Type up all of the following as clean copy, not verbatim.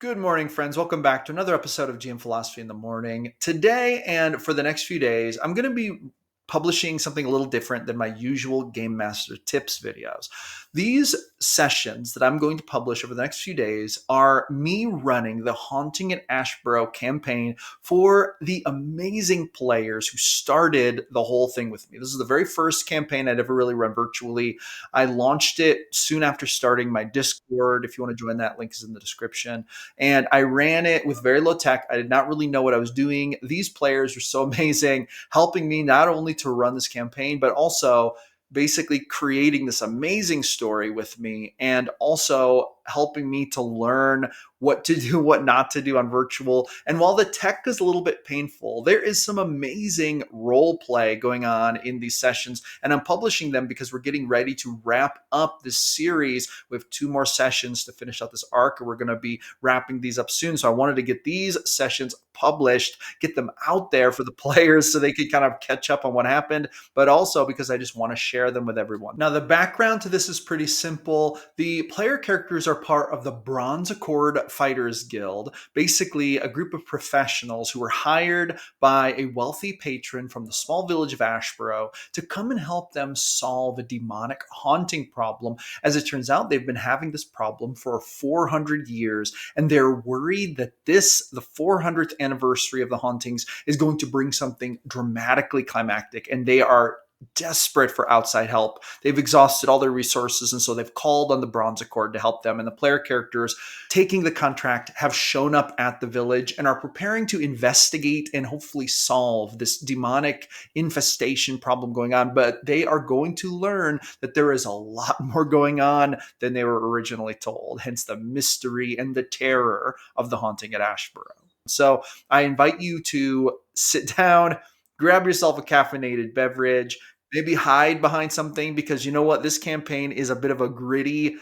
Good morning, friends. Welcome back to another episode of GM Philosophy in the Morning. Today and for the next few days, I'm going to be publishing something a little different than my usual Game Master Tips videos. These sessions that I'm going to publish over the next few days are me running the Haunting at Ashburrow campaign for the amazing players who started the whole thing with me. This is the very first campaign I'd ever really run virtually. I launched it soon after starting my Discord. If you want to join, that link is in the description. And I ran it with very low tech. I did not really know what I was doing. These players were so amazing, helping me not only to run this campaign, but also basically creating this amazing story with me and also helping me to learn what to do, what not to do on virtual. And while the tech is a little bit painful, there is some amazing role play going on in these sessions. And I'm publishing them because we're getting ready to wrap up this series with 2 more sessions to finish out this arc. And we're going to be wrapping these up soon. So I wanted to get these sessions published, get them out there for the players so they could kind of catch up on what happened, but also because I just want to share them with everyone. Now, the background to this is pretty simple. The player characters are part of the Bronze Accord Fighters Guild, basically a group of professionals who were hired by a wealthy patron from the small village of Ashburrow to come and help them solve a demonic haunting problem. As it turns out, they've been having this problem for 400 years, and they're worried that the 400th anniversary of the hauntings is going to bring something dramatically climactic, and they are desperate for outside help. They've exhausted all their resources, and so they've called on the Bronze Accord to help them. And the player characters taking the contract have shown up at the village and are preparing to investigate and hopefully solve this demonic infestation problem going on. But they are going to learn that there is a lot more going on than they were originally told, hence the mystery and the terror of the Haunting at Ashburrow. So I invite you to sit down, grab yourself a caffeinated beverage, maybe hide behind something, because you know what? This campaign is a bit of a gritty,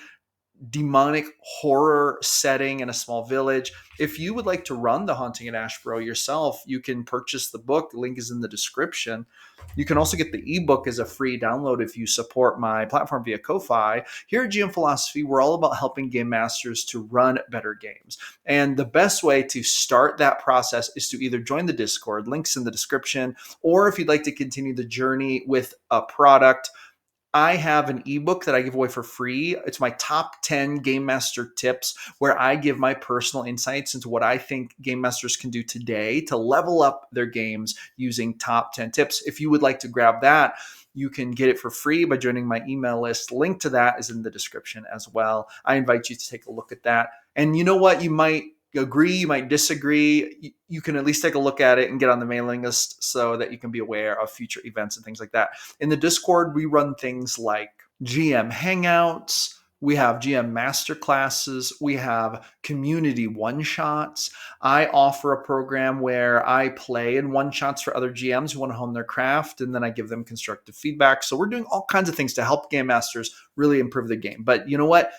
demonic horror setting in a small village. If you would like to run the Haunting at Ashburrow yourself, you can purchase the book. The link is in the description. You can also get the ebook as a free download if you support my platform via Ko-Fi. Here at GM Philosophy, we're all about helping game masters to run better games. And the best way to start that process is to either join the Discord, links in the description, or if you'd like to continue the journey with a product, I have an ebook that I give away for free. It's my top 10 Game Master tips, where I give my personal insights into what I think Game Masters can do today to level up their games using top 10 tips. If you would like to grab that, you can get it for free by joining my email list. Link to that is in the description as well. I invite you to take a look at that. And you know what? You might agree, you might disagree. You can at least take a look at it and get on the mailing list so that you can be aware of future events and things like that. In the Discord, we run things like GM Hangouts, we have GM Masterclasses, we have community one-shots. I offer a program where I play in one-shots for other GMs who want to hone their craft, and then I give them constructive feedback. So we're doing all kinds of things to help game masters really improve the game. But you know what?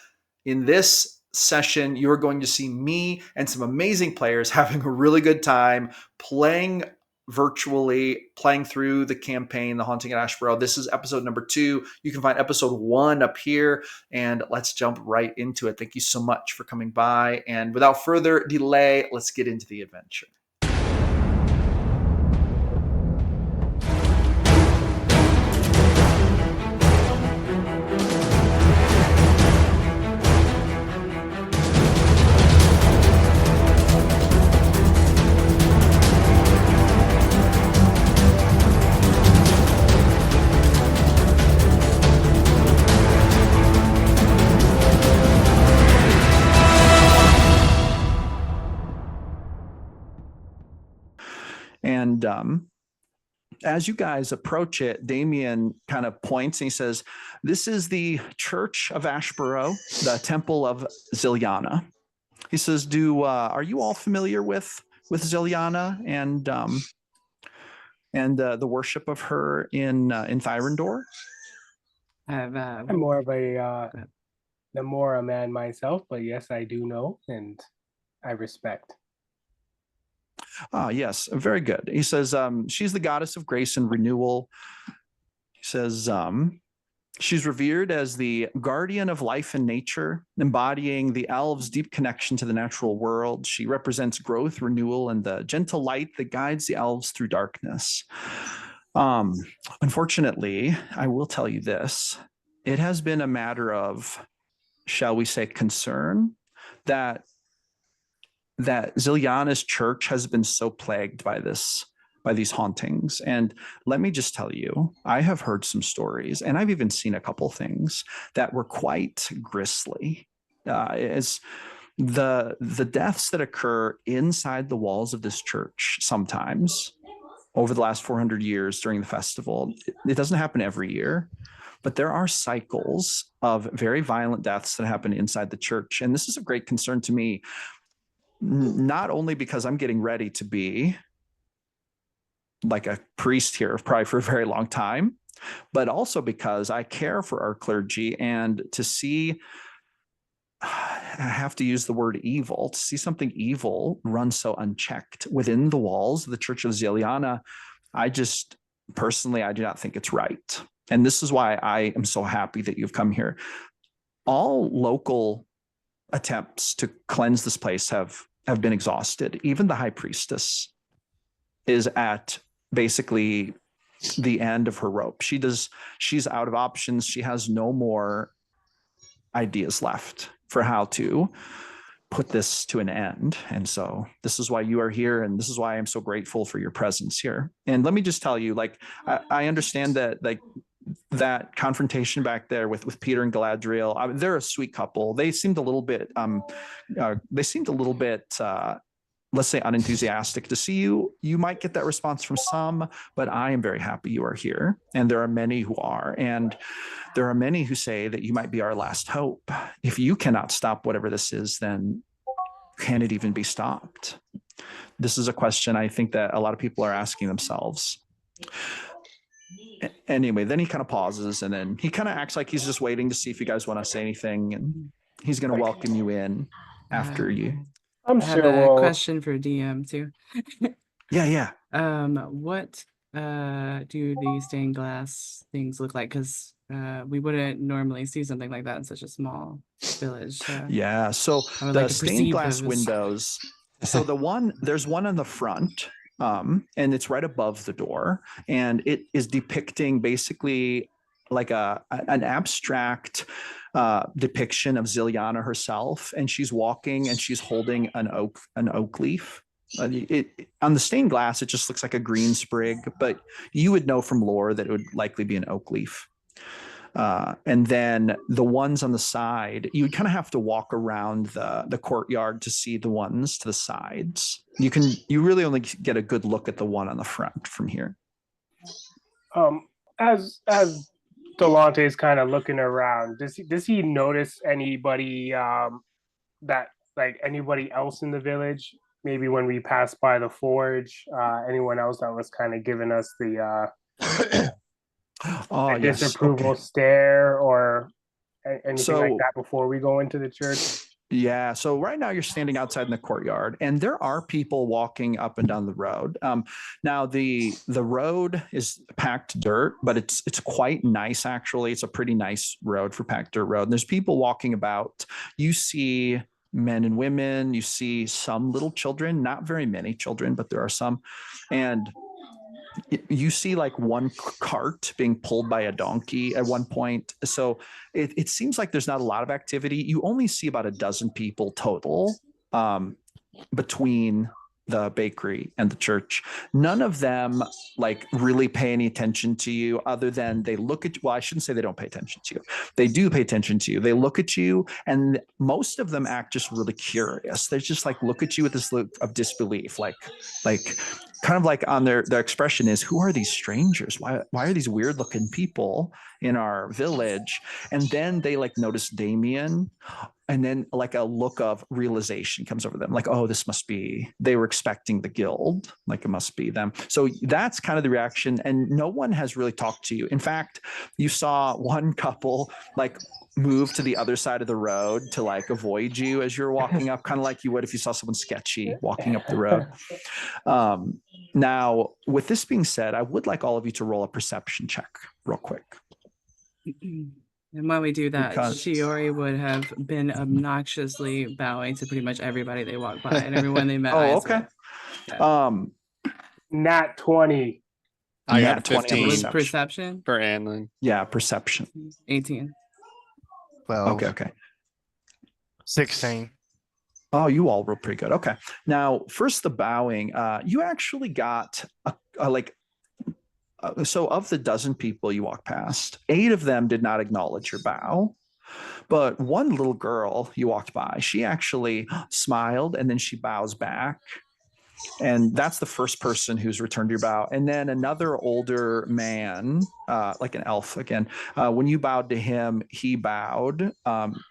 In this session, you're going to see me and some amazing players having a really good time playing virtually, playing through the campaign, The Haunting at Ashburrow. This is episode number 2. You can find episode 1 up here, and let's jump right into it. Thank you so much for coming by. And without further delay, let's get into the adventure. And as you guys approach it, Damien kind of points and he says, "This is the Church of Ashburrow, the Temple of Ziliana." He says, are you all familiar with Ziliana and the worship of her in Thyrendor? I'm more of a man myself, but yes, I do know and I respect. Ah, yes, very good. He says, she's the goddess of grace and renewal. He says, She's revered as the guardian of life and nature, embodying the elves' deep connection to the natural world. She represents growth, renewal, and the gentle light that guides the elves through darkness. Um, Unfortunately, I will tell you this. It has been a matter of, shall we say, concern that Ziliana's church has been so plagued by these hauntings. And let me just tell you, I have heard some stories, and I've even seen a couple things that were quite grisly. As the deaths that occur inside the walls of this church sometimes over the last 400 years during the festival, it doesn't happen every year, but there are cycles of very violent deaths that happen inside the church. And this is a great concern to me, not only because I'm getting ready to be like a priest here, probably for a very long time, but also because I care for our clergy, and to see, I have to use the word evil, to see something evil run so unchecked within the walls of the Church of Ziliana, I just personally, I do not think it's right. And this is why I am so happy that you've come here. All local attempts to cleanse this place have been exhausted. Even the high priestess is at basically the end of her rope. She's out of options. She has no more ideas left for how to put this to an end. And so this is why you are here, and this is why I'm so grateful for your presence here. And let me just tell you, like, I understand that, like, that confrontation back there with Peter and Galadriel, they're a sweet couple. They seemed a little bit let's say unenthusiastic to see you. You might get that response from some, but I am very happy you are here. And there are many who are. And there are many who say that you might be our last hope. If you cannot stop whatever this is, then can it even be stopped? This is a question I think that a lot of people are asking themselves. Anyway, then he kind of pauses, and then he kind of acts like he's just waiting to see if you guys want to say anything. And he's going to welcome you in after you. I'm I sure have a we'll. question for DM too. Yeah. What do these stained glass things look like? Because we wouldn't normally see something like that in such a small village. Yeah. So I would the like to stained perceive glass those. windows. So there's one on the front, and it's right above the door, and it is depicting basically like an abstract depiction of Ziliana herself, and she's walking and she's holding an oak leaf. On the stained glass, it just looks like a green sprig, but you would know from lore that it would likely be an oak leaf. And then the ones on the side, you would kind of have to walk around the courtyard to see the ones to the sides. You really only get a good look at the one on the front from here. As Delante's kind of looking around, does he notice anybody that, like, anybody else in the village? Maybe when we passed by the forge, anyone else that was kind of giving us the disapproval stare or anything like that before we go into the church? Yeah. So right now you're standing outside in the courtyard, and there are people walking up and down the road. Now the road is packed dirt, but it's quite nice, actually. It's a pretty nice road for packed dirt road. And there's people walking about. You see men and women. You see some little children, not very many children, but there are some. And you see like one cart being pulled by a donkey at one point. So it seems like there's not a lot of activity. You only see about a dozen people total between the bakery and the church. None of them like really pay any attention to you, other than they look at you. Well, I shouldn't say they don't pay attention to you. They do pay attention to you. They look at you, and most of them act just really curious. They just like look at you with this look of disbelief, like kind of like on their expression is, who are these strangers? Why are these weird looking people in our village? And then they like notice Damien, and then like a look of realization comes over them, like, oh, this must be, they were expecting the guild, like it must be them. So that's kind of the reaction, and no one has really talked to you. In fact, you saw one couple like move to the other side of the road to like avoid you as you're walking up, kind of like you would if you saw someone sketchy walking up the road. Now, with this being said, I would like all of you to roll a perception check real quick. And when we do that, Because Shiori would have been obnoxiously bowing to pretty much everybody they walked by and everyone they met oh, eyes okay. with. Yeah. Nat 20. I got a Nat 20 on 15 Was perception. perception for Anlin. Yeah, perception. 18. 12. Okay. 16. Oh, you all were pretty good. Okay. Now, first the bowing. You actually got so of the dozen people you walked past, 8 of them did not acknowledge your bow. But one little girl you walked by, she actually smiled and then she bows back. And that's the first person who's returned your bow. And then another older man, like an elf again, when you bowed to him, he bowed.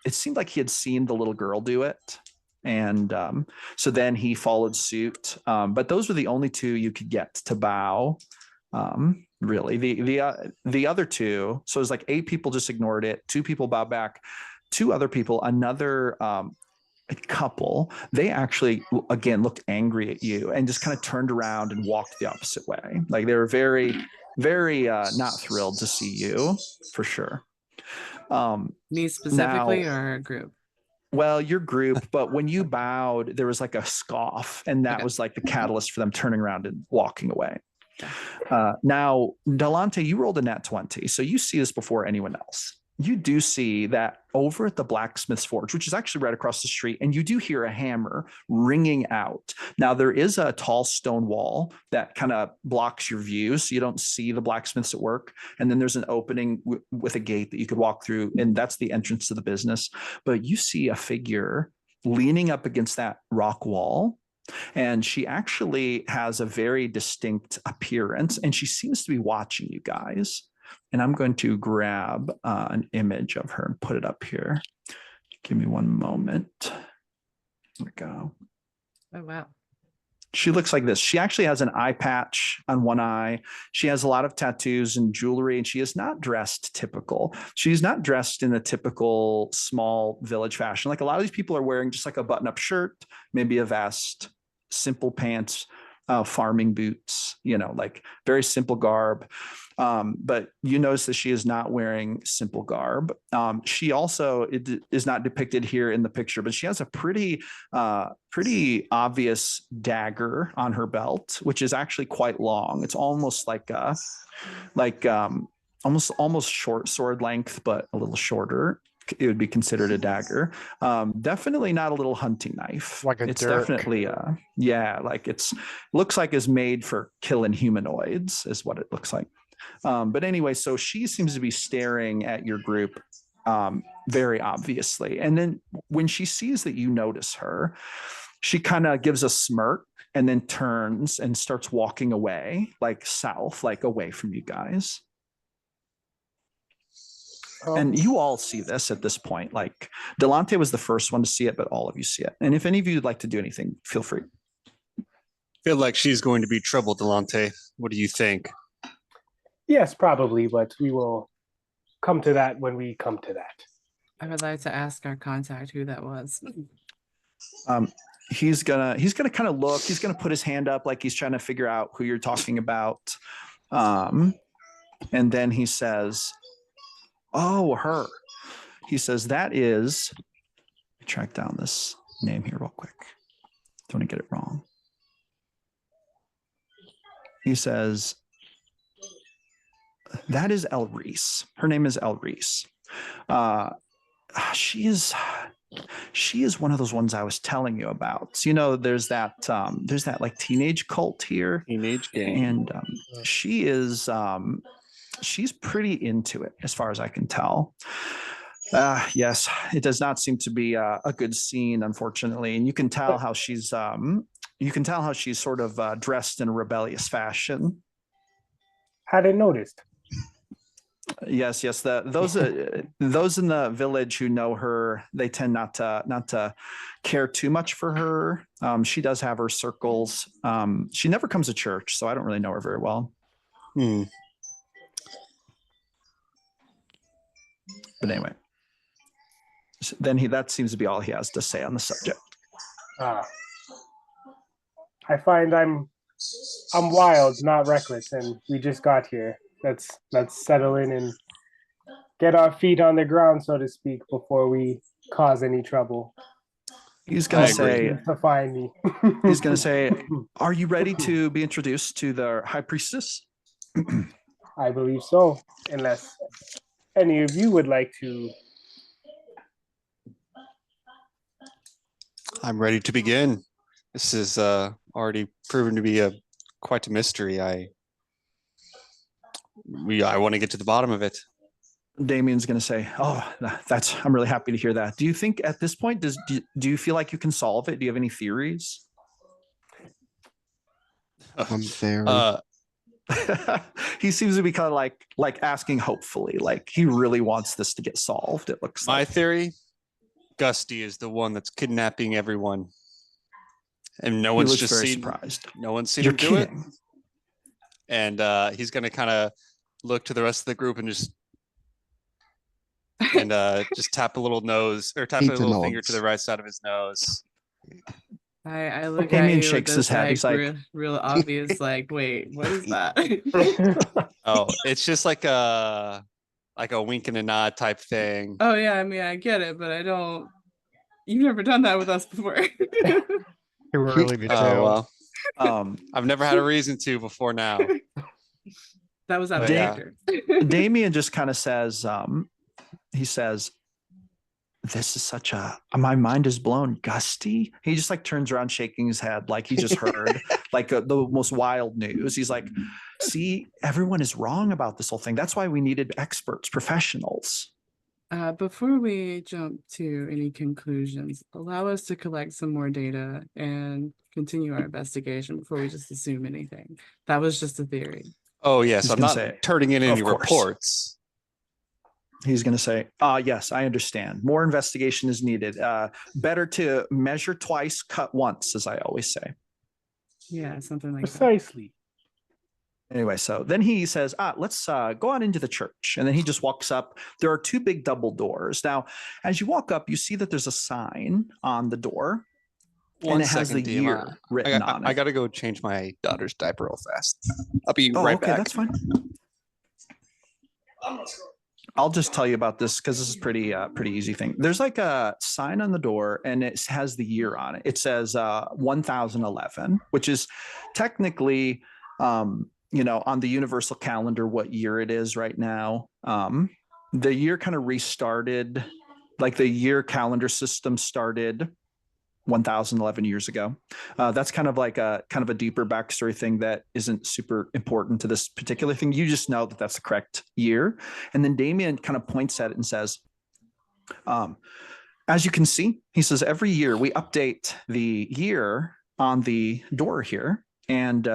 It seemed like he had seen the little girl do it. And so then he followed suit. But those were the only 2 you could get to bow. Really, the other 2, so it was like 8 people just ignored it. 2 people bowed back. 2 other people, another couple, they actually again looked angry at you and just kind of turned around and walked the opposite way. Like they were very, very not thrilled to see you, for sure. Me specifically now, or a group? Well, your group, but when you bowed, there was like a scoff, and that was like the catalyst for them turning around and walking away. Now, Delante, you rolled a nat 20, so you see this before anyone else. You do see that over at the blacksmith's forge, which is actually right across the street, and you do hear a hammer ringing out. Now, there is a tall stone wall that kind of blocks your view, so you don't see the blacksmiths at work. And then there's an opening with a gate that you could walk through, and that's the entrance to the business. But you see a figure leaning up against that rock wall. And she actually has a very distinct appearance, and she seems to be watching you guys. And I'm going to grab an image of her and put it up here. Give me one moment. There we go. Oh, wow. She looks like this. She actually has an eye patch on one eye. She has a lot of tattoos and jewelry, and she is not dressed typical. She's not dressed in the typical small village fashion. Like a lot of these people are wearing just like a button-up shirt, maybe a vest, simple pants, farming boots, like very simple garb. But you notice that she is not wearing simple garb. She also is not depicted here in the picture, but she has a pretty obvious dagger on her belt, which is actually quite long. It's almost like almost short sword length, but a little shorter. It would be considered a dagger. Definitely not a little hunting knife. Like a it's dirk. definitely like looks like is made for killing humanoids is what it looks like. But anyway, so she seems to be staring at your group very obviously. And then when she sees that you notice her, she kind of gives a smirk and then turns and starts walking away, like south, like away from you guys. And you all see this at this point. Like Delante was the first one to see it, but all of you see it. And if any of you would like to do anything, feel free. Feel like she's going to be trouble, Delante. What do you think? Yes, probably, but we will come to that when we come to that. I would like to ask our contact who that was. He's gonna kind of look. He's gonna put his hand up like he's trying to figure out who you're talking about. And then he says, "Oh, her." He says, "That is." Let me track down this name here real quick. Don't want to get it wrong. He says, "That is El Reese. Her name is El Reese. She is one of those ones I was telling you about. So, there's that like teenage cult here, Teenage gang. and she is she's pretty into it as far as I can tell. Yes, it does not seem to be a good scene, unfortunately, and you can tell how she's sort of dressed in a rebellious fashion. Hadn't noticed. Yes. Those in the village who know her, they tend not to care too much for her. She does have her circles. She never comes to church, so I don't really know her very well. But anyway, then that seems to be all he has to say on the subject. I find I'm wild, not reckless, and we just got here. Let's settle in and get our feet on the ground, so to speak, before we cause any trouble. He's going I to agree. say, To find me. he's going to say, are you ready to be introduced to the high priestess? I believe so, unless any of you would like to. I'm ready to begin. This is already proven to be quite a mystery. I want to get to the bottom of it. Damien's going to say, oh, I'm really happy to hear that. Do you think at this point, do you feel like you can solve it? Do you have any theories? One theory. He seems to be kind of like asking hopefully, like he really wants this to get solved. It looks My like. theory, Gusty is the one that's kidnapping everyone. And no He one's looks just very seen surprised. no one's seen You're him do it. kidding. And he's gonna kind of look to the rest of the group and just tap a little nose or tap a Peter little finger nods. to the right side of his nose. I look Damien at you shakes with his this head. He's like, real obvious, like, wait, what is that? Oh, it's just like a wink and a nod type thing. Oh yeah, I mean I get it, but I don't. You've never done that with us before. Too early to Oh tell. well, I've never had a reason to before now. That was out of Yeah. character. Damien just kind of says, he says, this is such my mind is blown. Gusty. He just like turns around shaking his head like he just heard like the most wild news. He's like, see, everyone is wrong about this whole thing. That's why we needed experts, professionals. Before we jump to any conclusions, allow us to collect some more data and continue our investigation before we just assume anything. That was just a theory. Oh yes, He's I'm gonna not say, turning in any "Of course." reports. He's going to say, yes, I understand. More investigation is needed. Better to measure twice, cut once, as I always say. Yeah, something like that. Precisely. Anyway, so then he says, let's go on into the church. And then he just walks up. There are two big double doors. Now, as you walk up, you see that there's a sign on the door. One and it has second, the DM. year written on it. I got to go change my daughter's diaper real fast. I'll be Oh, right okay, back. that's fine. I'll just tell you about this because this is pretty easy thing. There's like a sign on the door and it has the year on it. It says 1011, which is technically, on the universal calendar, what year it is right now. The year kind of restarted, like the year calendar system started 1011 years ago. That's kind of a deeper backstory thing that isn't super important to this particular thing. You just know that that's the correct year. And then Damien kind of points at it and says, as you can see, he says, every year we update the year on the door here. And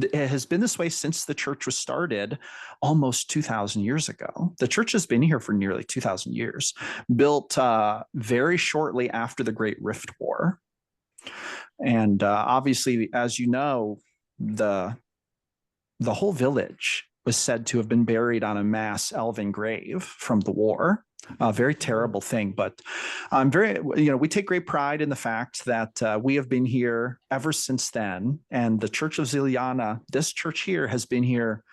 it has been this way since the church was started almost 2,000 years ago. The church has been here for nearly 2,000 years, built very shortly after the Great Rift War. And obviously, as you know, the whole village was said to have been buried on a mass elven grave from the war. A very terrible thing, but I'm we take great pride in the fact that we have been here ever since then. And the Church of Ziliana, this church here, has been here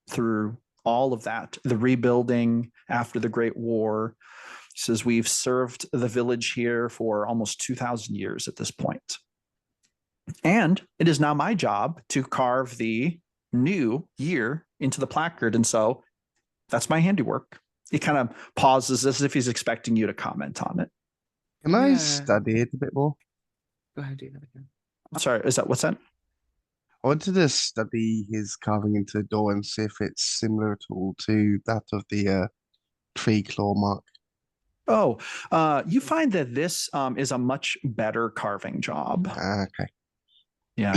through all of that, the rebuilding after the Great War. He says we've served the village here for almost 2,000 years at this point. And it is now my job to carve the new year into the placard. And so that's my handiwork. He kind of pauses as if he's expecting you to comment on it. Can I Yeah. study it a bit more? Go ahead, do that again. Sorry, what's that? I wanted to study his carving into the door and see if it's similar at all to that of the tree claw mark. Oh, you find that this is a much better carving job. Okay. Yeah.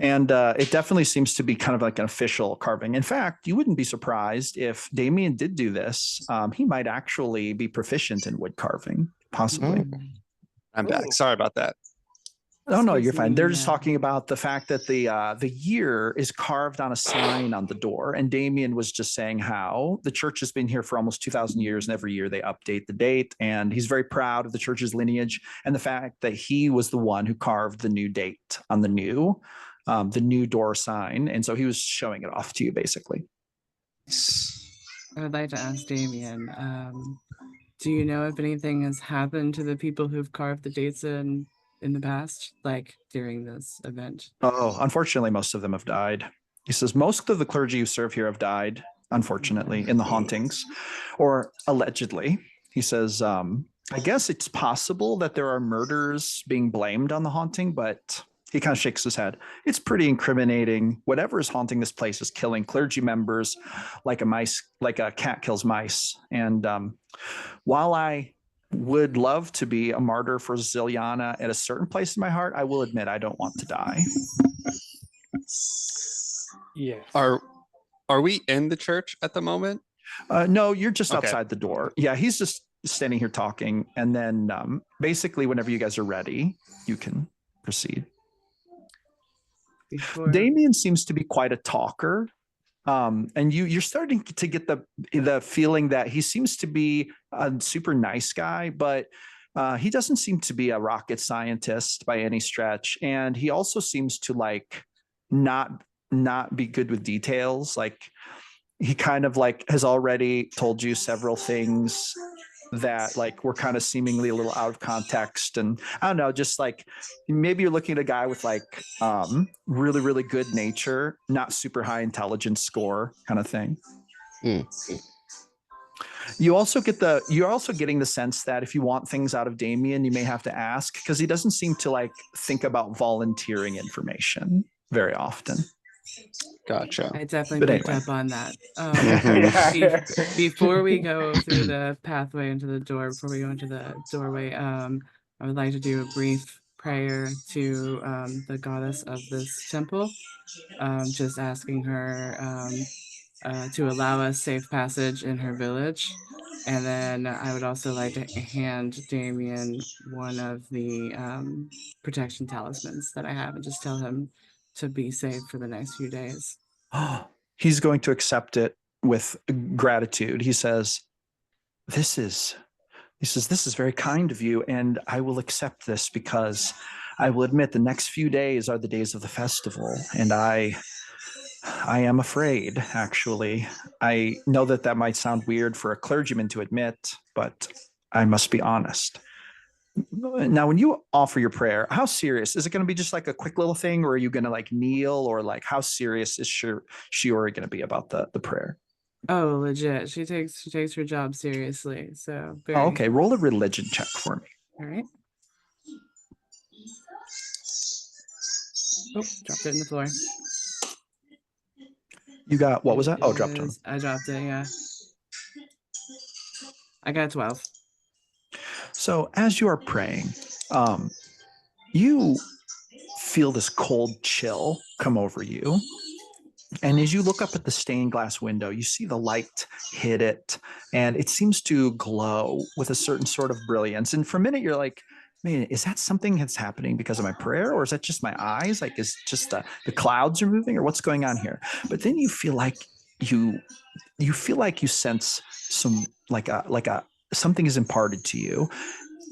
And it definitely seems to be kind of like an official carving. In fact, you wouldn't be surprised if Damien did do this. He might actually be proficient in wood carving, possibly. Mm. I'm back. Ooh. Sorry about that. Oh, no, you're Excuse fine. me, They're just yeah. talking about the fact that the year is carved on a sign on the door. And Damien was just saying how the church has been here for almost 2,000 years, and every year they update the date. And he's very proud of the church's lineage and the fact that he was the one who carved the new date on the new door sign. And so he was showing it off to you, basically. I would like to ask Damien, do you know if anything has happened to the people who've carved the dates in the past, like during this event? Oh, unfortunately, most of them have died. He says most of the clergy who serve here have died, unfortunately, in the hauntings, or allegedly. He says, I guess it's possible that there are murders being blamed on the haunting, but he kind of shakes his head. It's pretty incriminating. Whatever is haunting this place is killing clergy members like a cat kills mice. And while I would love to be a martyr for Ziliana at a certain place in my heart, I will admit I don't want to die. Yes. Are we in the church at the moment? No, you're just Okay. outside the door. Yeah, he's just standing here talking. And then basically, whenever you guys are ready, you can proceed. Before Damien seems to be quite a talker. And you're starting to get the feeling that he seems to be a super nice guy, but he doesn't seem to be a rocket scientist by any stretch. And he also seems to like not be good with details. Like he kind of like has already told you several things that like were kind of seemingly a little out of context. And I don't know, just like maybe you're looking at a guy with like really, really good nature, not super high intelligence score kind of thing. Mm. You're also getting the sense that if you want things out of Damien, you may have to ask, because he doesn't seem to like think about volunteering information very often. Gotcha. I definitely But picked anyway. up on that. Yeah. Before we go through the pathway into the door, before we go into the doorway, I would like to do a brief prayer to the goddess of this temple, just asking her to allow us safe passage in her village. And then I would also like to hand Damien one of the protection talismans that I have and just tell him to be safe for the next few days. He's going to accept it with gratitude. He says, this is very kind of you, and I will accept this because I will admit the next few days are the days of the festival, and I am afraid, actually. I know that might sound weird for a clergyman to admit, but I must be honest. Now, when you offer your prayer, how serious is it going to be? Just like a quick little thing, or are you going to like kneel, or like how serious is Shiori going to be about the prayer? Oh, legit. She takes her job seriously. So very Oh, okay. Roll a religion check for me. all right. Oh, dropped it in the floor. You got, what was that? Oh, It dropped one. is- I dropped it, yeah. I got 12. So as you are praying, you feel this cold chill come over you. And as you look up at the stained glass window, you see the light hit it, and it seems to glow with a certain sort of brilliance. And for a minute, you're like, man, is that something that's happening because of my prayer? Or is that just my eyes? Like, is just the clouds are moving, or what's going on here? But then you feel like you sense some like a something is imparted to you,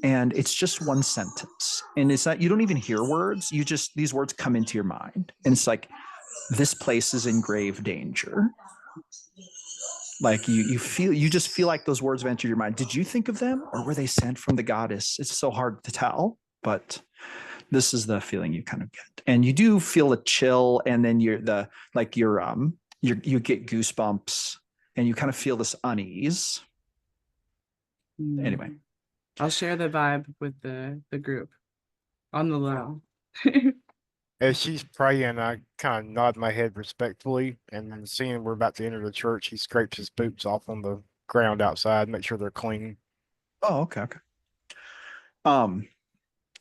and it's just one sentence, and it's not, you don't even hear words, you just, these words come into your mind, and it's like, this place is in grave danger. Like you just feel like those words have entered your mind. Did you think of them, or were they sent from the goddess? It's so hard to tell, but this is the feeling you kind of get, and you do feel a chill, and then you get goosebumps, and you kind of feel this unease. Anyway, I'll share the vibe with the group on the low. As she's praying, I kind of nod my head respectfully, and then seeing we're about to enter the church, he scrapes his boots off on the ground outside, make sure they're clean. oh, okay.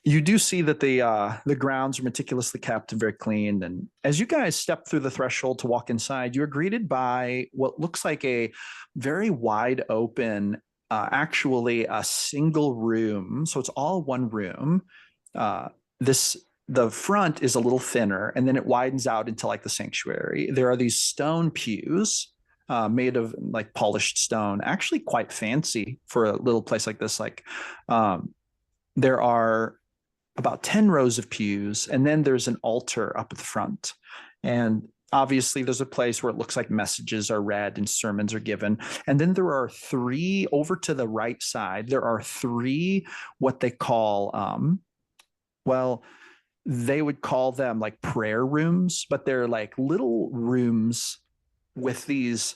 You do see that the grounds are meticulously kept and very clean. And as you guys step through the threshold to walk inside, you're greeted by what looks like a very wide open, actually a single room. So it's all one room. The front is a little thinner, and then it widens out into like the sanctuary. There are these stone pews made of like polished stone, actually quite fancy for a little place like this. Like there are about 10 rows of pews, and then there's an altar up at the front. And Obviously, there's a place where it looks like messages are read and sermons are given. And then there are three over to the right side. There are three what they call, well, they would call them like prayer rooms, but they're like little rooms with these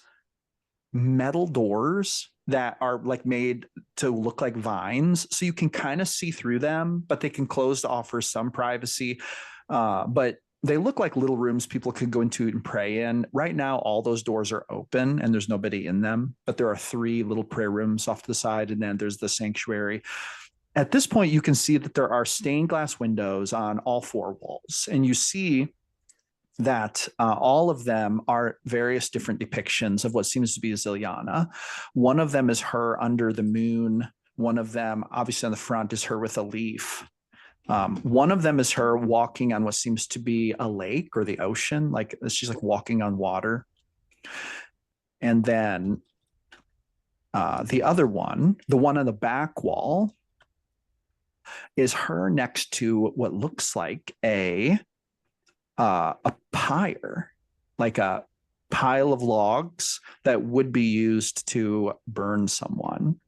metal doors that are like made to look like vines. So you can kind of see through them, but they can close to offer some privacy. But they look like little rooms people could go into and pray in. Right now, all those doors are open and there's nobody in them, but there are three little prayer rooms off to the side, and then there's the sanctuary. At this point, you can see that there are stained glass windows on all four walls, and you see that all of them are various different depictions of what seems to be Ziliana. One of them is her under the moon. One of them, obviously on the front, is her with a leaf. One of them is her walking on what seems to be a lake or the ocean, like she's like walking on water. And then the other one, the one on the back wall, is her next to what looks like a pyre, like a pile of logs that would be used to burn someone,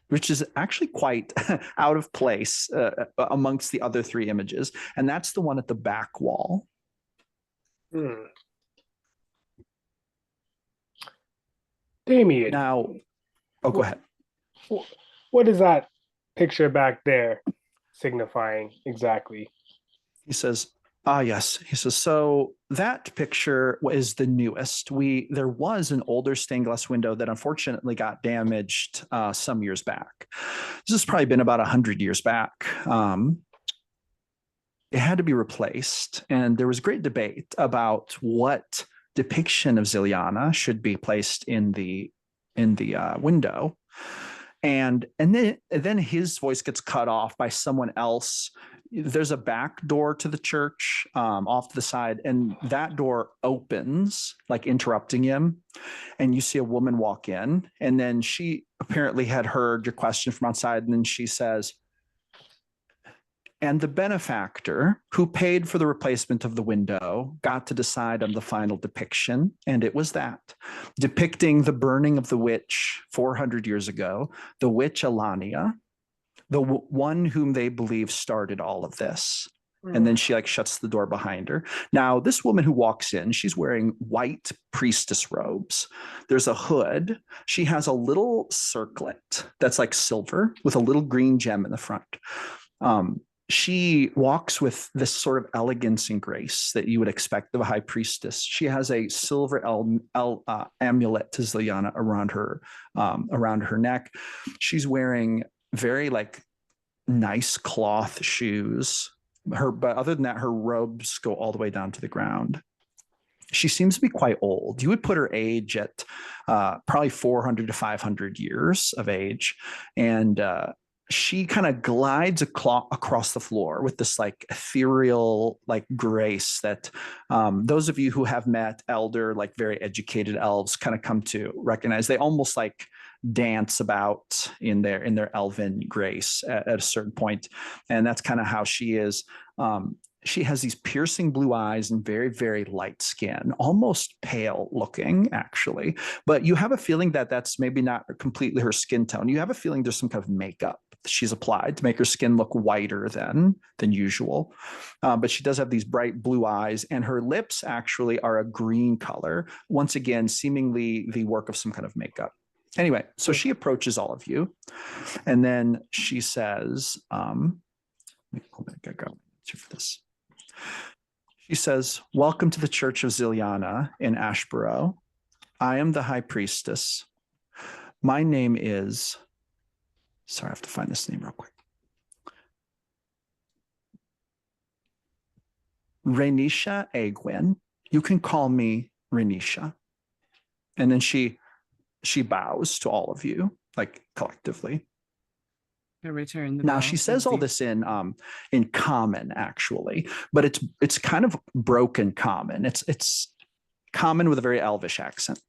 which is actually quite out of place amongst the other three images. And that's the one at the back wall. Damien. Now, go ahead. What is that picture back there signifying exactly? He says, yes. He says, so that picture is the newest. There was an older stained glass window that unfortunately got damaged some years back. This has probably been about 100 years back. It had to be replaced. And there was great debate about what depiction of Ziliana should be placed in the window. And then his voice gets cut off by someone else. There's a back door to the church off to the side, and that door opens, like interrupting him. And you see a woman walk in, and then she apparently had heard your question from outside, and then she says, and the benefactor who paid for the replacement of the window got to decide on the final depiction, and it was that, depicting the burning of the witch 400 years ago, the witch Alania, the one whom they believe started all of this. And then she like shuts the door behind her. Now, this woman who walks in, she's wearing white priestess robes. There's a hood. She has a little circlet that's like silver with a little green gem in the front. She walks with this sort of elegance and grace that you would expect of a high priestess. She has a silver amulet to Ziliana around her neck. She's wearing very like nice cloth shoes. But other than that, her robes go all the way down to the ground. She seems to be quite old. You would put her age at probably 400 to 500 years of age, and she kind of glides across the floor with this like ethereal like grace that those of you who have met elder, like very educated elves kind of come to recognize. They almost like dance about in their elven grace at a certain point. And that's kind of how she is. She has these piercing blue eyes and very, very light skin, almost pale looking, actually. But you have a feeling that that's maybe not completely her skin tone. You have a feeling there's some kind of makeup she's applied to make her skin look whiter than usual. But she does have these bright blue eyes, and her lips actually are a green color. Once again, seemingly the work of some kind of makeup. Anyway, so she approaches all of you, and then she says, for this. She says, welcome to the Church of Ziliana in Ashburrow. I am the High Priestess. My name is, sorry, I have to find this name real quick. Renisha Agwin. You can call me Renisha. And then she bows to all of you, like collectively. I return the Now bow. she says all this in common, actually, but it's kind of broken common. It's common with a very elvish accent.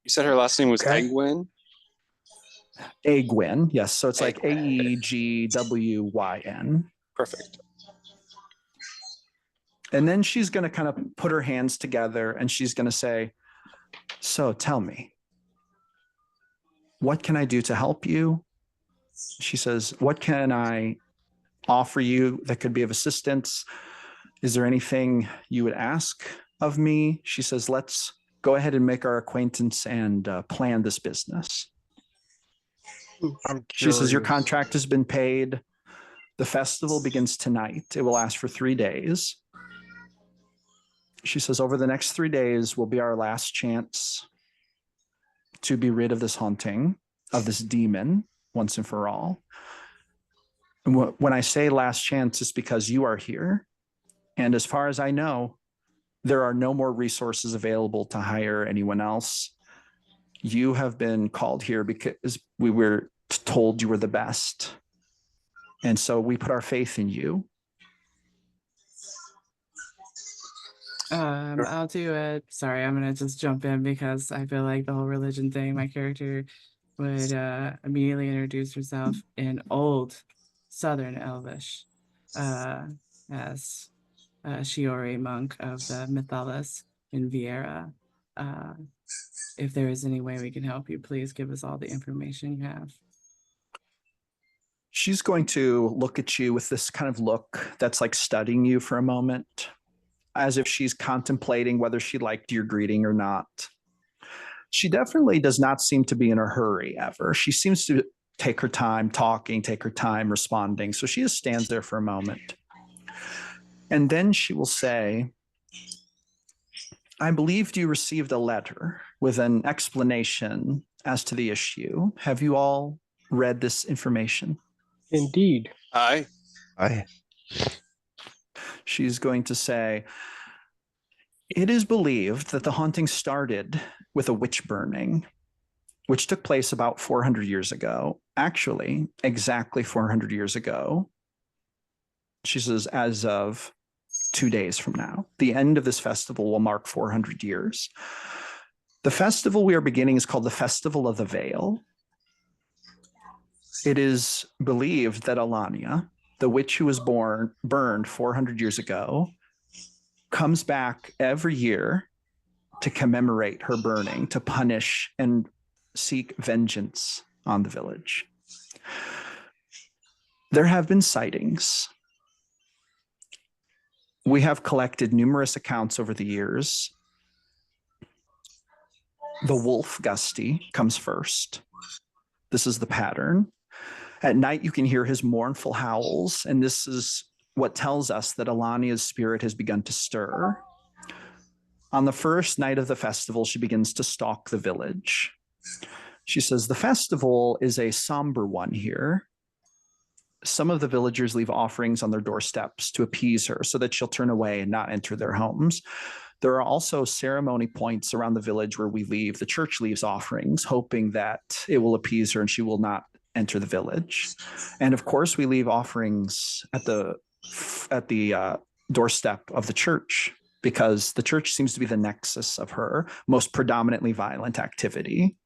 You said her last name was Okay. Egwin? Agwin, yes. So it's like Agwin. Aegwyn. Perfect. And then she's going to kind of put her hands together and she's going to say, so tell me, what can I do to help you? She says, what can I offer you that could be of assistance? Is there anything you would ask of me? She says, let's go ahead and make our acquaintance and plan this business. I'm She says, your curious. contract has been paid. The festival begins tonight. It will last for 3 days. She says, over the next 3 days will be our last chance to be rid of this haunting, of this demon, once and for all. And when I say last chance, it's because you are here. And as far as I know, there are no more resources available to hire anyone else. You have been called here because we were told you were the best. And so we put our faith in you. I'll do it. Sorry, I'm gonna just jump in because I feel like the whole religion thing, my character would immediately introduce herself in old Southern Elvish as Shiori monk of the Mythalis in Vieira. If there is any way we can help you, please give us all the information you have. She's going to look at you with this kind of look that's like studying you for a moment, as if she's contemplating whether she liked your greeting or not. She definitely does not seem to be in a hurry ever. She seems to take her time talking, take her time responding. So she just stands there for a moment. And then she will say, I believed you received a letter with an explanation as to the issue. Have you all read this information? Indeed. Aye. She's going to say, it is believed that the haunting started with a witch burning, which took place about 400 years ago. Actually, exactly 400 years ago. She says, as of 2 days from now, the end of this festival will mark 400 years. The festival we are beginning is called the Festival of the Veil. It is believed that Alania, the witch who was burned 400 years ago, comes back every year to commemorate her burning, to punish and seek vengeance on the village. There have been sightings. We have collected numerous accounts over the years. The wolf Gusty comes first. This is the pattern. At night, you can hear his mournful howls, and this is what tells us that Alania's spirit has begun to stir. On the first night of the festival, she begins to stalk the village. She says, the festival is a somber one here. Some of the villagers leave offerings on their doorsteps to appease her so that she'll turn away and not enter their homes. There are also ceremony points around the village where the church leaves offerings, hoping that it will appease her and she will not enter the village. And of course, we leave offerings at the doorstep of the church, because the church seems to be the nexus of her most predominantly violent activity.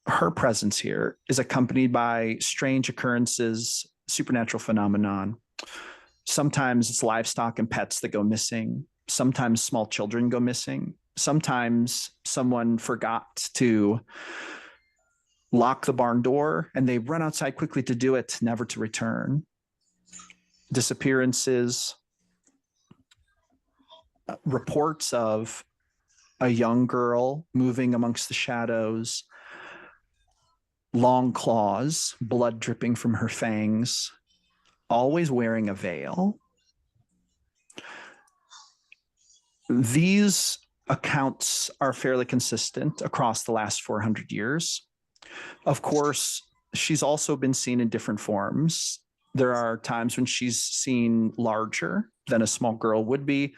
Her presence here is accompanied by strange occurrences, supernatural phenomenon. Sometimes it's livestock and pets that go missing. Sometimes small children go missing. Sometimes someone forgot to lock the barn door and they run outside quickly to do it, never to return. Disappearances, reports of a young girl moving amongst the shadows, long claws, blood dripping from her fangs, always wearing a veil. These accounts are fairly consistent across the last 400 years. Of course, she's also been seen in different forms. There are times when she's seen larger than a small girl would be,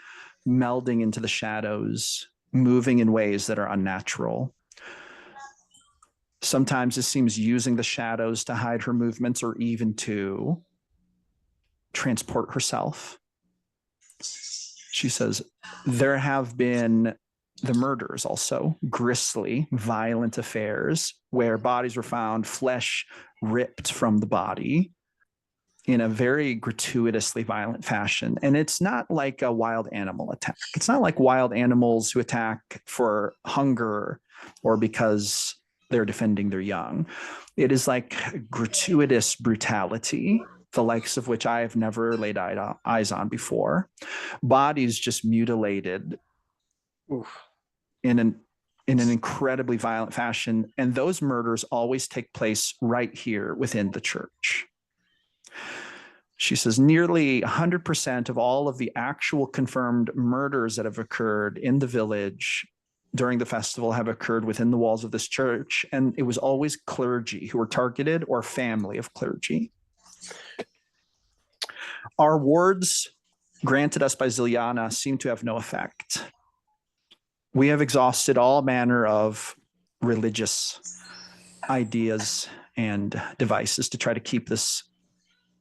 melding into the shadows, moving in ways that are unnatural. Sometimes it seems using the shadows to hide her movements or even to transport herself. She says, there have been the murders also, grisly, violent affairs where bodies were found, flesh ripped from the body, in a very gratuitously violent fashion. And it's not like a wild animal attack. It's not like wild animals who attack for hunger or because they're defending their young. It is like gratuitous brutality, the likes of which I have never laid eyes on before. Bodies just mutilated in an incredibly violent fashion. And those murders always take place right here within the church. She says nearly 100% of all of the actual confirmed murders that have occurred in the village during the festival have occurred within the walls of this church. And it was always clergy who were targeted or family of clergy. Our wards granted us by Ziliana seem to have no effect. We have exhausted all manner of religious ideas and devices to try to keep this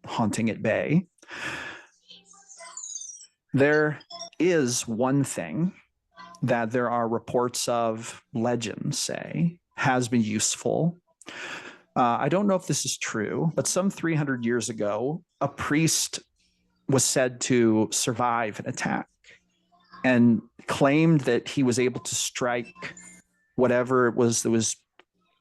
haunting at bay. There is one thing that there are reports of, legends say, has been useful. I don't know if this is true, but some 300 years ago, a priest was said to survive an attack and claimed that he was able to strike whatever it was that was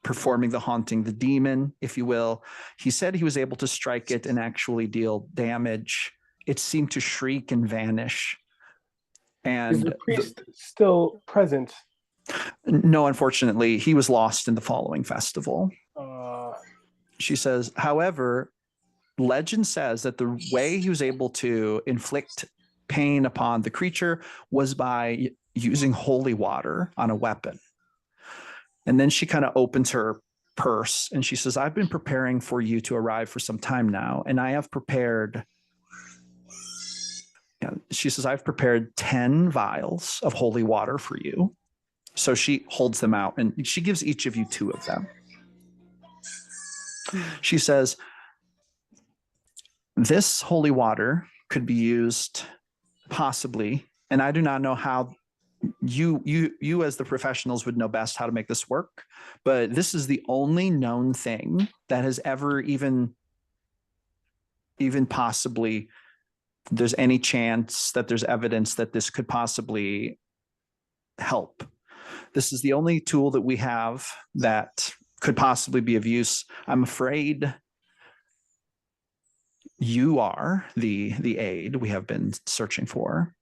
performing the haunting, the demon, if you will. He said he was able to strike it and actually deal damage. It seemed to shriek and vanish. Is And the priest still present? no, unfortunately, he was lost in the following festival. Uh, She says, however, legend says that the way he was able to inflict pain upon the creature was by using holy water on a weapon. And then she kind of opens her purse and she says, I've been preparing for you to arrive for some time now. And I have prepared, she says, I've prepared 10 vials of holy water for you. So she holds them out and she gives each of you 2 of them. She says, this holy water could be used possibly, and I do not know how you as the professionals would know best how to make this work, but this is the only known thing that has ever even possibly, there's any chance that there's evidence that this could possibly help. This is the only tool that we have that could possibly be of use. I'm afraid you are the aid we have been searching for.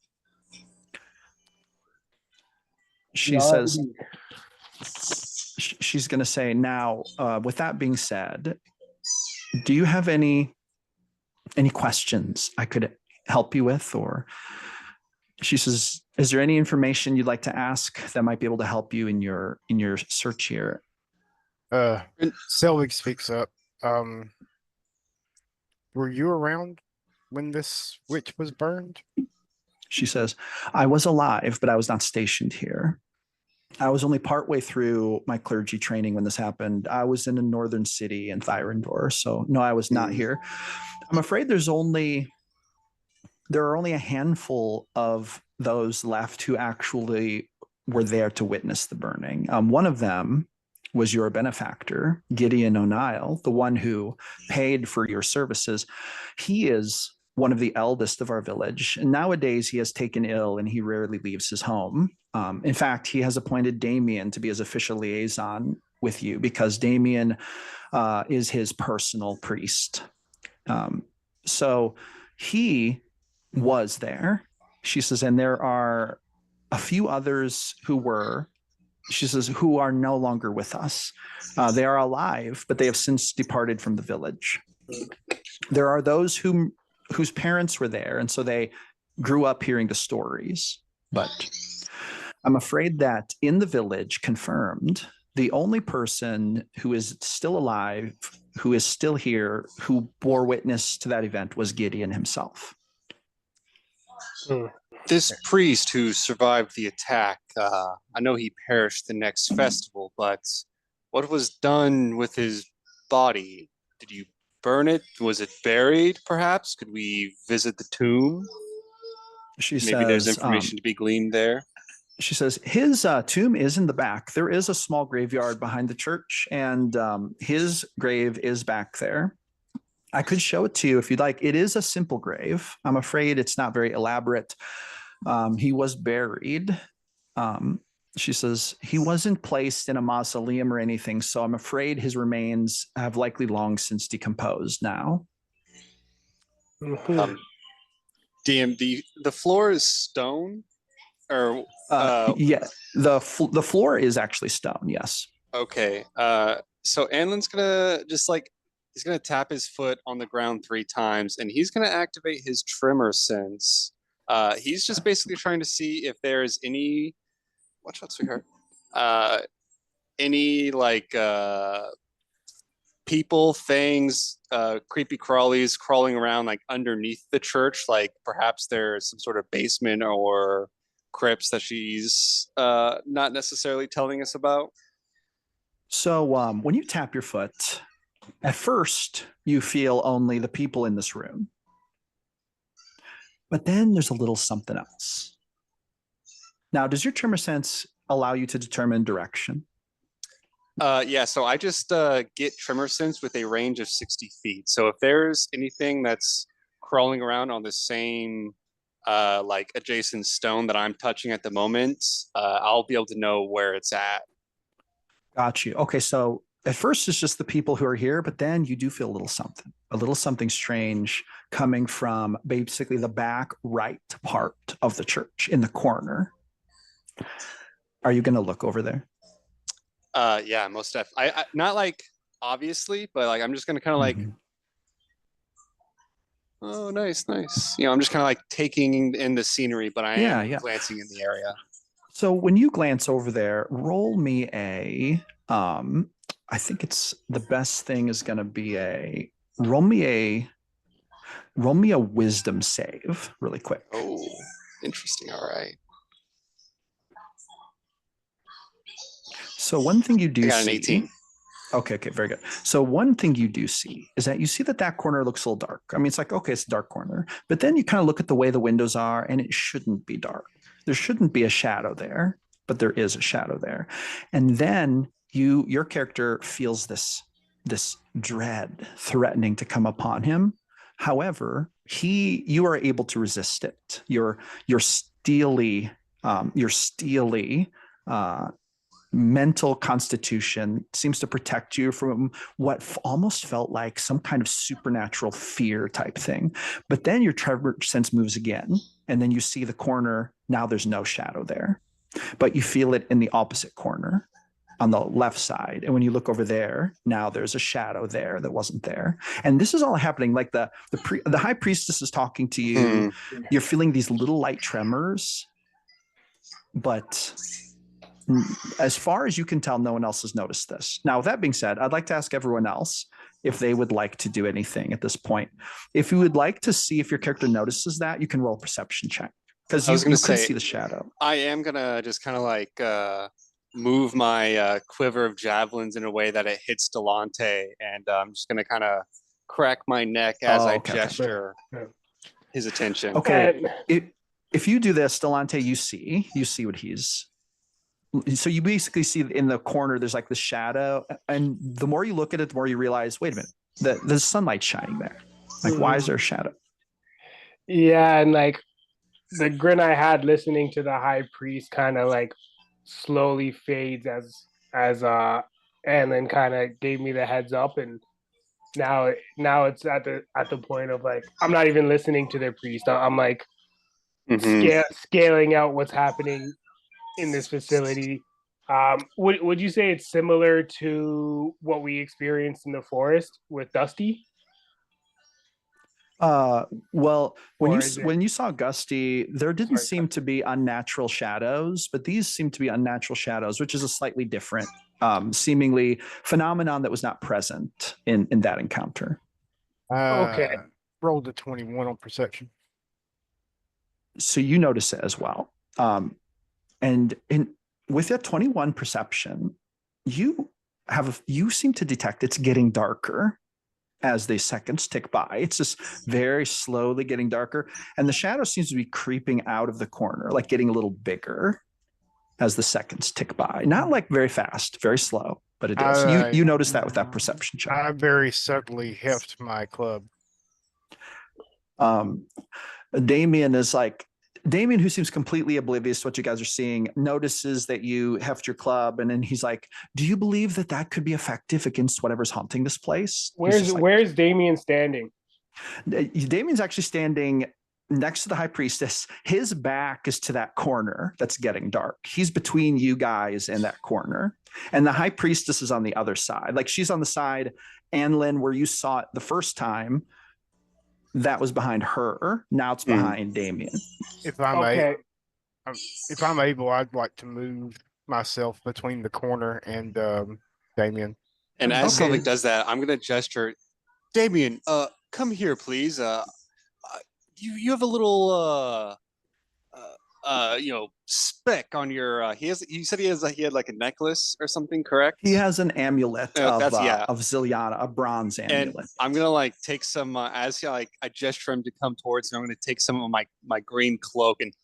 She says, she's going to say, now, with that being said, do you have any questions I could help you with? Or she says, is there any information you'd like to ask that might be able to help you in your search here? Selvig speaks up. Were you around when this witch was burned? She says, I was alive, but I was not stationed here. I was only partway through my clergy training when this happened. I was in a northern city in Thyrendor, so no, I was not here. I'm afraid there are only a handful of those left who actually were there to witness the burning. One of them was your benefactor, Gideon O'Neill, the one who paid for your services. He is one of the eldest of our village, and nowadays he has taken ill and he rarely leaves his home. In fact, he has appointed Damien to be his official liaison with you because Damien is his personal priest. So he was there, she says, and there are a few others who were, she says, who are no longer with us. They are alive, but they have since departed from the village. There are those whose parents were there, and so they grew up hearing the stories. But I'm afraid that in the village, confirmed, the only person who is still alive, who is still here, who bore witness to that event was Gideon himself. This priest who survived the attack, I know he perished the next festival, but what was done with his body? Did you burn it? Was it buried, perhaps? Could we visit the tomb? Maybe there's information to be gleaned there. She says his tomb is in the back. There is a small graveyard behind the church, and his grave is back there. I could show it to you if you'd like. It is a simple grave. I'm afraid it's not very elaborate. He was buried. She says he wasn't placed in a mausoleum or anything, so I'm afraid his remains have likely long since decomposed now. DM, the floor is stone, or yeah, the floor is actually stone. Yes. okay. So Anlin's gonna just like he's gonna tap his foot on the ground 3 times, and he's gonna activate his tremor sense. He's just basically trying to see if there's any watch out, sweetheart. Any like people, things, creepy crawlies crawling around like underneath the church, like perhaps there's some sort of basement or crypts that she's not necessarily telling us about. So when you tap your foot, at first you feel only the people in this room. But then there's a little something else. Now, does your tremor sense allow you to determine direction? Yeah, so I just get tremor sense with a range of 60 feet. So if there's anything that's crawling around on the same like adjacent stone that I'm touching at the moment, I'll be able to know where it's at. Got you. Okay, so at first it's just the people who are here, but then you do feel a little something strange coming from basically the back right part of the church in the corner. Are you going to look over there? Yeah, most definitely. I not like obviously, but like I'm just gonna kind of like, oh, nice. You know, I'm just kind of like taking in the scenery, but I am glancing in the area. So when you glance over there, roll me a. I think it's the best thing is going to be roll me a wisdom save really quick. Oh, interesting. All right. So one thing you do I got an 18. Okay, very good. So one thing you do see is that you see that corner looks a little dark. I mean, it's like, okay, it's a dark corner, but then you kind of look at the way the windows are and it shouldn't be dark. There shouldn't be a shadow there, but there is a shadow there. And then your character feels this dread threatening to come upon him. However, you are able to resist it. Your steely mental constitution seems to protect you from what almost felt like some kind of supernatural fear type thing. But then your tremor sense moves again, and then you see the corner. Now there's no shadow there, but you feel it in the opposite corner on the left side. And when you look over there, now there's a shadow there that wasn't there. And this is all happening like the high priestess is talking to you. You're feeling these little light tremors, but as far as you can tell, no one else has noticed this. Now, with that being said, I'd like to ask everyone else if they would like to do anything at this point. If you would like to see if your character notices that, you can roll a perception check because you could see the shadow. I am going to just kind of like move my quiver of javelins in a way that it hits Delante, and I'm just going to kind of crack my neck as I gesture his attention. Okay. If you do this, Delante, you see what he's. So you basically see in the corner, there's like the shadow. And the more you look at it, the more you realize, wait a minute, the sunlight's shining there. Like, why is there a shadow? Yeah. And like the grin I had listening to the high priest kind of like slowly fades as Anlin kind of gave me the heads up. And now it's at the point of like, I'm not even listening to the priest. I'm like scaling out what's happening in this facility. Would you say it's similar to what we experienced in the forest with Dusty? Well, when you saw Gusty, there didn't seem to be unnatural shadows, but these seem to be unnatural shadows, which is a slightly different, seemingly phenomenon that was not present in that encounter. Okay. Rolled a 21 on perception. So you notice it as well. And with a 21 perception, you seem to detect it's getting darker as the seconds tick by. It's just very slowly getting darker. And the shadow seems to be creeping out of the corner, like getting a little bigger as the seconds tick by. Not like very fast, very slow, but it is. I You notice that with that perception check. I very subtly heft my club. Damien, who seems completely oblivious to what you guys are seeing, notices that you heft your club, and then he's like, "Do you believe that could be effective against whatever's haunting this place?" Where's Damien standing? Damien's actually standing next to the high priestess. His back is to that corner that's getting dark. He's between you guys and that corner. And the high priestess is on the other side. Like, she's on the side, Anlin, where you saw it the first time. That was behind her. Now it's behind Damien. If I'm able, I'd like to move myself between the corner and Damien. And as something does that, I'm gonna gesture, Damien, come here, please. You have a little speck on your. You said he had like a necklace or something, correct? He has an amulet of Ziliana, a bronze amulet. And I'm gonna like take some as I gesture him to come towards me. I'm gonna take some of my green cloak and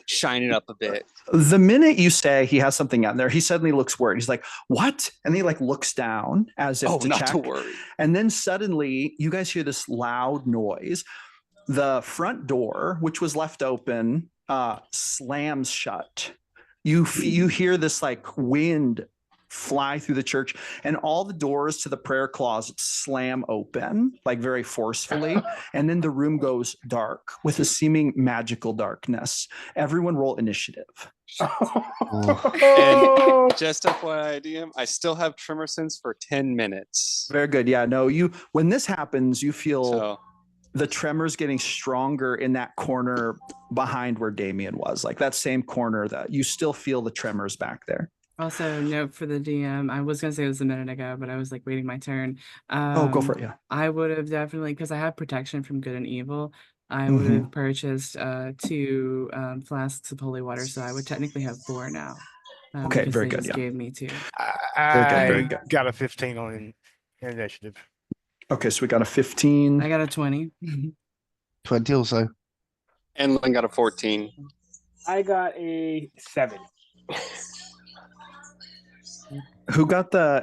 shine it up a bit. The minute you say he has something out there, he suddenly looks worried. He's like, "What?" And he like looks down as if to check. To worry. And then suddenly you guys hear this loud noise. The front door, which was left open, slams shut. You hear this like wind fly through the church, and all the doors to the prayer closet slam open, like very forcefully. And then the room goes dark with a seeming magical darkness. Everyone roll initiative. And just FYI, DM, I still have tremor sense for 10 minutes. Very good. Yeah, no, when this happens, you feel the tremors getting stronger in that corner behind where Damien was, like that same corner that you still feel the tremors back there. Also, note for the DM, I was going to say it was a minute ago, but I was like waiting my turn. Go for it. Yeah. I would have definitely, because I have protection from good and evil, I would have purchased 2 flasks of holy water. So I would technically have 4 now. Okay, very good. Just gave me 2. I got a 15 on initiative. Okay, so we got a 15. I got a 20. 20 also. And Lynn got a 14. I got a 7. Who got the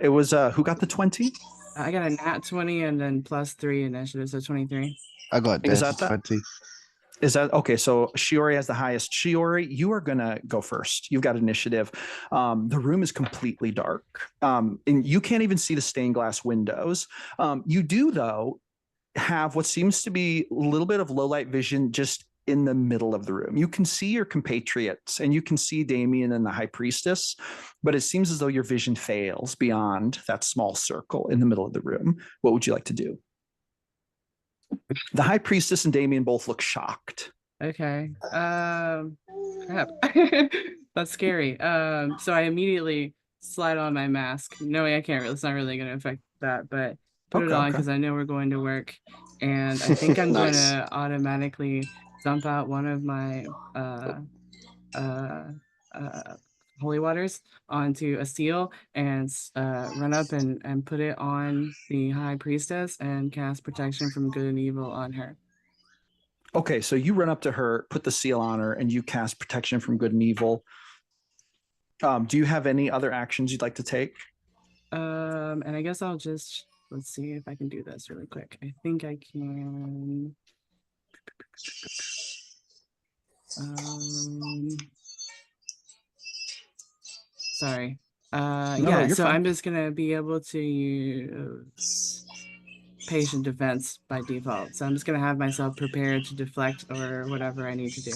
20? I got a nat 20 and then plus 3 initiative, so 23. I got Is that 20. Is that okay? So Shiori has the highest. Shiori, you are gonna go first. You've got initiative. The room is completely dark, and you can't even see the stained glass windows. You do, though, have what seems to be a little bit of low light vision just in the middle of the room. You can see your compatriots, and you can see Damien and the high priestess, but it seems as though your vision fails beyond that small circle in the middle of the room. What would you like to do? The high priestess and Damien both look shocked. Okay. Crap. That's scary. So I immediately slide on my mask, knowing it's not really going to affect that, but put it on because I know we're going to work. And I think I'm going to automatically dump out one of my holy waters onto a seal and run up and put it on the high priestess and cast protection from good and evil on her. Okay, so you run up to her, put the seal on her, and you cast protection from good and evil. Do you have any other actions you'd like to take? And I guess I'll just, let's see if I can do this really quick. I think I can. Sorry. So I'm just gonna be able to use patient defense by default. So I'm just gonna have myself prepared to deflect or whatever I need to do.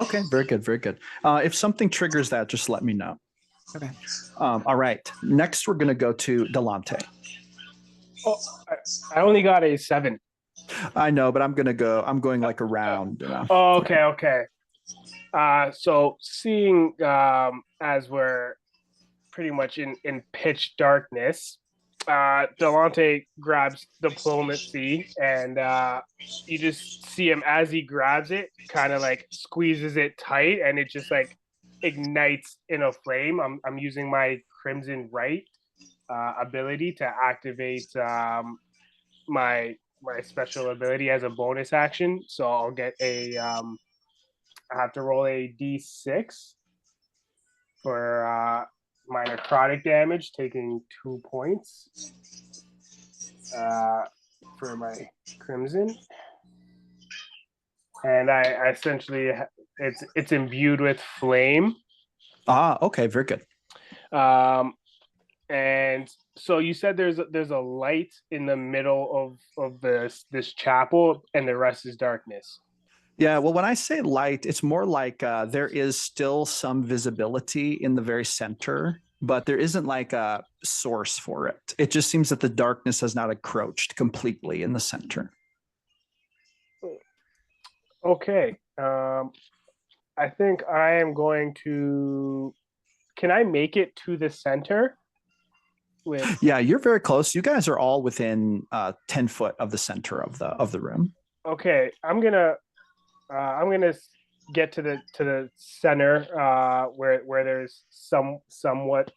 Okay, very good, very good. If something triggers that, just let me know. Okay. All right. Next, we're gonna go to Delante. Oh, I only got a 7. I know, but I'm going like around. Oh, okay. So seeing as we're pretty much in pitch darkness, Delante grabs diplomacy, and you just see him as he grabs it, kind of like squeezes it tight, and it just like ignites in a flame. I'm using my Crimson Right ability to activate my special ability as a bonus action. So I'll get I have to roll a d6 for minor necrotic damage, taking 2 points for my crimson. And I essentially, it's imbued with flame. Okay, very good. And so you said there's a light in the middle of this chapel, and the rest is darkness. Yeah, well, when I say light, it's more like there is still some visibility in the very center, but there isn't like a source for it. It just seems that the darkness has not encroached completely in the center. Okay. I think I am going to. Can I make it to the center? Yeah, you're very close. You guys are all within 10 foot of the center of the room. Okay, I'm gonna get to the center where there's somewhat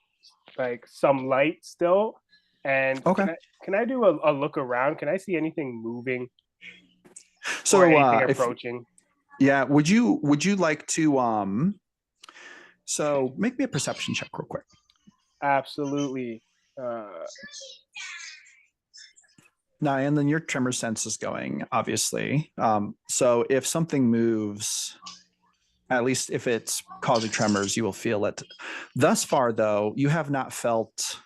like some light still. And okay, can I do a look around? Can I see anything moving? So or anything approaching? Would you like to so make me a perception check real quick. Absolutely. Now, and then your tremor sense is going, obviously. So if something moves, at least if it's causing tremors, you will feel it. Thus far, though, you have not felt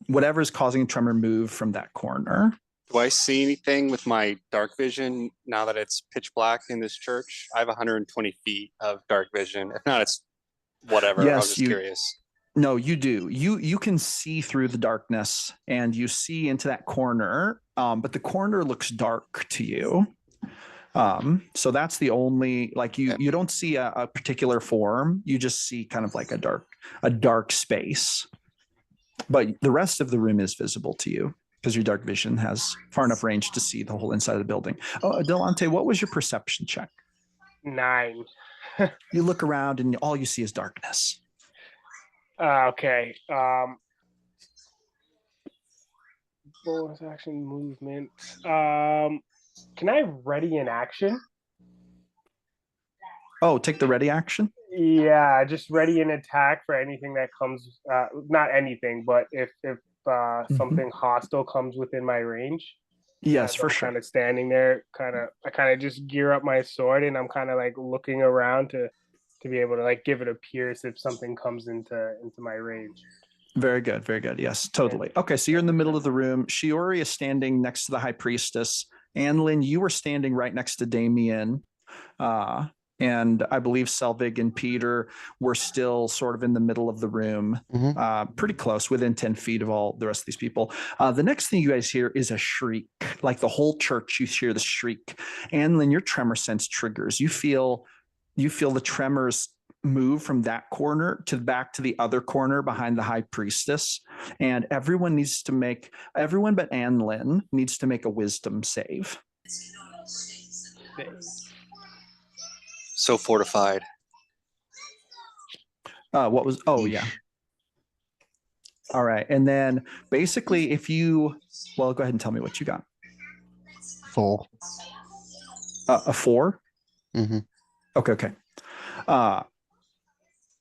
whatever is causing a tremor move from that corner. Do I see anything with my dark vision now that it's pitch black in this church? I have 120 feet of dark vision. If not, it's whatever. Yes, I was just curious. No, you do. You can see through the darkness, and you see into that corner, but the corner looks dark to you. So that's the only, like, you don't see a particular form. You just see kind of like a dark space. But the rest of the room is visible to you because your dark vision has far enough range to see the whole inside of the building. Oh, Delante, what was your perception check? 9. You look around and all you see is darkness. Okay. Bonus action movement. Can I ready an action? Oh, take the ready action? Yeah, just ready an attack for anything that comes. Not anything, but if something hostile comes within my range. Yes, for sure. Kind of standing there, I kind of just gear up my sword, and I'm kind of like looking around to be able to like give it a pierce if something comes into my range. Very good, very good. Yes, totally. Okay, so you're in the middle of the room. Shiori is standing next to the high priestess. Anlin, you were standing right next to Damien. And I believe Selvig and Peter were still sort of in the middle of the room, pretty close, within 10 feet of all the rest of these people. The next thing you guys hear is a shriek. Like the whole church, you hear the shriek. Anlin, your tremor sense triggers. You feel the tremors move from that corner to back to the other corner behind the high priestess. And everyone but Anlin needs to make a wisdom save. So fortified. What was? Oh, yeah. All right. And then basically well, go ahead and tell me what you got. 4. A 4? Mm-hmm. Okay.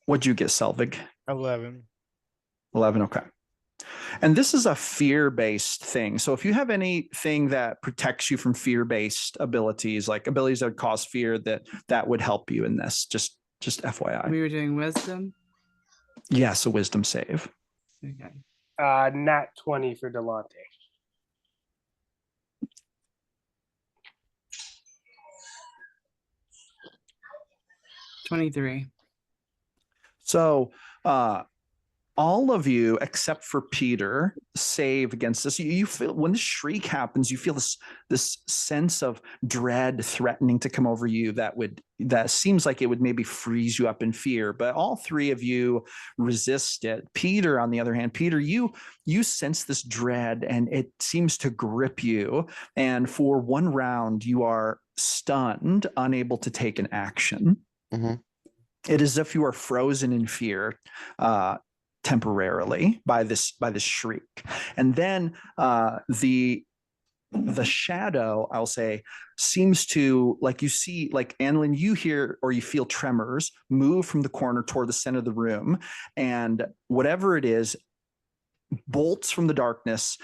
What'd you get, Selvig? 11. 11, okay. And this is a fear-based thing. So if you have anything that protects you from fear-based abilities, like abilities that would cause fear, that would help you in this. Just FYI. We were doing wisdom? Yes, a wisdom save. Okay. Nat 20 for Delante. $23. So all of you, except for Peter, save against this. You feel when this shriek happens, you feel this sense of dread threatening to come over you that seems like it would maybe freeze you up in fear. But all three of you resist it. Peter, on the other hand, you sense this dread and it seems to grip you. And for one round, you are stunned, unable to take an action. Mm-hmm. It is as if you are frozen in fear temporarily by this shriek. And then the the shadow, I'll say, seems to, like, you see, like, Anlin, you hear or you feel tremors move from the corner toward the center of the room, and whatever it is bolts from the darkness,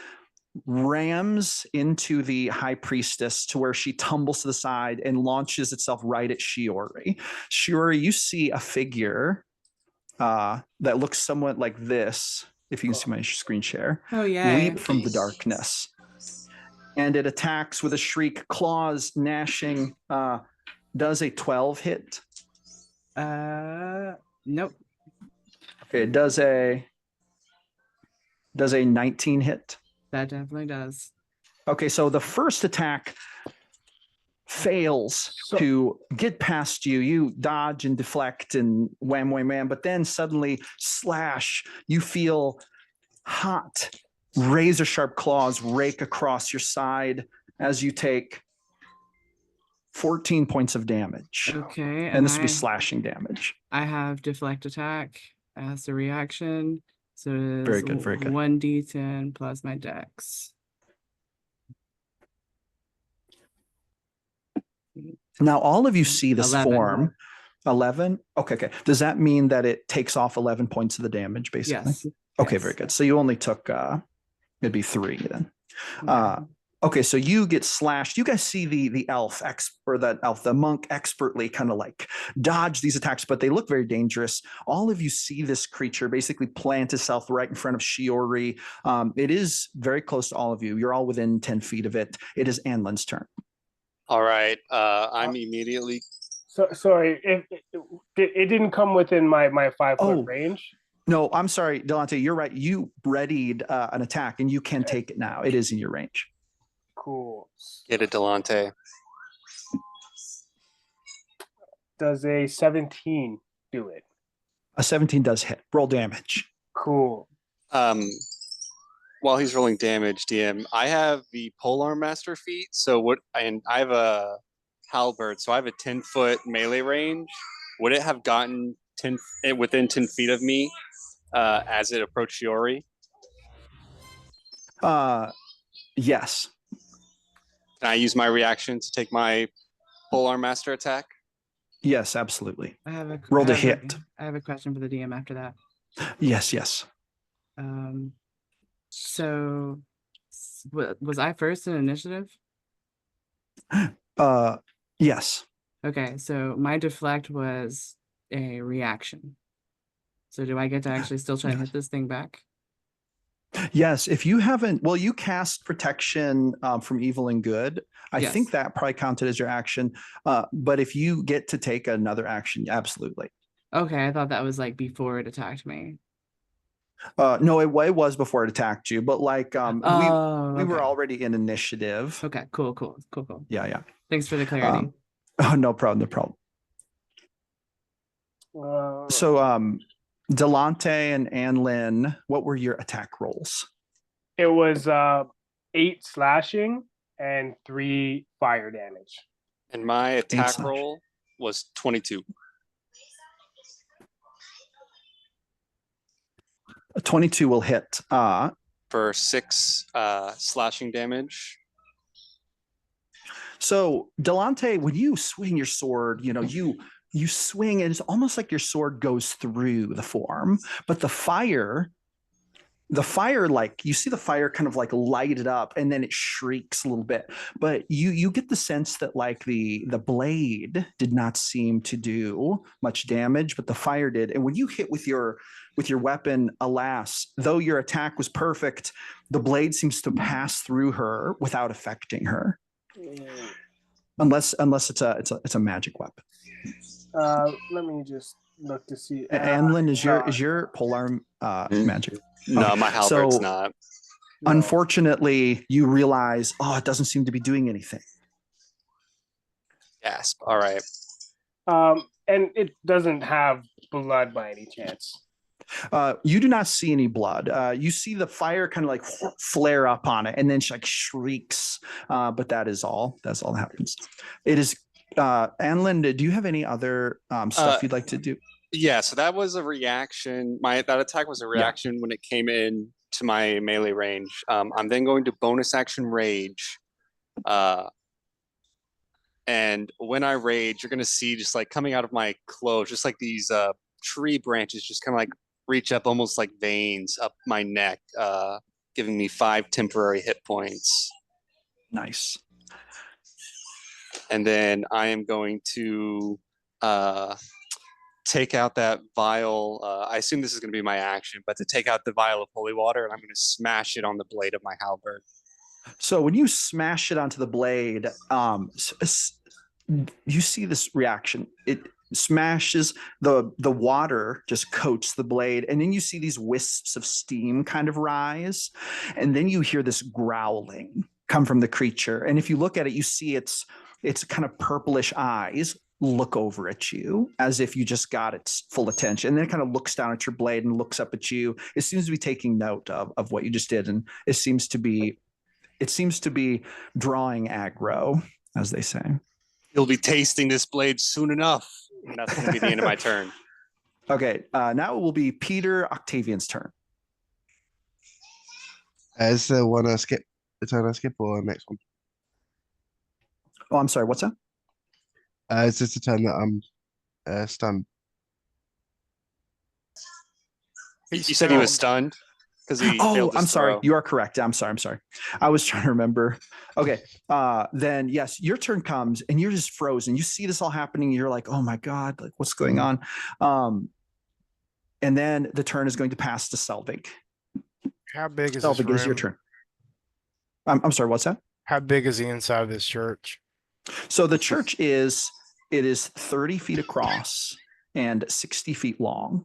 rams into the high priestess to where she tumbles to the side and launches itself right at Shiori. Shiori, you see a figure that looks somewhat like this, if you can see my screen share, Oh, yeah. leap from the darkness. And it attacks with a shriek, claws gnashing. Does a 12 hit? Nope. Okay, it does a 19 hit? That definitely does. Okay, so the first attack fails to get past you. You dodge and deflect and wham, wham, wham, but then suddenly slash, you feel hot, razor sharp claws rake across your side as you take 14 points of damage. Okay. And this will be slashing damage. I have deflect attack as a reaction. So it is Very good, very good. 1d10 plus my dex. Now, all of you see this 11. form. 11? Okay, okay. Does that mean that it takes off 11 points of the damage, basically? Yes. Okay, Yes. very good. So you only took, it'd be 3 then. Okay. Okay, so you get slashed. You guys see the elf the monk expertly kind of like dodge these attacks, but they look very dangerous. All of you see this creature basically plant itself right in front of Shiori. It is very close to all of you. You're all within 10 feet of it. It is Anlin's turn. All right. I'm immediately. So sorry, it didn't come within my 5-foot range. No, I'm sorry, Delante, you're right. You readied an attack and you can take it now. It is in your range. Cool. Get it, Delante. Does a 17 do it? A 17 does hit. Roll damage. Cool. While he's rolling damage, DM, I have the polearm master feat. And I have a halberd, so I have a 10-foot melee range. Would it have gotten within 10 feet of me as it approached Shiori? Yes. Can I use my reaction to take my polearm master attack? Yes, absolutely. I have a Roll to hit. I have a question for the DM after that. Yes, yes. So was I first in initiative? Yes. Okay, so my deflect was a reaction. So do I get to actually still try and hit this thing back? Yes, if you haven't, well, you cast protection from evil and good. I Yes. think that probably counted as your action. But if you get to take another action, absolutely. Okay, I thought that was like before it attacked me. No, it was before it attacked you, but like we okay. were already in initiative. Okay, cool. Yeah, yeah. Thanks for the clarity. Oh, no problem, no problem. So Delante and Anlin, what were your attack rolls? It was 8 slashing and 3 fire damage. And my attack slash. roll was 22. 22 will hit. For 6 slashing damage. So Delante, when you swing your sword, you swing and it's almost like your sword goes through the form, but the fire, like you see the fire kind of like light it up and then it shrieks a little bit, but you get the sense that like the blade did not seem to do much damage, but the fire did. And when you hit with your weapon, alas, though your attack was perfect, the blade seems to pass through her without affecting her. Unless it's a magic weapon. Let me just look to see. Anlin, is your polearm magic? No, Okay. my halberd's So, not. Unfortunately, you realize, it doesn't seem to be doing anything. Gasp. All right. And it doesn't have blood by any chance. You do not see any blood. You see the fire kind of like flare up on it, and then she like shrieks. But that is all. That's all that happens. It is. Anlin, do you have any other stuff you'd like to do? Yeah. So that was a reaction. That attack was a reaction when it came in to my melee range. I'm then going to bonus action rage. And when I rage, you're gonna see just like coming out of my clothes, just like these tree branches, just kind of like reach up, almost like veins up my neck, giving me 5 temporary hit points. Nice. And then I am going to take out that vial. I assume this is going to be my action, but to take out the vial of holy water, and I'm going to smash it on the blade of my halberd. So when you smash it onto the blade, you see this reaction. It smashes, the water just coats the blade, and then you see these wisps of steam kind of rise, and then you hear this growling come from the creature. And if you look at it, you see its kind of purplish eyes look over at you as if you just got its full attention. And then it kind of looks down at your blade and looks up at you. It seems to be taking note of what you just did, and it seems to be drawing aggro, as they say. You'll be tasting this blade soon enough. And that's going to be the end of my turn. Okay, now it will be Peter Octavian's turn. Is the one I skip the turn I skip or the next one? Oh, I'm sorry, what's that? Is this the turn that I'm stunned? You said he was stunned? Because he failed his I'm sorry. throw. You are correct. I'm sorry. I was trying to remember. Okay. Then yes, your turn comes and you're just frozen. You see this all happening. You're like, oh my God, like what's going on? And then the turn is going to pass to Selvig. How big is Selvig, this it is your room? turn. I'm sorry, what's that? How big is the inside of this church? So the church is 30 feet across and 60 feet long.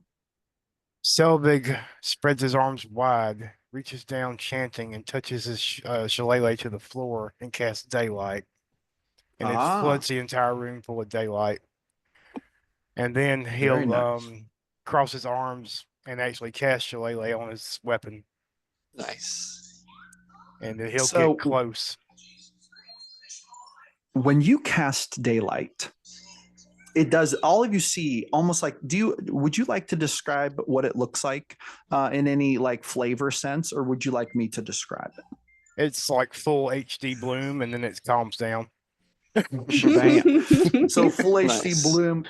Selvig spreads his arms wide, reaches down chanting, and touches his shillelagh to the floor and casts daylight. And it floods the entire room full of daylight. And then Very he'll nice. cross his arms and actually cast shillelagh on his weapon. Nice. And then he'll So- get close. When you cast daylight, it does, all of you see almost like, would you like to describe what it looks like in any like flavor sense, or would you like me to describe it? It's like full HD bloom, and then it calms down. Shabam. So full HD Nice. bloom.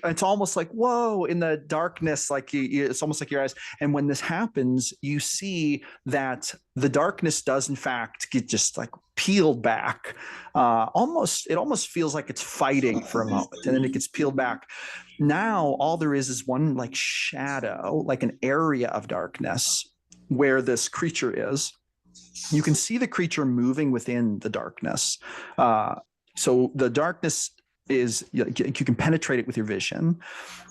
It's almost like, whoa, in the darkness, like it's almost like your eyes. And when this happens, you see that the darkness does in fact get just like peeled back. It almost feels like it's fighting for a moment, and then it gets peeled back. Now all there is one like shadow, like an area of darkness where this creature is. You can see the creature moving within the darkness. So the darkness is, you can penetrate it with your vision.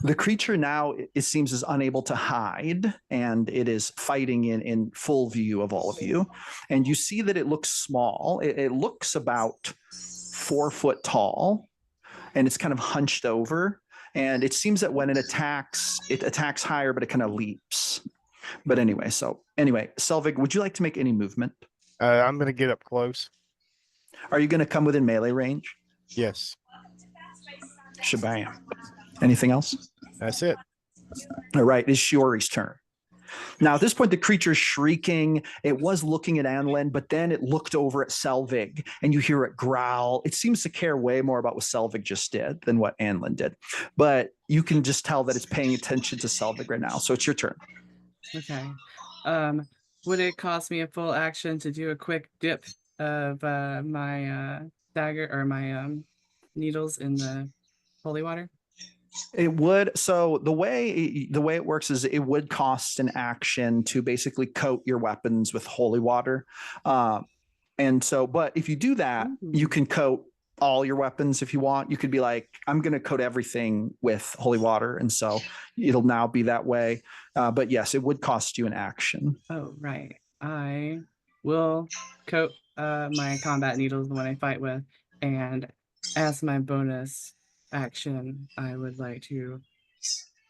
The creature now, it seems, is unable to hide, and it is fighting in full view of all of you. And you see that it looks small. It looks about 4 foot tall, and it's kind of hunched over. And it seems that when it attacks higher, but it kind of leaps. But anyway, Selvig, would you like to make any movement? I'm going to get up close. Are you going to come within melee range? Yes, Shabam. Anything else? that's it. All right, it's Shiori's turn. Now, at this point, the creature's shrieking. It was looking at Anlin, but then it looked over at Selvig, and you hear it growl. It seems to care way more about what Selvig just did than what Anlin did. But you can just tell that it's paying attention to Selvig right now. So it's your turn. Okay. Would it cost me a full action to do a quick dip of my dagger or my needles in the holy water? It would. So the way it works is it would cost an action to basically coat your weapons with holy water. And so, but if you do that, you can coat all your weapons if you want. You could be like, I'm going to coat everything with holy water. And so it'll now be that way. But yes, it would cost you an action. Oh, right. I will coat my combat needles, the one I fight with, and as my bonus action, I would like to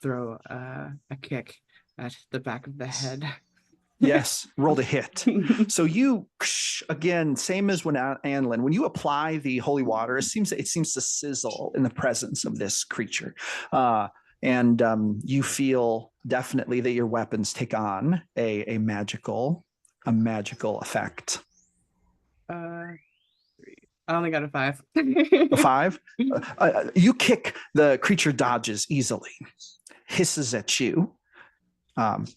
throw a kick at the back of the head. Yes, roll to hit. So you, again, same as when Anlin, when you apply the holy water, it seems to sizzle in the presence of this creature. And you feel definitely that your weapons take on a magical effect. 3, I only got a 5. A 5. You kick, the creature dodges easily, hisses at you.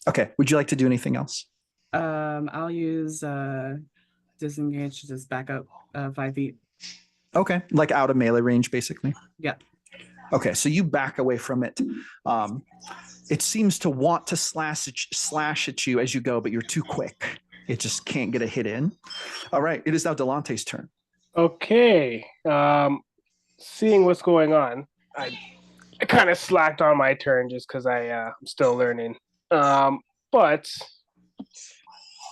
Okay, would you like to do anything else? I'll use disengage to just back up 5 feet. Okay, like out of melee range, basically. Yeah. Okay, so you back away from it. It seems to want to slash at you as you go, but you're too quick. It just can't get a hit in. All right, it is now Delante's turn. Okay. Seeing what's going on, I kind of slacked on my turn just because I'm still learning. But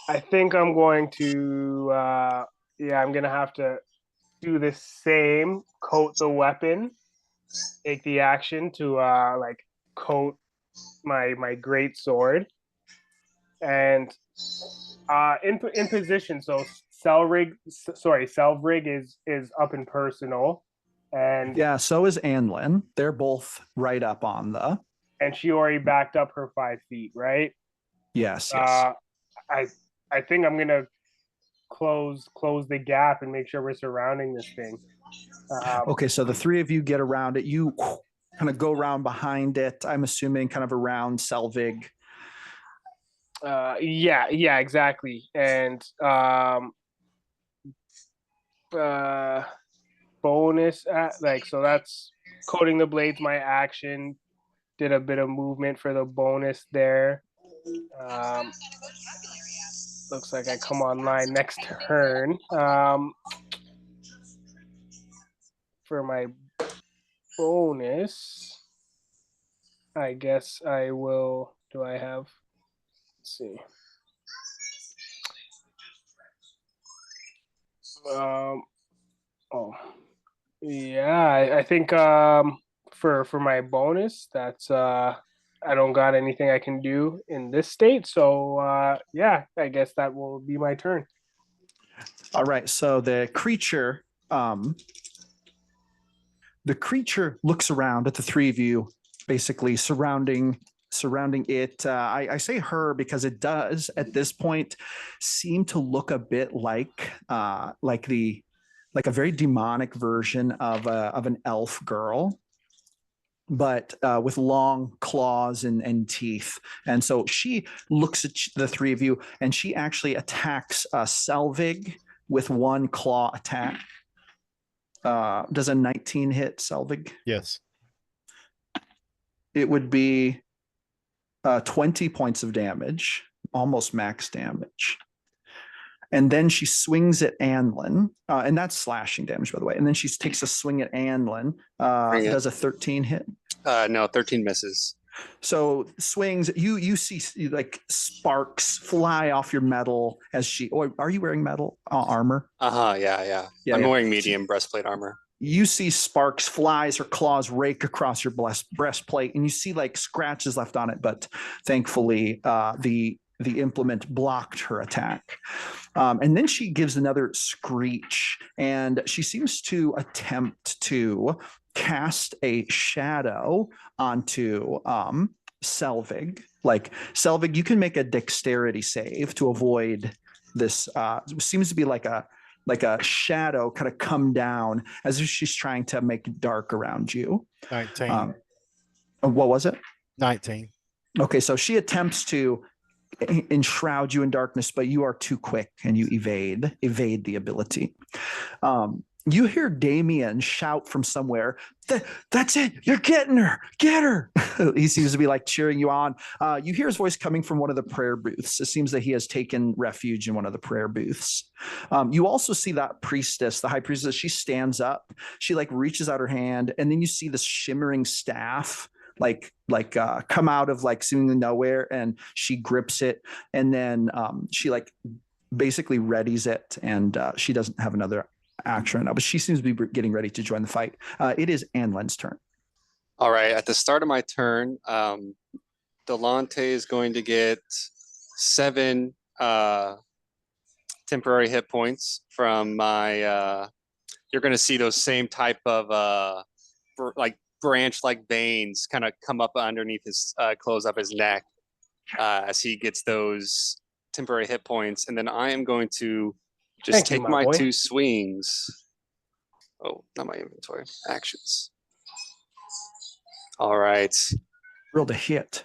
I think I'm going to I'm gonna have to do the same, coat the weapon, take the action to like coat my great sword, and in position. So Selvrig is up in personal, and Yeah, so is Anlin. They're both right up on the. and she already backed up her 5 feet, right? Yes, yes. I think I'm gonna close the gap and make sure we're surrounding this thing. Okay, so the three of you get around it. You kind of go around behind it. I'm assuming kind of around Selvig. Yeah, exactly. And bonus so that's coating the blades, my action. Did a bit of movement for the bonus there. Looks like I come online next turn. For my bonus, I guess I will. Do I have? Let's see. I think for my bonus, that's I don't got anything I can do in this state, so I guess that will be my turn. All right, so the creature looks around at the three of you, basically surrounding it. I say her because it does at this point seem to look a bit like a very demonic version of an elf girl, but with long claws and teeth. And so she looks at the three of you, and she actually attacks Selvig with one claw attack. Does a 19 hit, Selvig? Yes. It would be 20 points of damage, almost max damage. And then she swings at Anlin, and that's slashing damage, by the way. And then she takes a swing at Anlin. Does a 13 hit? No, 13 misses. So swings, you see like sparks fly off your metal as she. Or are you wearing metal armor? Yeah. I'm wearing medium breastplate armor. You see sparks fly as her claws rake across your breastplate, and you see like scratches left on it. But thankfully, the implement blocked her attack. And then she gives another screech, and she seems to attempt to cast a shadow onto Selvig. Like, Selvig, you can make a dexterity save to avoid this. Seems to be like a shadow kind of come down as if she's trying to make it dark around you. 19. What was it? 19. Okay, so she attempts to enshroud you in darkness, but you are too quick and you evade the ability. You hear Damien shout from somewhere, "That's it, you're getting her, get her." He seems to be like cheering you on. You hear his voice coming from one of the prayer booths. It seems that he has taken refuge in one of the prayer booths. You also see that priestess, the high priestess. She stands up, she like reaches out her hand, and then you see this shimmering staff come out of like seemingly nowhere, and she grips it, and then she like basically readies it, and she doesn't have another action right now, but she seems to be getting ready to join the fight. It is Anlin's turn. All right, at the start of my turn, Delante is going to get 7 temporary hit points from my you're going to see those same type of branch-like veins kind of come up underneath his close up his neck as he gets those temporary hit points. And then I am going to just take my 2 swings Oh, not my inventory. Actions. All right. Rolled a hit.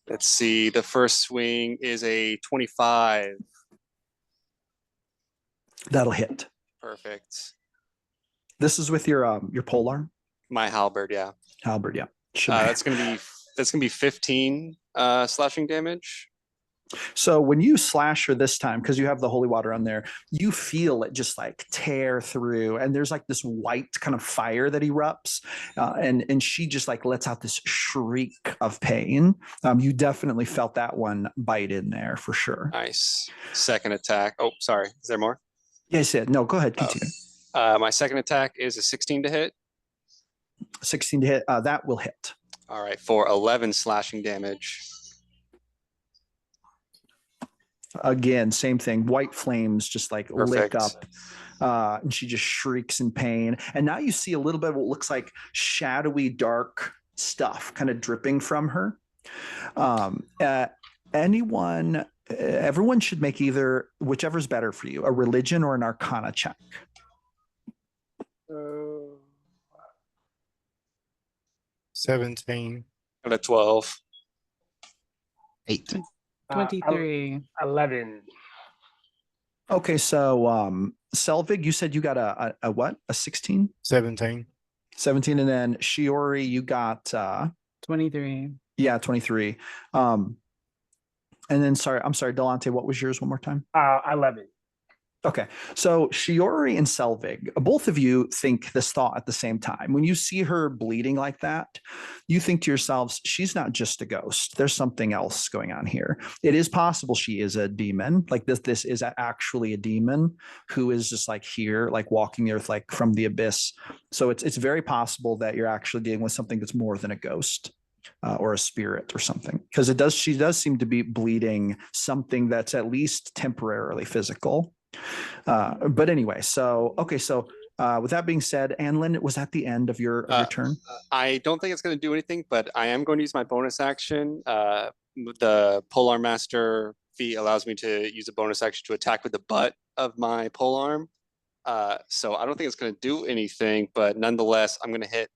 Let's see. The first swing is a 25. That'll hit. Perfect. This is with your polearm? My halberd, yeah. Halberd, yeah. That's gonna be 15 slashing damage. So when you slash her this time, because you have the holy water on there, you feel it just like tear through, and there's like this white kind of fire that erupts, and she just like lets out this shriek of pain. You definitely felt that one bite in there for sure. Nice. Second attack. Oh, sorry. Is there more? Yes, yeah. No, go ahead. Continue. My second attack is a 16 to hit. 16 to hit. That will hit. All right, for 11 slashing damage. Again, same thing. White flames just like Perfect. lick up, and she just shrieks in pain. And now you see a little bit of what looks like shadowy, dark stuff kind of dripping from her. Everyone should make either, whichever's better for you, a religion or an arcana check. 17. Got a 12. 8. 23. 11. Okay, so Selvig, you said you got a what? A 16? 17. 17, and then Shiori, you got 23. yeah, 23. And then I'm sorry, Delante, what was yours one more time? 11. Okay, so Shiori and Selvig, both of you think this thought at the same time. When you see her bleeding like that, you think to yourselves, she's not just a ghost. There's something else going on here. It is possible she is a demon. Like this is actually a demon who is just like here, like walking the earth, like from the abyss. So it's very possible that you're actually dealing with something that's more than a ghost. Or a spirit or something, because she does seem to be bleeding something that's at least temporarily physical. But anyway, with that being said, Anlin, was that the end of your turn? I don't think it's going to do anything, but I am going to use my bonus action. The Polearm Master feat allows me to use a bonus action to attack with the butt of my polearm. So I don't think it's going to do anything, but nonetheless, I'm going to hit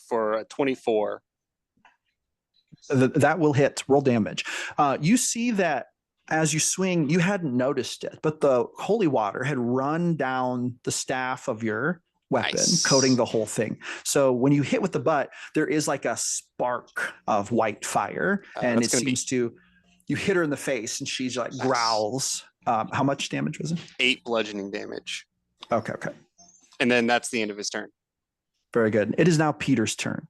for a 24. That will hit. Roll damage. You see that as you swing, you hadn't noticed it, but the holy water had run down the staff of your weapon, Nice. coating the whole thing. So when you hit with the butt, there is like a spark of white fire, and it seems to, you hit her in the face, and she's like growls. How much damage was it? 8 bludgeoning damage. Okay. And then that's the end of his turn. Very good. It is now Peter's turn.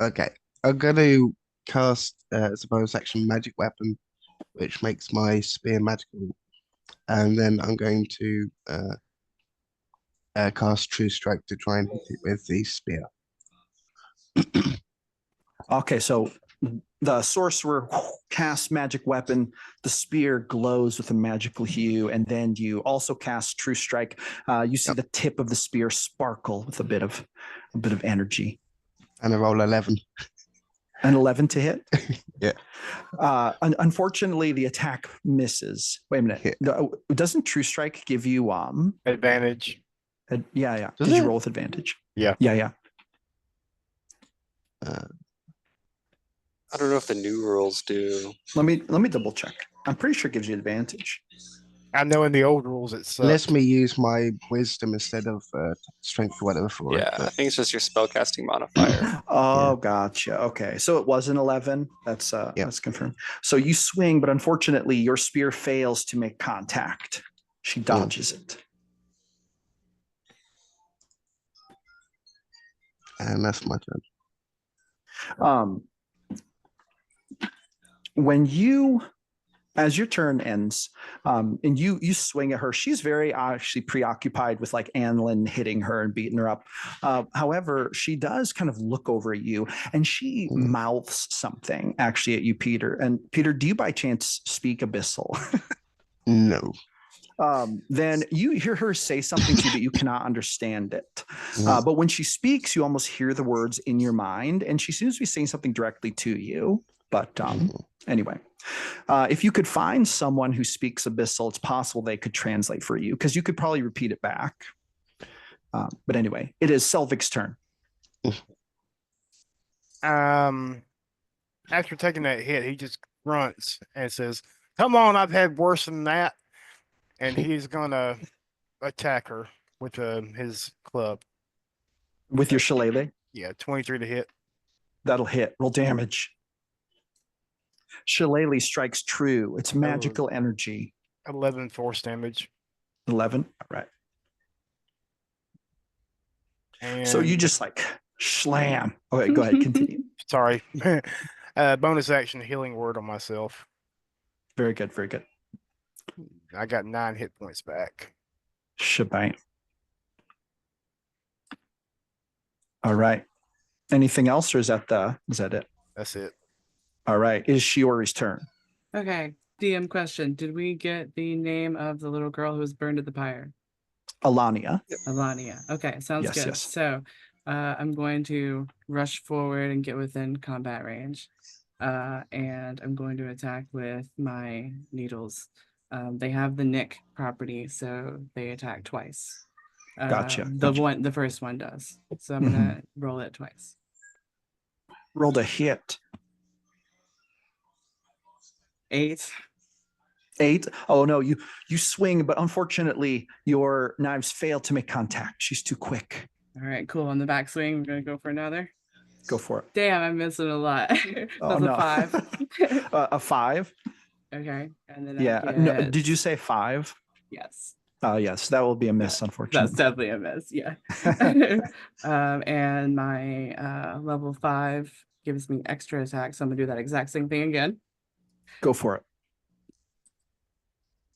Okay. I'm going to cast as a bonus action magic weapon, which makes my spear magical. And then I'm going to cast True Strike to try and hit it with the spear. Okay, so the sorcerer casts magic weapon. The spear glows with a magical hue, and then you also cast True Strike. You see the tip of the spear sparkle with a bit of energy. And I roll 11. An 11 to hit? Yeah. Unfortunately, the attack misses. Wait a minute. Doesn't True Strike give you advantage? Yeah. Does Did it? you roll with advantage? Yeah. Yeah. I don't know if the new rules do. Let me double check. I'm pretty sure it gives you advantage. I know in the old rules it's Let me use my wisdom instead of strength or whatever for Yeah, it. I think it's just your spellcasting modifier. Oh, gotcha. Okay, so it was an 11. That's confirmed. So you swing, but unfortunately, your spear fails to make contact. She dodges it. And that's my turn. As your turn ends, and you swing at her, she's very actually preoccupied with like Anlin hitting her and beating her up. However, she does kind of look over at you, and she mouths something actually at you, Peter. And Peter, do you by chance speak Abyssal? No. Then you hear her say something to you, but you cannot understand it. But when she speaks, you almost hear the words in your mind, and she seems to be saying something directly to you. But anyway, if you could find someone who speaks Abyssal, it's possible they could translate for you, because you could probably repeat it back. But anyway, it is Selvig's turn. After taking that hit, he just grunts and says, "Come on, I've had worse than that." And he's gonna attack her with his club. With your shillelagh? Yeah, 23 to hit. That'll hit. Roll damage. Shillelagh strikes true. It's magical energy. 11 force damage. 11. All right. And so you just like slam. Okay, go ahead. Continue. Sorry. Bonus action healing word on myself. Very good. Very good. I got 9 hit points back. Shebang. All right. Anything else, or is that it? That's it. All right. Is Shiori's turn? Okay. DM question. Did we get the name of the little girl who was burned at the pyre? Alania. Alania. Okay, sounds Yes, good. yes. So I'm going to rush forward and get within combat range. And I'm going to attack with my needles. They have the nick property, so they attack twice. Gotcha. The first one does. So I'm gonna roll it twice. Rolled a hit. 8. 8. Oh no, you swing, but unfortunately your knives fail to make contact. She's too quick. All right, cool. On the backswing, we're gonna go for another. Go for it. Damn, I'm missing a lot. That's Oh, no. a 5. A 5. Okay, and then Yeah. No, did you say 5? Yes. Yes, that will be a miss, unfortunately. That's definitely a miss. Yeah. And my level 5 gives me extra attack, so I'm gonna do that exact same thing again. Go for it.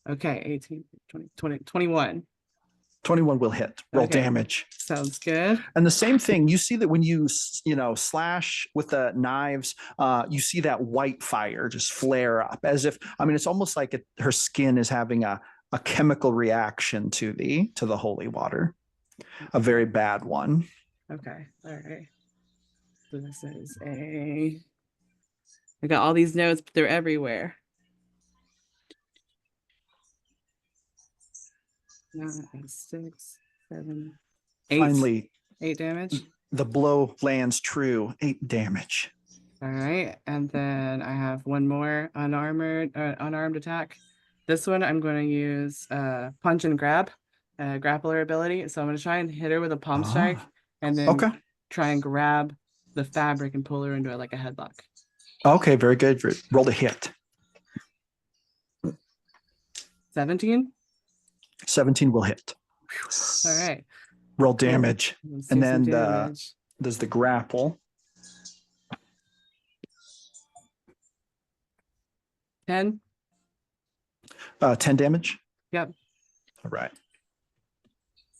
Okay, 18, 20, 21. 21 will hit. Roll Okay. damage. Sounds good. And the same thing, you see that when you slash with the knives, you see that white fire just flare up as if, it's almost like her skin is having a chemical reaction to the holy water. A very bad one. Okay. All right. So this is I got all these notes, but they're everywhere. 6, 7, 8. Finally, 8 damage. the blow lands true. 8 damage. All right, and then I have one more unarmed attack. This one I'm going to use punch and grab, grappler ability. So I'm going to try and hit her with a palm strike, and then try and grab the fabric and pull her into like a headlock. Okay, very good. Roll a hit. 17. 17 will hit. All right. Roll damage, and then there's the grapple. 10. 10 damage. Yep. All right.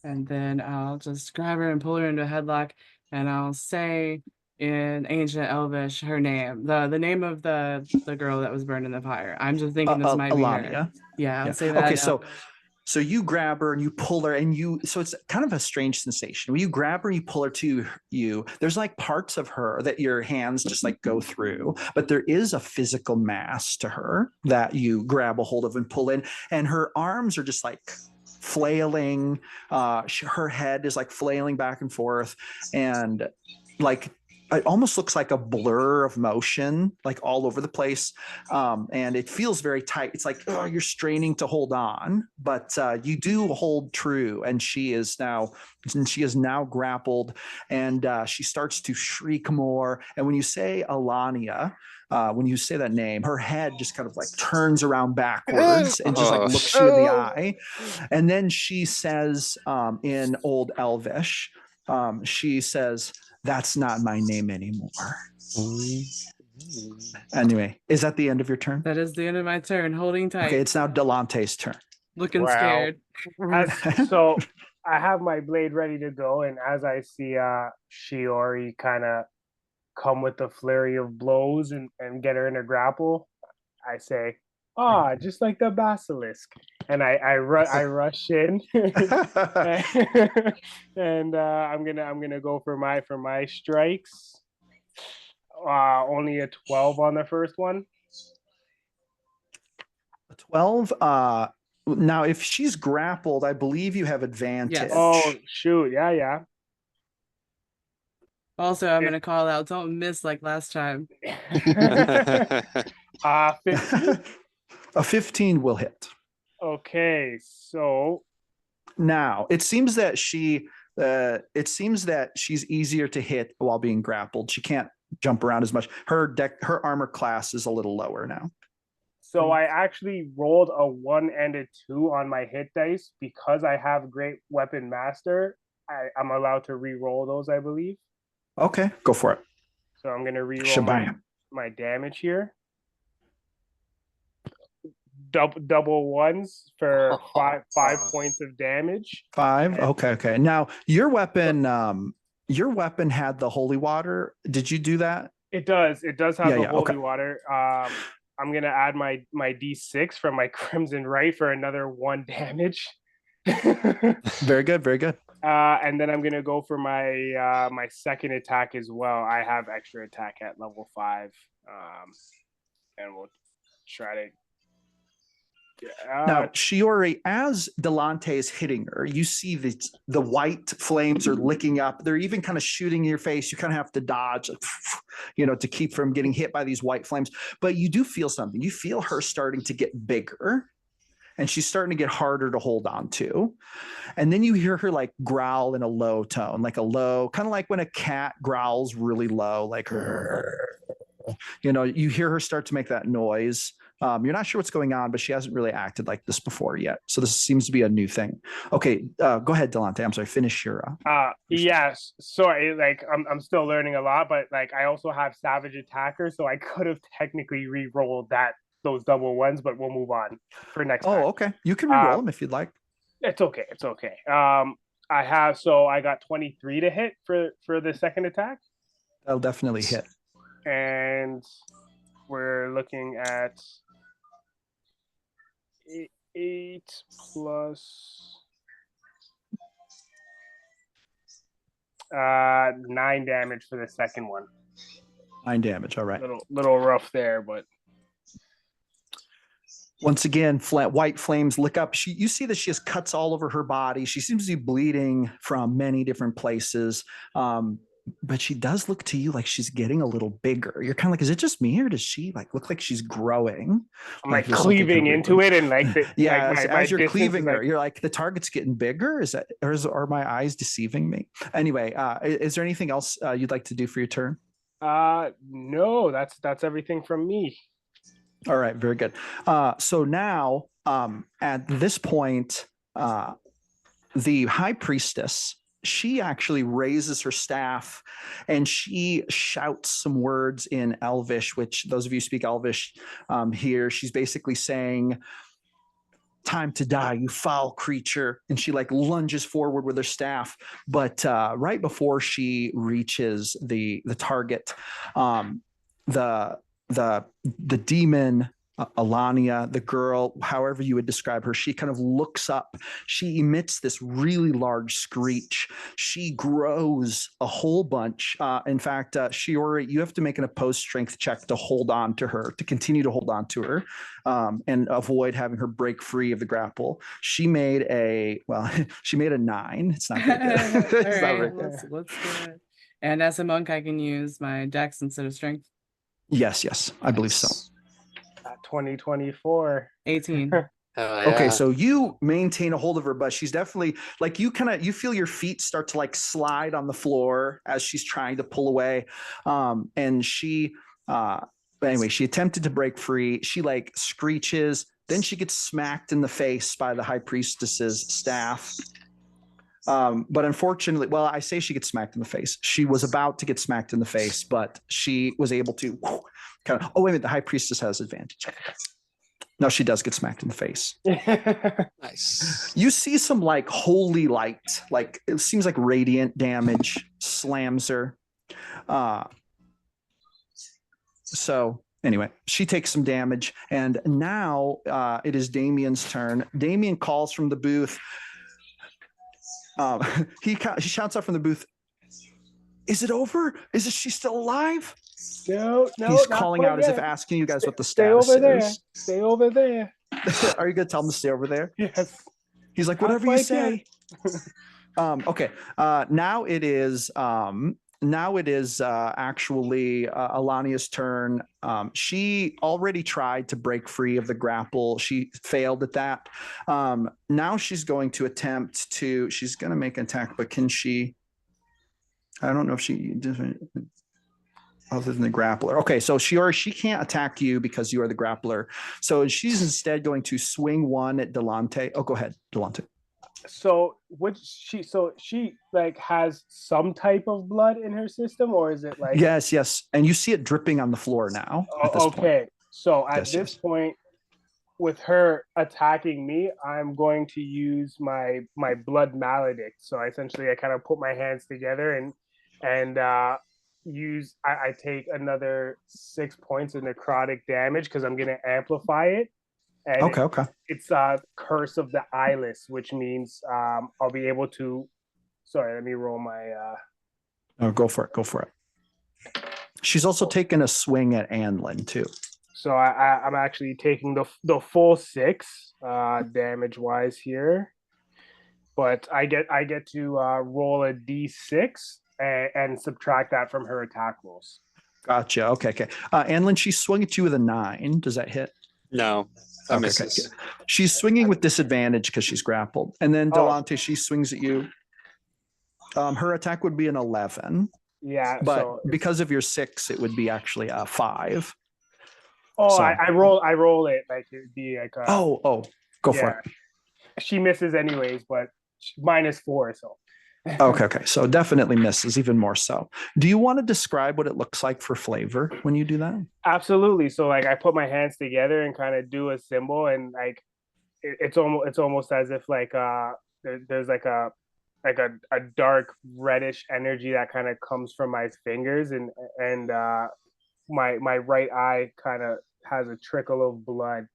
And then I'll just grab her and pull her into a headlock, and I'll say in ancient Elvish her name, the name of the girl that was burned in the fire. I'm just thinking this might be her. Yeah, I'll say that. Okay, so you grab her and you pull her, and so it's kind of a strange sensation. When you grab her and you pull her to you, there's like parts of her that your hands just like go through, but there is a physical mass to her that you grab a hold of and pull in, and her arms are just like flailing. Her head is like flailing back and forth, and like it almost looks like a blur of motion, like all over the place. And it feels very tight. It's like, oh, you're straining to hold on, but you do hold true. And she is now grappled, and she starts to shriek more. And when you say Alania, when you say that name, her head just kind of like turns around backwards and just like looks you in the eye. And then she says in Old Elvish, she says, "That's not my name anymore." Anyway, is that the end of your turn? That is the end of my turn. Holding tight. Okay, it's now Delante's turn. Looking scared. So I have my blade ready to go, and as I see Shiori kind of come with a flurry of blows and get her in a grapple, I say, just like the basilisk. And I rush in, and I'm gonna go for my strikes. Only a 12 on the first one. A 12. Now, if she's grappled, I believe you have advantage. Oh shoot! Yeah. Also, I'm gonna call out, don't miss like last time. 15. A 15 will hit. Okay, so now it seems that she's easier to hit while being grappled. She can't jump around as much. Her armor class is a little lower now. So I actually rolled a 1 and a 2 on my hit dice because I have Great Weapon Master. I'm allowed to re-roll those, I believe. Okay, go for it. So I'm gonna re-roll my damage here. Double ones for five points of damage. 5. Okay. Now your weapon had the holy water. Did you do that? It does have the holy water. I'm gonna add my D6 from my Crimson Right for another 1 damage. Very good. And then I'm gonna go for my my second attack as well. I have extra attack at level 5, and we'll try to. Now, Shiori, as Delante is hitting her, you see the white flames are licking up. They're even kind of shooting in your face. You kind of have to dodge, to keep from getting hit by these white flames. But you do feel something. You feel her starting to get bigger, and she's starting to get harder to hold on to. And then you hear her like growl in a low tone, like a low, kind of like when a cat growls really low, like, you hear her start to make that noise. You're not sure what's going on, but she hasn't really acted like this before yet. So this seems to be a new thing. Okay, go ahead, Delante. I'm sorry. Finish your. Yes. Sorry. Like I'm still learning a lot, but like I also have Savage Attacker, so I could have technically re-rolled those double ones, but we'll move on for next time. Okay. You can re-roll them if you'd like. It's okay. I got 23 to hit for the second attack. That'll definitely hit. And we're looking at 8 plus 9 damage for the second one. 9 damage. All right. Little rough there, but once again, white flames lick up. You see that she has cuts all over her body. She seems to be bleeding from many different places. But she does look to you like she's getting a little bigger. You're kind of like, is it just me, or does she look like she's growing? I'm like cleaving into it, and as you're cleaving her, you're like, the target's getting bigger. Is that, or are my eyes deceiving me? Anyway, is there anything else you'd like to do for your turn? No, that's everything from me. All right, very good. So now, at this point, the high priestess, she actually raises her staff and she shouts some words in Elvish, which those of you who speak Elvish hear. She's basically saying, "Time to die, you foul creature." And she lunges forward with her staff. But right before she reaches the target, the demon, Alania, the girl, however you would describe her, she kind of looks up. She emits this really large screech. She grows a whole bunch. In fact, Shiori, you have to make an opposed strength check to hold on to her, to continue to hold on to her, and avoid having her break free of the grapple. She made a 9. It's not very good. All right, let's do it. And as a monk, I can use my dex instead of strength. Yes, I believe so. 2024. 18. Okay, so you maintain a hold of her, but she's definitely you feel your feet start to slide on the floor as she's trying to pull away. And she anyway, she attempted to break free. She screeches, then she gets smacked in the face by the high priestess's staff. But unfortunately, I say she gets smacked in the face. She was about to get smacked in the face, but she was able to kind of, wait a minute, the high priestess has advantage. No, she does get smacked in the face. Nice. You see some holy light, it seems like radiant damage slams her. So anyway, she takes some damage, and now it is Damien's turn. Damien calls from the booth. He shouts out from the booth, "Is it over? Is she still alive?" No. He's calling out as if asking you guys what the status is. Stay over there. Are you gonna tell him to stay over there? Yes. He's like, I'll whatever you fight say. Okay. Now it is actually Alania's turn. She already tried to break free of the grapple. She failed at that. Now she's going to attempt to. She's going to make an attack, but can she? I don't know if she doesn't. Other than the grappler. Okay, so she can't attack you because you are the grappler. So she's instead going to swing one at Delante. Oh, go ahead, Delante. So she like has some type of blood in her system, or is it like Yes, and you see it dripping on the floor now. At this okay? point. So at Yes, this yes. point, with her attacking me, I'm going to use my blood maledict. So essentially, I kind of put my hands together and I take another 6 points of necrotic damage because I'm going to amplify it. And Okay. It's Curse of the Eyeless, which means I'll be able to. Sorry, let me roll my. Oh, go for it. She's also taken a swing at Anlin too. So I'm actually taking the full 6 damage wise here, but I get to roll a d6 and subtract that from her attack rolls. Gotcha. Okay. Anlin, she swung at you with a 9. Does that hit? No, that misses. Okay. She's swinging with disadvantage because she's grappled. And then Delante, she swings at you. Her attack would be an 11. Yeah. But so because of your 6, it would be actually a 5. Oh, So- I roll it like it'd be like go for it. She misses anyways, but -4, so. Okay. So definitely misses, even more so. Do you want to describe what it looks like for flavor when you do that? Absolutely. So like I put my hands together and kind of do a symbol, and like it's almost as if like there's like a dark reddish energy that kind of comes from my fingers, and my right eye kind of has a trickle of blood.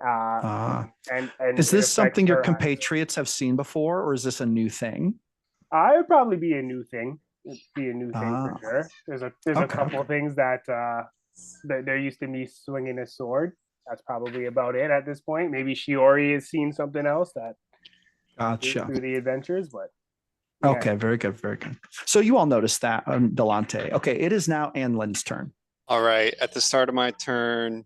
And is this something your eye. compatriots have seen before, or is this a new thing? It would probably be a new thing. It'd be a new thing for sure. There's a couple things that they're used to me swinging a sword. That's probably about it at this point. Maybe Shiori has seen something else that Gotcha. through the adventures, but yeah. Okay, very good. So you all noticed that, Delante. Okay, it is now Anlin's turn. All right, at the start of my turn.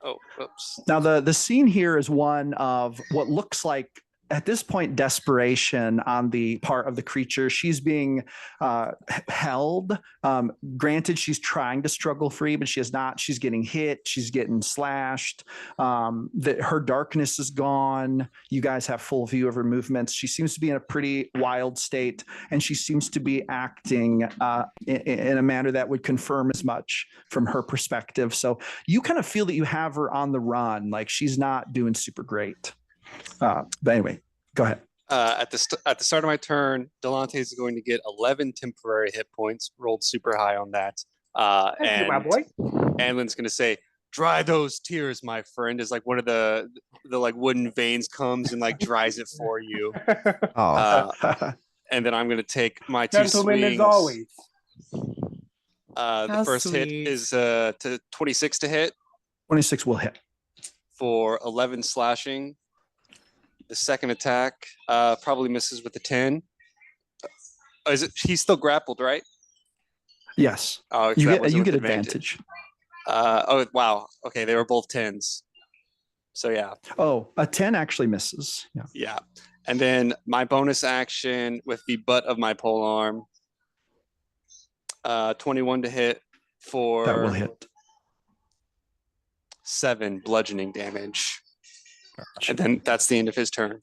Oh, whoops. Now the scene here is one of what looks like, at this point, desperation on the part of the creature. She's being held. Granted, she's trying to struggle free, but she is not. She's getting hit. She's getting slashed. Her darkness is gone. You guys have full view of her movements. She seems to be in a pretty wild state, and she seems to be acting in a manner that would confirm as much from her perspective. So you kind of feel that you have her on the run. Like she's not doing super great. But anyway, go ahead. At the start of my turn, Delante is going to get 11 temporary hit points. Rolled super high on that. thank you, my boy. Anlin's going to say, "Dry those tears, my friend." Is like one of the like wooden veins comes and like dries it for you. And then I'm going to take my 2 Gentlemen swings. as always. The first hit is to 26 to hit. 26 will hit For 11 slashing. The second attack probably misses with the 10. He's still grappled, right? Yes. Oh, you get advantage. Oh, wow. Okay, they were both 10s. So yeah. Oh, a 10 actually misses. Yeah. And then my bonus action with the butt of my polearm. 21 to hit for that will hit 7 bludgeoning damage. Gotcha. And then that's the end of his turn.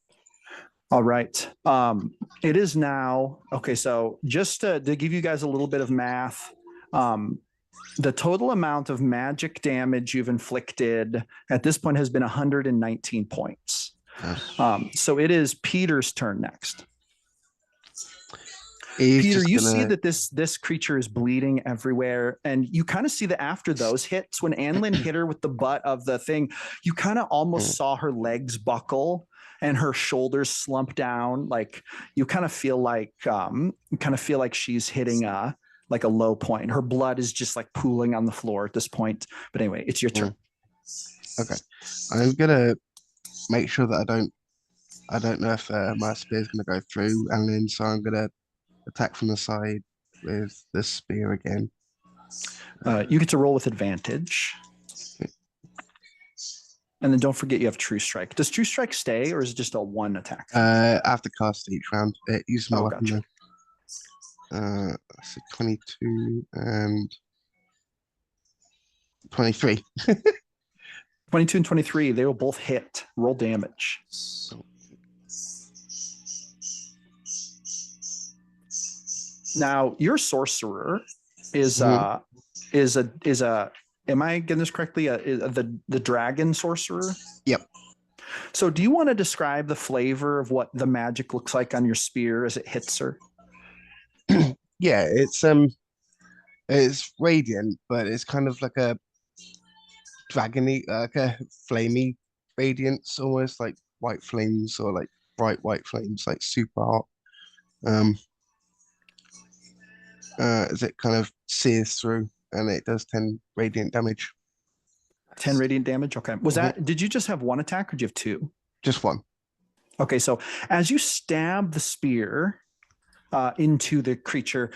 All right. It is now, okay, so just to give you guys a little bit of math, the total amount of magic damage you've inflicted at this point has been 119 points. So it is Peter's turn next. Peter, you see that this creature is bleeding everywhere, and you kind of see that after those hits, when Anlin hit her with the butt of the thing, you kind of almost saw her legs buckle and her shoulders slump down. Like you kind of feel like she's hitting a low point. Her blood is just like pooling on the floor at this point. But anyway, it's your turn. Okay. I'm gonna make sure that I don't know if my spear's gonna go through, and then so I'm gonna attack from the side with the spear again. You get to roll with advantage. And then don't forget you have True Strike. Does True Strike stay, or is it just a one attack? I have to cast each round. Use my weapon gotcha. then. So 22 and 23. 22 and 23, they will both hit. Roll damage. Now, your sorcerer is a am I getting this correctly? The dragon sorcerer? Yep. So do you want to describe the flavor of what the magic looks like on your spear as it hits her? Yeah, it's radiant, but it's kind of like a dragony, like a flamey radiance, almost like white flames or like bright white flames, like super hot. As it kind of sears through, and it does 10 radiant damage. 10 radiant damage. Okay. Did you just have one attack, or did you have two? Just one. Okay, so as you stab the spear into the creature,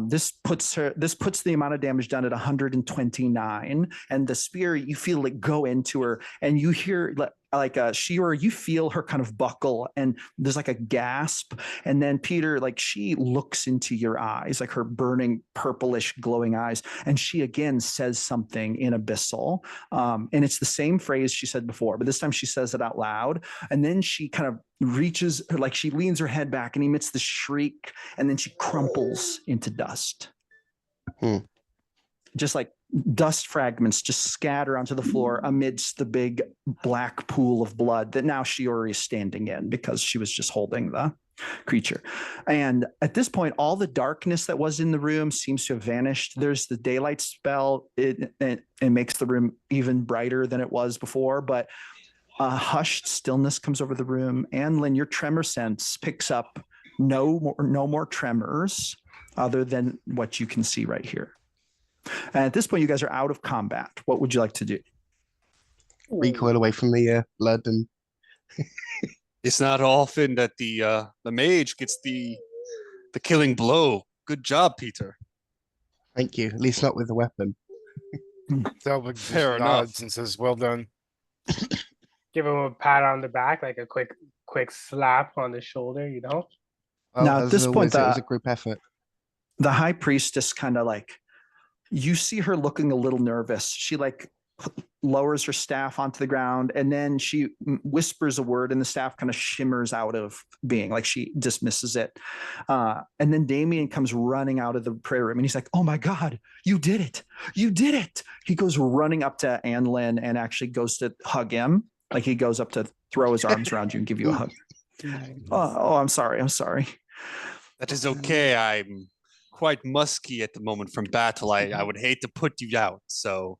this puts the amount of damage done at 129, and the spear, you feel it go into her, and you hear like Shiora, you feel her kind of buckle, and there's like a gasp, and then Peter, like she looks into your eyes, like her burning purplish glowing eyes, and she again says something in abyssal, and it's the same phrase she said before, but this time she says it out loud, and then she kind of reaches, like she leans her head back and emits the shriek, and then she crumples into dust. Just like dust fragments just scatter onto the floor amidst the big black pool of blood that now Shiori is standing in because she was just holding the creature. And at this point, all the darkness that was in the room seems to have vanished. There's the daylight spell. It makes the room even brighter than it was before, but a hushed stillness comes over the room. And Lynn, your tremor sense picks up no more tremors other than what you can see right here. And at this point, you guys are out of combat. What would you like to do? Recoil away from the blood, and It's not often that the mage gets the killing blow. Good job, Peter. thank you. At least not with the weapon. Selvig Fair just enough. nods and says, "Well done." Give him a pat on the back, like a quick slap on the shoulder, you know? Well, Now, at as this always, point, it was a group effort. the high priestess kind of like, you see her looking a little nervous. She like lowers her staff onto the ground, and then she whispers a word, and the staff kind of shimmers out of being, like she dismisses it. And then Damien comes running out of the prayer room, and he's like, "Oh my God, you did it! You did it!" He goes running up to Anlin and actually goes to hug him. Like he goes up to throw his arms around you and give you a hug. Oh, I'm sorry. I'm sorry. That is okay. I'm quite musky at the moment from battle. I would hate to put you out. So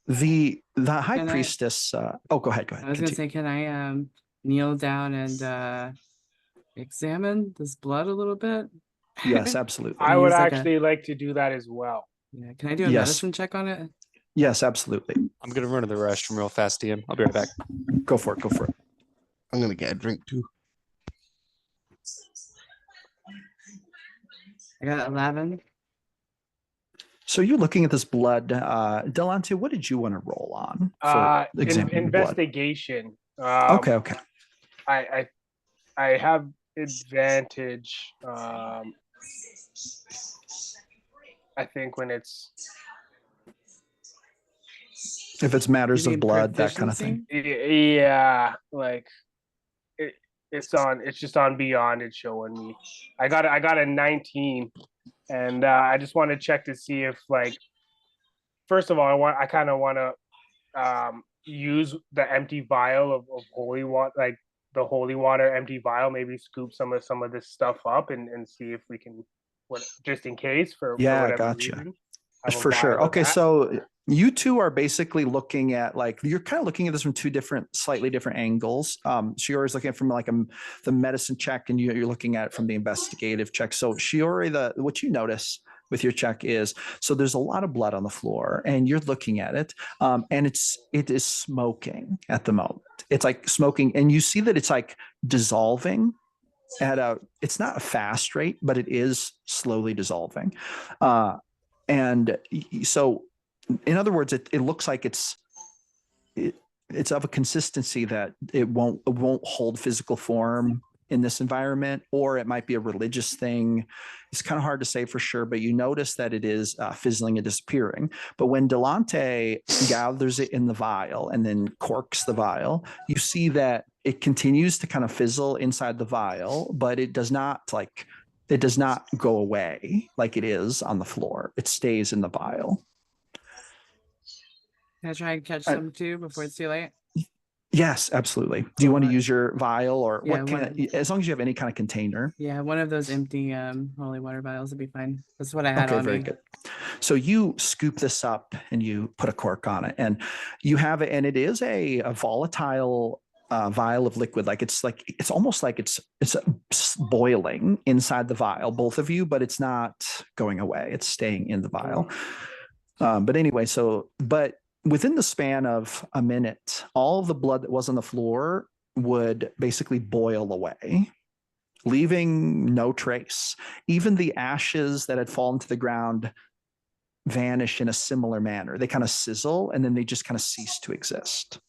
The high Can I- priestess. Oh, go ahead. I was gonna say, can I kneel down and examine this blood a little bit? Yes, absolutely. I would use like actually like to do that as well. Yeah, can I do a Yes. medicine check on it? Yes, absolutely. I'm gonna run to the restroom real fast, DM. I'll be right back. Go for it. Go for it. I'm gonna get a drink too. I got 11. So you're looking at this blood, Delante. What did you want to roll on for examining the blood? Investigation. Okay. I have advantage. I think when it's If it's matters You of mean blood, that kind of thing. yeah, like it's just on Beyond. It's showing me. I got a 19, and I just want to check to see if, like, first of all, I kind of want to use the empty vial of holy water, like the holy water empty vial. Maybe scoop some of this stuff up and see if we can, just in case for whatever gotcha. reason, have a For sure. vial of Okay, that. so you two are basically looking at, like, you're kind of looking at this from two slightly different angles. Shiori's looking at it from like the medicine check, and you're looking at it from the investigative check. So Shiori, what you notice with your check is, so there's a lot of blood on the floor, and you're looking at it, and it is smoking at the moment. It's like smoking, and you see that it's like dissolving it's not a fast rate, but it is slowly dissolving. And so, in other words, it looks like it's of a consistency that it won't hold physical form in this environment, or it might be a religious thing. It's kind of hard to say for sure, but you notice that it is fizzling and disappearing. But when Delante gathers it in the vial and then corks the vial, you see that it continues to kind of fizzle inside the vial, but it does not go away like it is on the floor. It stays in the vial. Can I try and catch some too before it's too late? Yes, absolutely. Do you want to use your vial, or what as long as you have any kind of container? Yeah, one of those empty holy water vials would be fine. That's what I had on me. Very good. So you scoop this up and you put a cork on it, and you have it, and it is a volatile vial of liquid. It's almost like it's boiling inside the vial, both of you, but it's not going away. It's staying in the vial. But anyway, but within the span of a minute, all of the blood that was on the floor would basically boil away, leaving no trace. Even the ashes that had fallen to the ground vanish in a similar manner. They kind of sizzle, and then they just kind of cease to exist.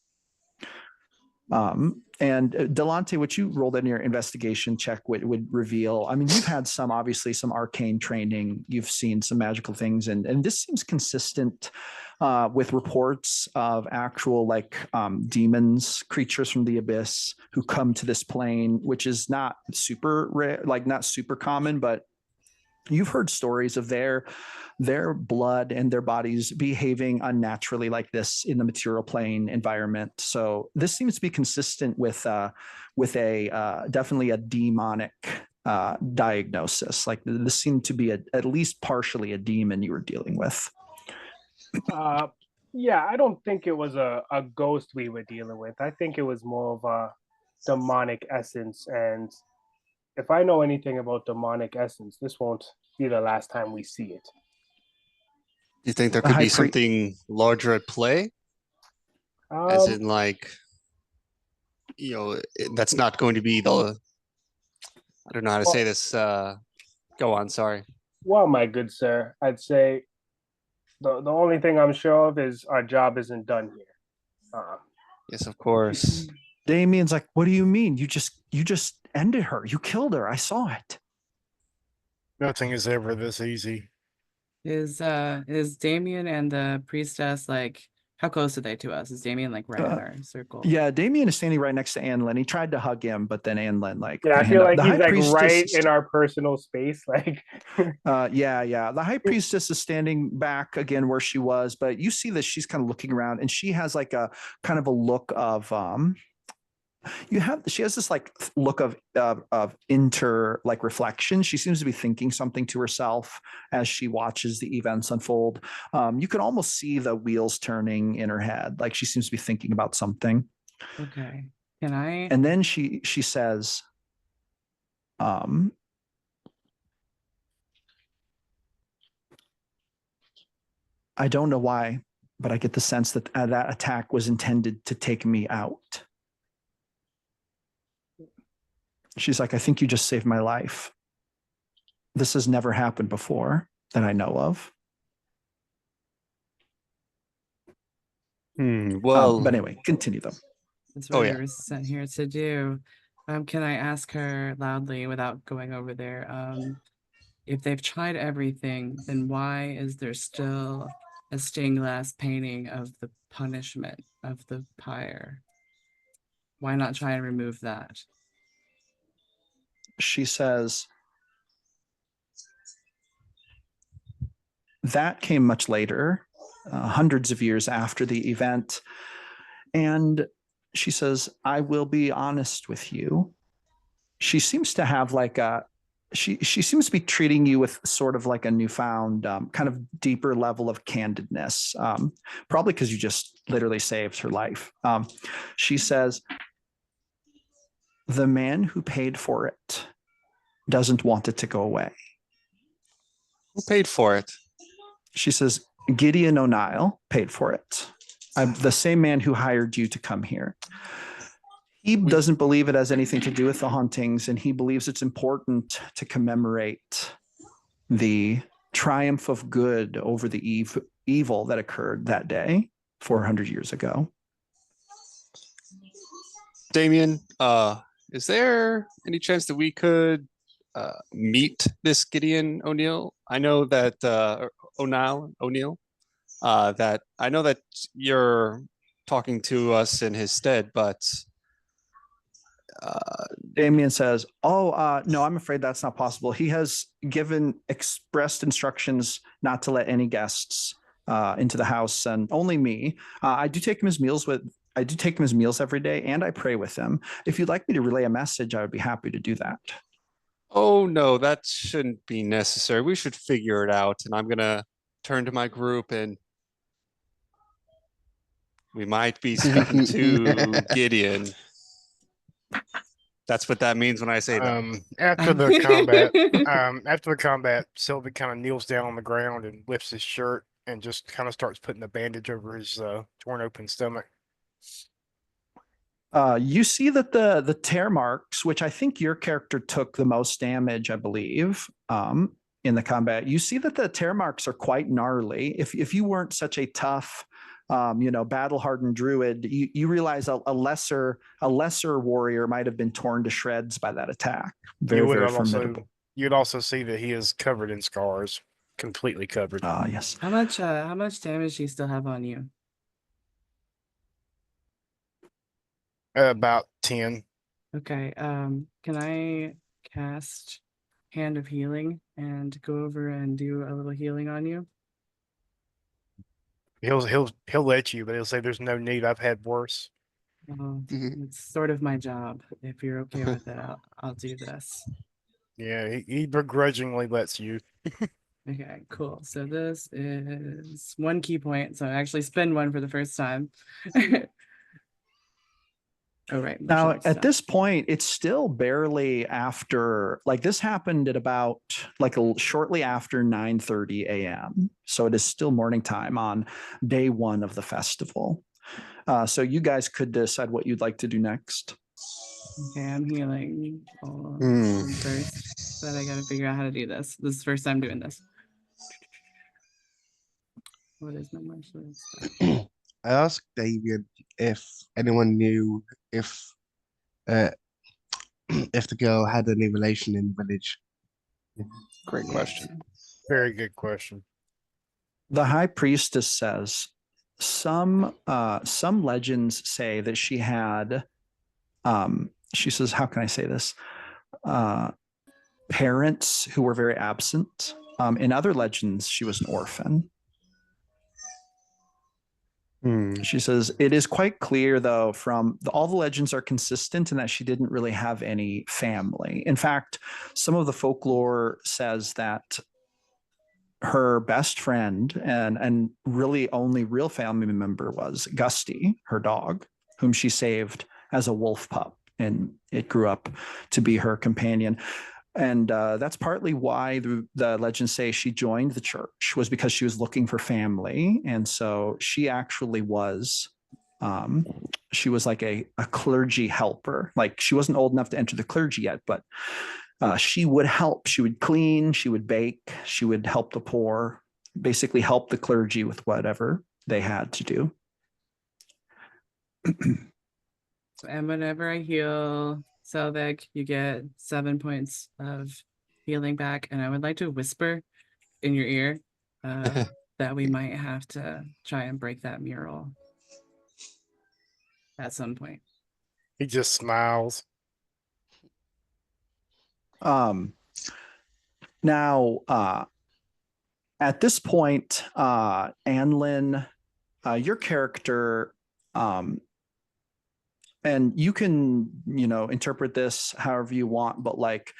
And Delante, what you rolled in your investigation check would reveal, I mean, you've had obviously some arcane training, you've seen some magical things, and this seems consistent with reports of actual demons, creatures from the abyss who come to this plane, which is not super rare, not super common, but you've heard stories of their blood and their bodies behaving unnaturally like this in the material plane environment. So this seems to be consistent with definitely a demonic diagnosis. Like this seemed to be at least partially a demon you were dealing with. Yeah, I don't think it was a ghost we were dealing with. I think it was more of a demonic essence, and if I know anything about demonic essence, this won't be the last time we see it. Do you think there could be something larger at play? As in, that's not going to be I don't know how to say this. Go on, sorry. Well, my good sir, I'd say the only thing I'm sure of is our job isn't done here. Yes, of course. Damien's like, what do you mean? You just ended her. You killed her. I saw it. Nothing is ever this easy. Is Damien and the priestess how close are they to us? Is Damien right in our circle? Yeah, Damien is standing right next to Anlin. He tried to hug him, but then Anlin I feel like he's right in our personal space. Yeah. The high priestess is standing back again where she was, but you see that she's kind of looking around, and she has a kind of a look of she has this look of reflection. She seems to be thinking something to herself as she watches the events unfold. You can almost see the wheels turning in her head. Like she seems to be thinking about something. Okay. Can I? And then she says, I don't know why, but I get the sense that that attack was intended to take me out. She's like, I think you just saved my life. This has never happened before that I know of. Well, but anyway, continue though. That's what we were sent here to do. Can I ask her loudly without going over there? If they've tried everything, then why is there still a stained glass painting of the punishment of the pyre? Why not try and remove that? She says, that came much later, hundreds of years after the event. And she says, I will be honest with you. She seems to have she seems to be treating you with sort of a newfound kind of deeper level of candidness, probably because you just literally saved her life. She says, the man who paid for it doesn't want it to go away. Who paid for it? She says, Gideon O'Neill paid for it. I'm the same man who hired you to come here. He doesn't believe it has anything to do with the hauntings, and he believes it's important to commemorate the triumph of good over the evil that occurred that day 400 years ago. Damien, is there any chance that we could meet this Gideon O'Neill? I know that O'Neill, that I know that you're talking to us in his stead, but Damien says, no, I'm afraid that's not possible. He has expressed instructions not to let any guests into the house, and only me. I do take him his meals every day, and I pray with him. If you'd like me to relay a message, I would be happy to do that. Oh no, that shouldn't be necessary. We should figure it out. And I'm gonna turn to my group, and we might be speaking to Gideon. That's what that means when I say that. After the combat, Sylvie kind of kneels down on the ground and lifts his shirt and just kind of starts putting a bandage over his torn open stomach. You see that the tear marks, which I think your character took the most damage, I believe, in the combat. You see that the tear marks are quite gnarly. If you weren't such a tough, battle-hardened druid, you realize a lesser warrior might have been torn to shreds by that attack. Very, very formidable. You'd also see that he is covered in scars, completely covered. Yes. How much damage do you still have on you? About 10. Okay. Can I cast Hand of Healing and go over and do a little healing on you? He'll let you, but he'll say there's no need. I've had worse. Well, it's sort of my job. If you're okay with it, I'll do this. Yeah, he begrudgingly lets you. Okay, cool. So this is 1 key point. So I actually spend 1 for the first time. Oh, right. Now, at this point, it's still barely after, like this happened at about shortly after 9:30 a.m. So it is still morning time on day 1 of the festival. So you guys could decide what you'd like to do next. Okay, I'm healing first, but I got to figure out how to do this. This is the first time doing this. What is my martial arts? I asked David if anyone knew if the girl had any relation in the village. Great question. Very good question. The high priestess says some legends say that she had she says, how can I say this? Parents who were very absent. In other legends, she was an orphan. She says, it is quite clear, though, from all the legends are consistent in that she didn't really have any family. In fact, some of the folklore says that her best friend and really only real family member was Gusty, her dog, whom she saved as a wolf pup, and it grew up to be her companion. And that's partly why the legends say she joined the church, was because she was looking for family. And so she actually was, she was like a clergy helper. Like she wasn't old enough to enter the clergy yet, but she would help. She would clean, she would bake, she would help the poor, basically help the clergy with whatever they had to do. And whenever I heal Selvig, you get 7 points of healing back. And I would like to whisper in your ear that we might have to try and break that mural at some point. He just smiles. Now, at this point, Anlin, your character, and you can, interpret this however you want, but like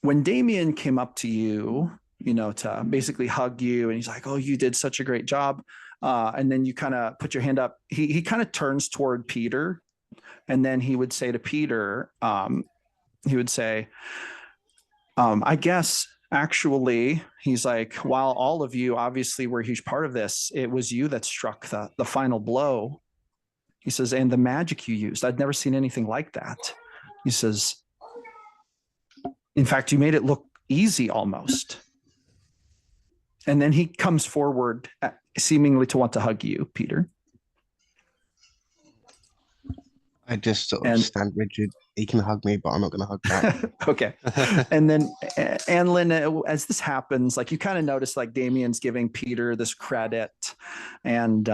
when Damien came up to you, to basically hug you, and he's like, oh, you did such a great job. And then you kind of put your hand up. He kind of turns toward Peter, and then he would say to Peter, I guess actually, he's like, while all of you obviously were a huge part of this, it was you that struck the final blow. He says, and the magic you used, I'd never seen anything like that. He says, in fact, you made it look easy almost. And then he comes forward, seemingly to want to hug you, Peter. I just sort of stand rigid. He can hug me, but I'm not going to hug back. Okay. And then Anlin, as this happens, like you kind of notice like Damien's giving Peter this credit, and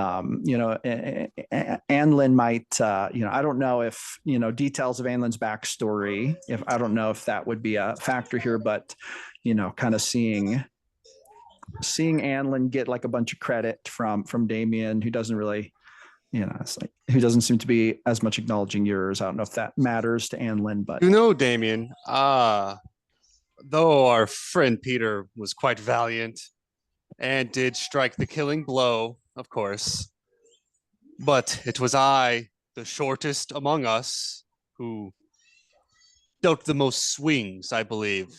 Anlin might, I don't know if, details of Anlin's backstory, I don't know if that would be a factor here, but, kind of seeing Anlin get like a bunch of credit from Damien, who doesn't really, it's like, who doesn't seem to be as much acknowledging yours. I don't know if that matters to Anlin, but Damien, though our friend Peter was quite valiant and did strike the killing blow, of course, but it was I, the shortest among us, who dealt the most swings, I believe.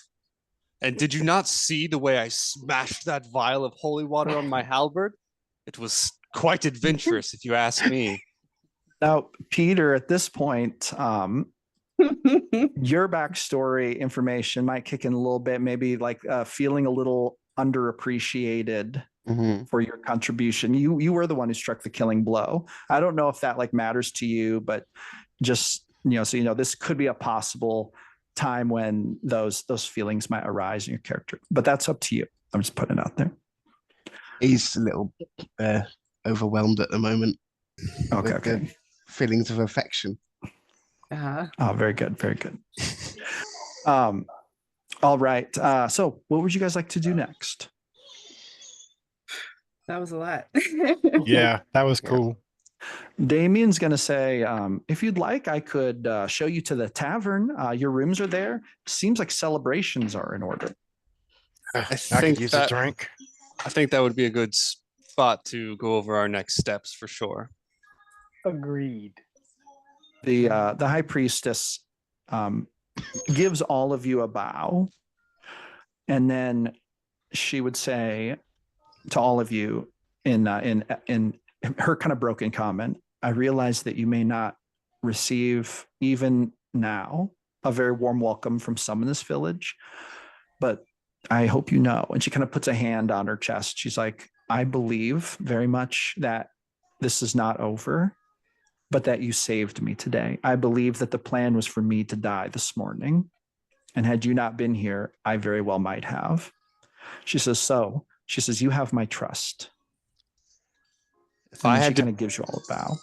And did you not see the way I smashed that vial of holy water on my halberd? It was quite adventurous, if you ask me. Now, Peter, at this point, your backstory information might kick in a little bit, maybe like feeling a little underappreciated for your contribution. You were the one who struck the killing blow. I don't know if that like matters to you, but just, so this could be a possible time when those feelings might arise in your character, but that's up to you. I'm just putting it out there. He's a little overwhelmed at the moment. Okay. Feelings of affection. Oh, very good. Very good. All right. So what would you guys like to do next? That was a lot. Yeah, that was cool. Damien's going to say, if you'd like, I could show you to the tavern. Your rooms are there. Seems like celebrations are in order. I could use a drink. I think that would be a good spot to go over our next steps for sure. Agreed. The high priestess gives all of you a bow, and then she would say to all of you in her kind of broken comment, I realize that you may not receive even now a very warm welcome from some in this village, but I hope you know. And she kind of puts a hand on her chest. She's like, I believe very much that this is not over, but that you saved me today. I believe that the plan was for me to die this morning. And had you not been here, I very well might have. She says, you have my trust. She kind of gives you all a bow.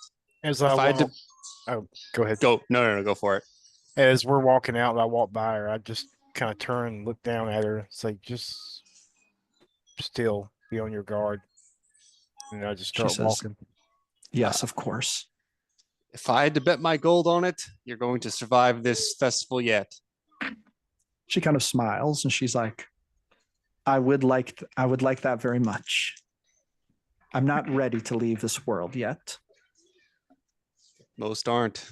Go ahead. No, go for it. As we're walking out, I walk by her. I just kind of turn and look down at her. It's like, just still be on your guard. And I just start walking. Yes, of course. If I had to bet my gold on it, you're going to survive this festival yet. She kind of smiles and she's like, I would like that very much. I'm not ready to leave this world yet. Most aren't.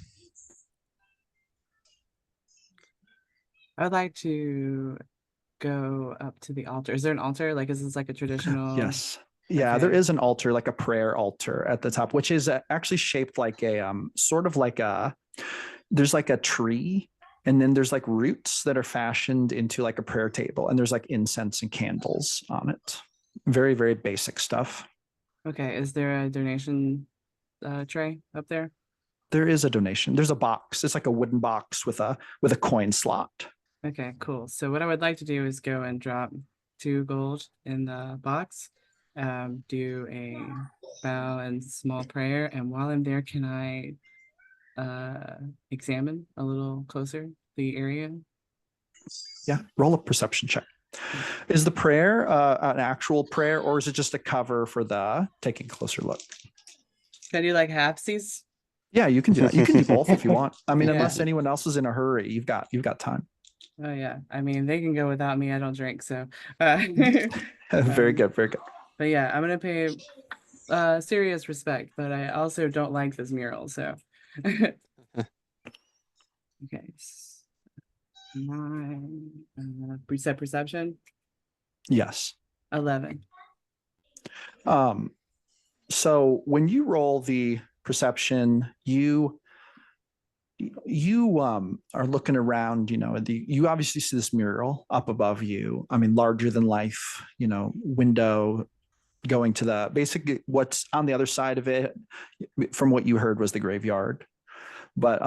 I'd like to go up to the altar. Is there an altar? Like, is this like a traditional? Yes. Yeah, okay. There is an altar, like a prayer altar at the top, which is actually shaped like a sort of like there's like a tree, and then there's like roots that are fashioned into like a prayer table, and there's like incense and candles on it. Very, very basic stuff. Okay. Is there a donation tray up there? There is a donation. There's a box. It's like a wooden box with a coin slot. Okay, cool. So what I would like to do is go and drop 2 gold in the box, do a bow and small prayer, and while I'm there, can I examine a little closer the area? Yeah, roll a perception check. Is the prayer an actual prayer, or is it just a cover for the taking a closer look? Can I do like halfsies? Yeah, you can do that. You can do both if you want. I mean, unless anyone else is in a hurry, you've got time. Oh yeah, I mean they can go without me. I don't drink, so. Very good, very good. But yeah, I'm gonna pay serious respect, but I also don't like this mural, so. Okay, 9 perception. Yes. 11. So when you roll the perception, you are looking around, you obviously see this mural up above you. I mean, larger than life, window going to the basically what's on the other side of it, from what you heard, was the graveyard. But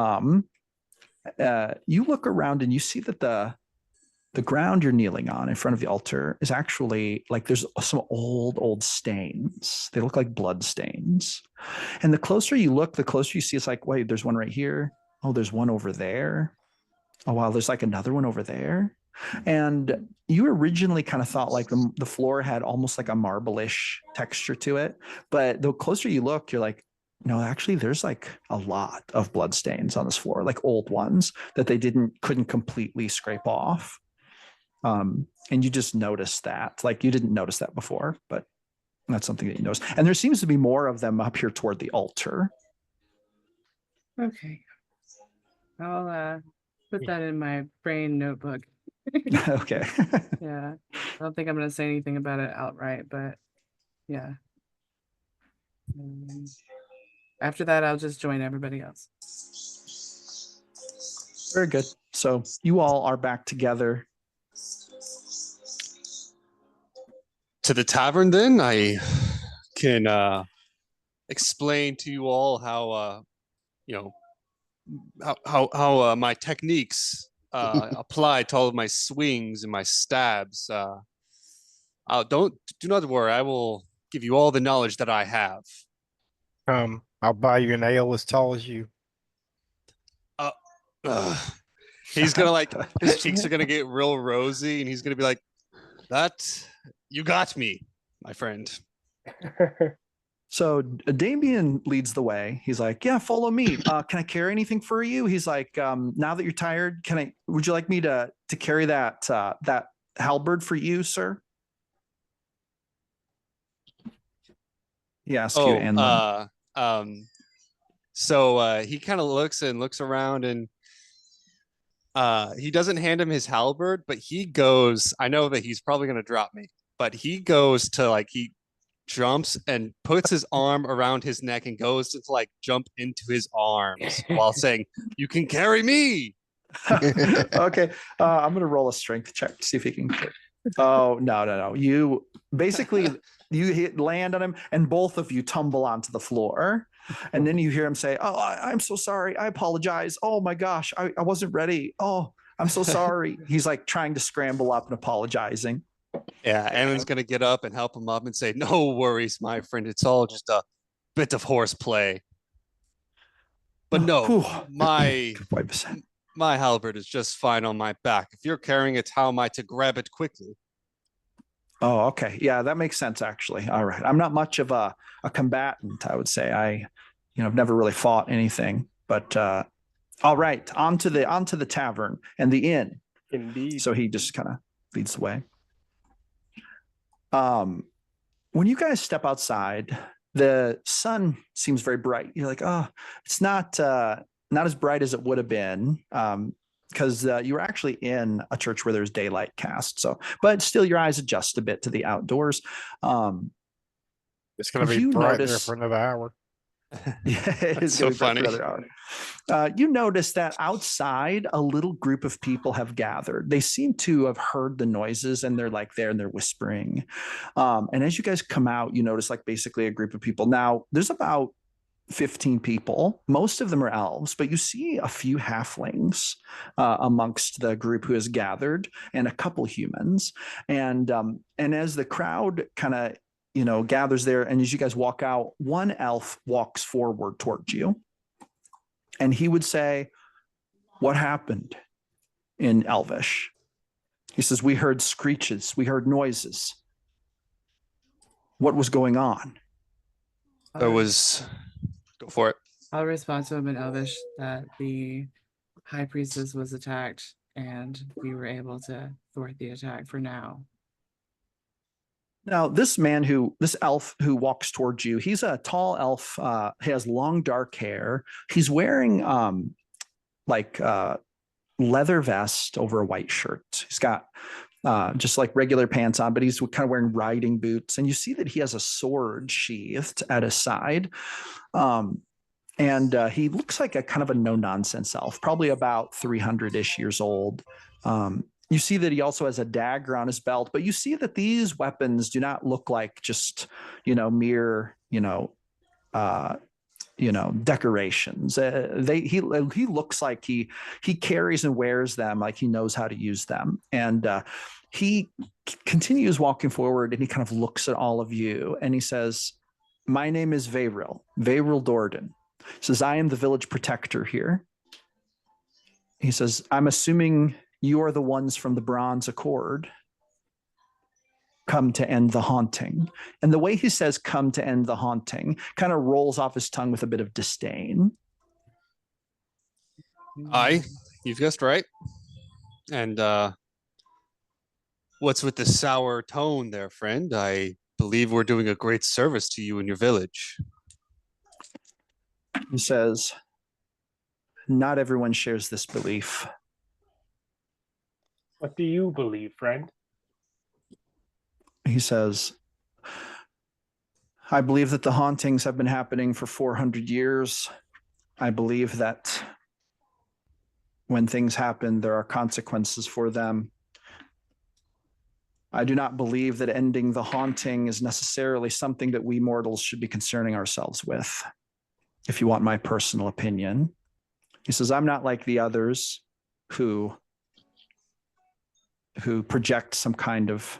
you look around and you see that the ground you're kneeling on in front of the altar is actually like there's some old stains. They look like blood stains. And the closer you look, the closer you see, it's like, wait, there's one right here. Oh, there's one over there. Oh, wow, there's like another one over there. And you originally kind of thought like the floor had almost like a marble-ish texture to it. But the closer you look, you're like, no, actually, there's like a lot of blood stains on this floor, like old ones that they couldn't completely scrape off. And you just noticed that, like you didn't notice that before, but that's something that you noticed. And there seems to be more of them up here toward the altar. Okay. I'll put that in my brain notebook. Okay. Yeah. I don't think I'm going to say anything about it outright, but yeah. After that, I'll just join everybody else. Very good. So you all are back together. To the tavern, then I can explain to you all how how my techniques apply to all of my swings and my stabs. Do not worry. I will give you all the knowledge that I have. I'll buy you an ale as tall as you. He's gonna his cheeks are gonna get real rosy, and he's gonna be like, "That you got me, my friend." So Damien leads the way. He's like, yeah, follow me. Can I carry anything for you? He's like, now that you're tired, would you like me to carry that halberd for you, sir? He asks you and so he kind of looks around, and he doesn't hand him his halberd, but he goes, I know that he's probably gonna drop me, but he goes to he jumps and puts his arm around his neck and goes to jump into his arms while saying, "You can carry me." Okay. I'm gonna roll a strength check to see if he can. Oh, no. You basically land on him and both of you tumble onto the floor. And then you hear him say, "Oh, I'm so sorry. I apologize. Oh my gosh, I wasn't ready. Oh, I'm so sorry." He's like trying to scramble up and apologizing. Yeah, Alan's gonna get up and help him up and say, "No worries, my friend. It's all just a bit of horseplay." But no, my halberd is just fine on my back. If you're carrying it, how am I to grab it quickly? Oh, okay. Yeah, that makes sense, actually. All right. I'm not much of a combatant, I would say. I've never really fought anything. But all right, on to the tavern and the inn. Indeed. So he just kind of leads the way. When you guys step outside, the sun seems very bright. You're like, oh, it's not as bright as it would have been, because you were actually in a church where there's daylight cast. So, but still, your eyes adjust a bit to the outdoors. It's going to be bright there for another hour. Yeah, it's so funny. For another hour. You notice that outside, a little group of people have gathered. They seem to have heard the noises, and they're there and they're whispering. And as you guys come out, you notice basically a group of people. Now, there's about 15 people. Most of them are elves, but you see a few halflings amongst the group who has gathered, and a couple humans. And as the crowd kind of gathers there, and as you guys walk out, one elf walks forward towards you, and he would say, "What happened?" in Elvish. He says, "We heard screeches, we heard noises. What was going on?" There was. Go for it. I'll respond to him in Elvish that the high priestess was attacked, and we were able to thwart the attack for now. Now, this elf who walks towards you, he's a tall elf. He has long dark hair. He's wearing leather vest over a white shirt. He's got just like regular pants on, but he's kind of wearing riding boots. And you see that he has a sword sheathed at his side. And he looks like a kind of a no-nonsense elf, probably about 300-ish years old. You see that he also has a dagger on his belt, but you see that these weapons do not look like just, mere, decorations. He looks like he carries and wears them like he knows how to use them. And he continues walking forward, and he kind of looks at all of you, and he says, "My name is Vayril Dordan." He says, "I am the village protector here." He says, "I'm assuming you are the ones from the Bronze Accord, come to end the haunting." And the way he says "come to end the haunting" kind of rolls off his tongue with a bit of disdain. Aye, you've guessed right. And what's with the sour tone there, friend? I believe we're doing a great service to you and your village. He says, "Not everyone shares this belief." What do you believe, friend? He says, "I believe that the hauntings have been happening for 400 years. I believe that when things happen, there are consequences for them. I do not believe that ending the haunting is necessarily something that we mortals should be concerning ourselves with, if you want my personal opinion." He says, "I'm not like the others who project some kind of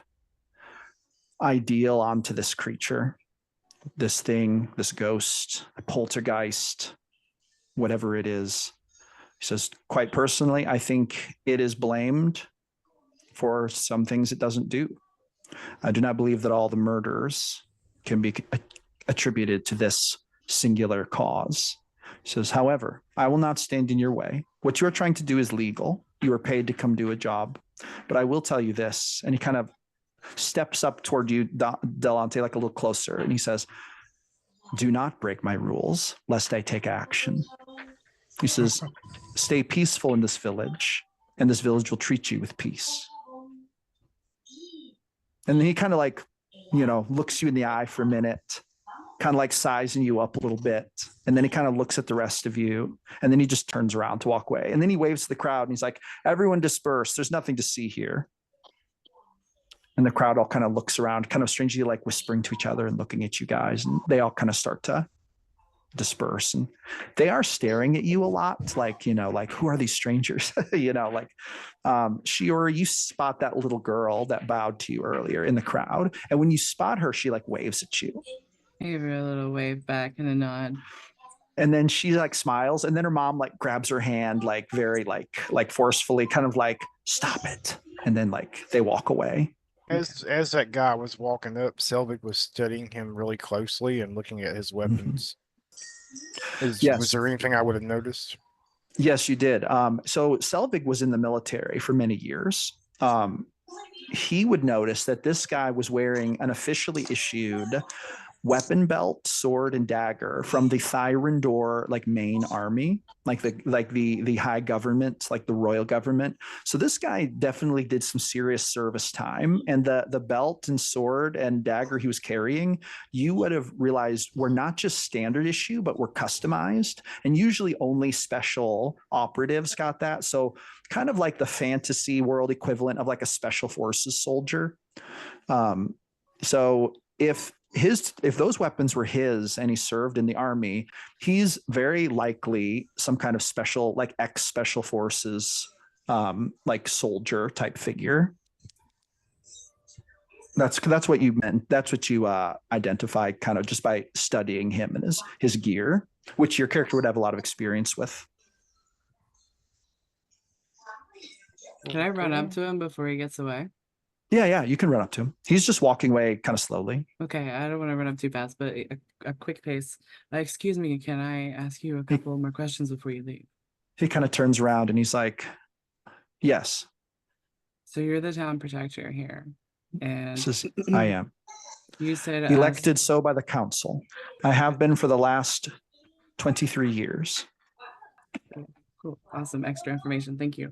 ideal onto this creature, this thing, this ghost, a poltergeist, whatever it is." He says, "Quite personally, I think it is blamed for some things it doesn't do. I do not believe that all the murders can be attributed to this singular cause." He says, "However, I will not stand in your way. What you are trying to do is legal. You are paid to come do a job. But I will tell you this." And he kind of steps up toward you, Delante, like a little closer. And he says, "Do not break my rules, lest I take action." He says, "Stay peaceful in this village, and this village will treat you with peace." And then he kind of like, looks you in the eye for a minute, kind of like sizing you up a little bit. And then he kind of looks at the rest of you, and then he just turns around to walk away. And then he waves to the crowd, and he's like, "Everyone disperse. There's nothing to see here." And the crowd all kind of looks around, kind of strangely like whispering to each other and looking at you guys. And they all kind of start to disperse. And they are staring at you a lot, like, like, who are these strangers? Shiora, you spot that little girl that bowed to you earlier in the crowd. And when you spot her, she like waves at you. I give her a little wave back and a nod. And then she like smiles, and then her mom like grabs her hand, like very like forcefully, kind of like, "Stop it." And then like they walk away. As that guy was walking up, Selvig was studying him really closely and looking at his weapons. Yes. Was there anything I would have noticed? Yes, you did. So Selvig was in the military for many years. He would notice that this guy was wearing an officially issued weapon belt, sword, and dagger from the Thyrendor main army, like the high government, like the royal government. So this guy definitely did some serious service time, and the belt and sword and dagger he was carrying, you would have realized were not just standard issue, but were customized, and usually only special operatives got that. So kind of like the fantasy world equivalent of like a special forces soldier. So if those weapons were his and he served in the army, he's very likely some kind of special, like ex-special forces, like soldier type figure. That's what you meant. That's what you identified kind of just by studying him and his gear, which your character would have a lot of experience with. Can I run up to him before he gets away? Yeah, you can run up to him. He's just walking away kind of slowly. Okay, I don't want to run up too fast, but a quick pace. Excuse me, can I ask you a couple more questions before you leave? He kind of turns around and he's like, "Yes." So you're the town protector here, and Says, "I am." You said elected so by the council. I have been for the last 23 years. Cool, awesome, extra information. Thank you.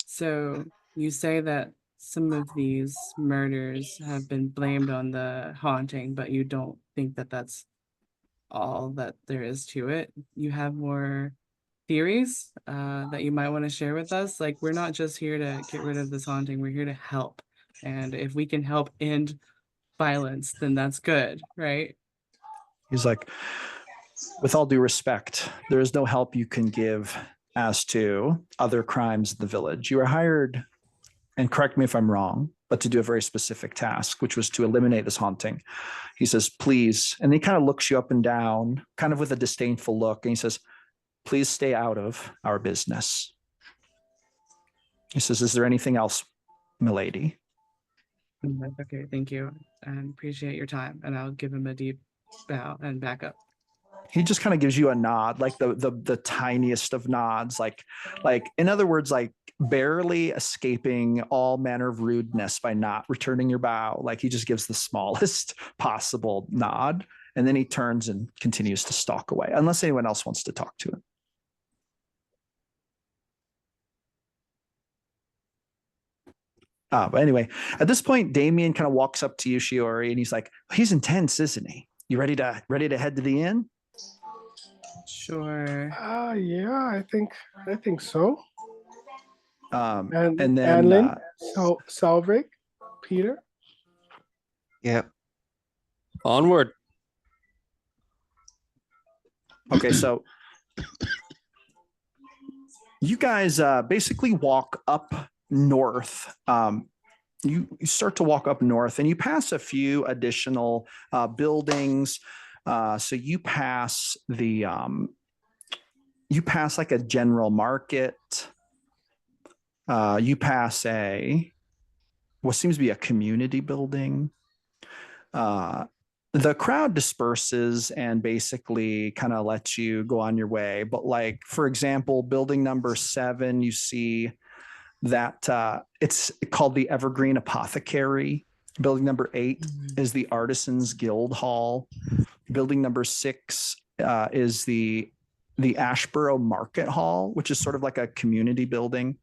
So You say that some of these murders have been blamed on the haunting, but you don't think that that's all that there is to it. You have more theories that you might want to share with us. Like, we're not just here to get rid of this haunting, we're here to help. And if we can help end violence, then that's good, right? He's like, with all due respect, there is no help you can give as to other crimes in the village. You were hired, and correct me if I'm wrong, but to do a very specific task, which was to eliminate this haunting. He says, please. And he kind of looks you up and down, kind of with a disdainful look. And he says, please stay out of our business. He says, is there anything else, milady? Okay, thank you. And appreciate your time. And I'll give him a deep bow and back up. He just kind of gives you a nod, like the tiniest of nods, like in other words, like barely escaping all manner of rudeness by not returning your bow. Like he just gives the smallest possible nod, and then he turns and continues to stalk away, unless anyone else wants to talk to him. But anyway, at this point, Damien kind of walks up to you, Shiori, and he's like, he's intense, isn't he? You ready to head to the inn? Sure. Yeah, I think so. And then Anlin, Salvik, Peter. Yep. Onward. Okay, so you guys basically walk up north. You start to walk up north, and you pass a few additional buildings. So you pass like a general market. You pass what seems to be a community building. The crowd disperses and basically kind of lets you go on your way. But like, for example, building number 7, you see that it's called the Evergreen Apothecary. Building number 8 is the Artisans Guild Hall. Building number 6 is the Ashburrow Market Hall, which is sort of like a community building.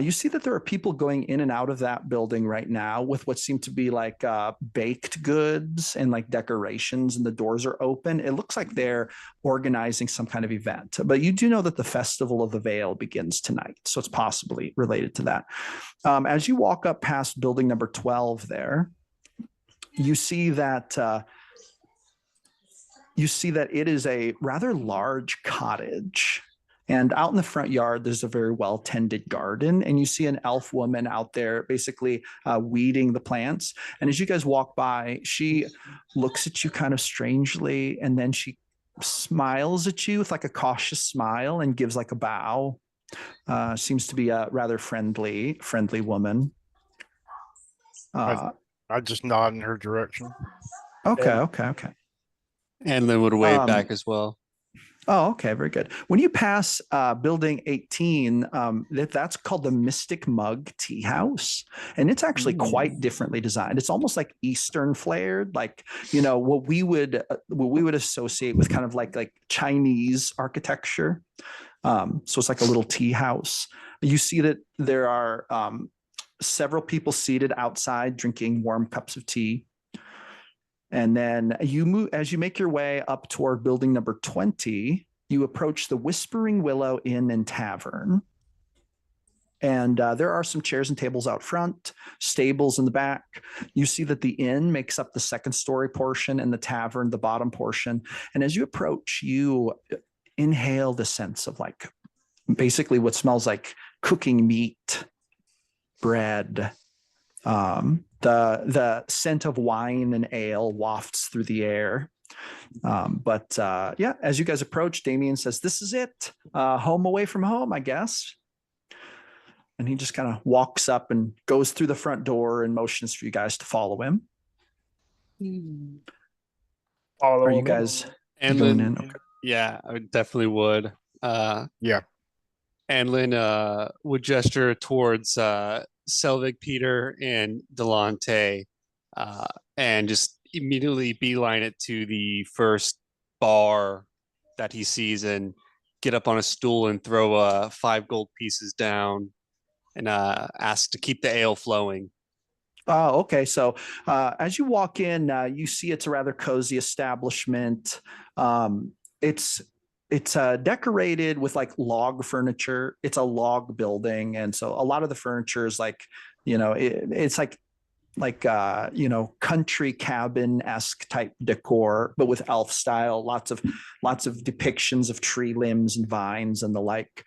You see that there are people going in and out of that building right now with what seem to be like baked goods and like decorations, and the doors are open. It looks like they're organizing some kind of event, but you do know that the Festival of the Veil begins tonight, so it's possibly related to that. As you walk up past building number 12 there, you see that it is a rather large cottage. And out in the front yard, there's a very well-tended garden, and you see an elf woman out there basically weeding the plants. And as you guys walk by, she looks at you kind of strangely, and then she smiles at you with like a cautious smile and gives like a bow. Seems to be a rather friendly woman. I just nod in her direction. Okay. And then would wave back as well. Oh, okay, very good. When you pass building 18, that's called the Mystic Mug Tea House, and it's actually quite differently designed. It's almost like Eastern flared, like what we would associate with kind of like Chinese architecture. So it's like a little tea house. You see that there are several people seated outside drinking warm cups of tea. And then as you make your way up toward building number 20, you approach the Whispering Willow Inn and Tavern. And there are some chairs and tables out front, stables in the back. You see that the inn makes up the second story portion and the tavern, the bottom portion. And as you approach, you inhale the sense of like basically what smells like cooking meat, bread. The scent of wine and ale wafts through the air. As you guys approach, Damien says, "This is it. Home away from home, I guess." And he just kind of walks up and goes through the front door and motions for you guys to follow him. Are you guys going in? Okay. Yeah, I definitely would. Yeah. Anlin would gesture towards Selvig, Peter, and Delante, and just immediately beeline it to the first bar that he sees and get up on a stool and throw 5 gold pieces down. and ask to keep the ale flowing. Oh, okay. So as you walk in, you see it's a rather cozy establishment. It's decorated with like log furniture. It's a log building, and so a lot of the furniture is like, it's like country cabin-esque type decor, but with elf style. Lots of depictions of tree limbs and vines and the like.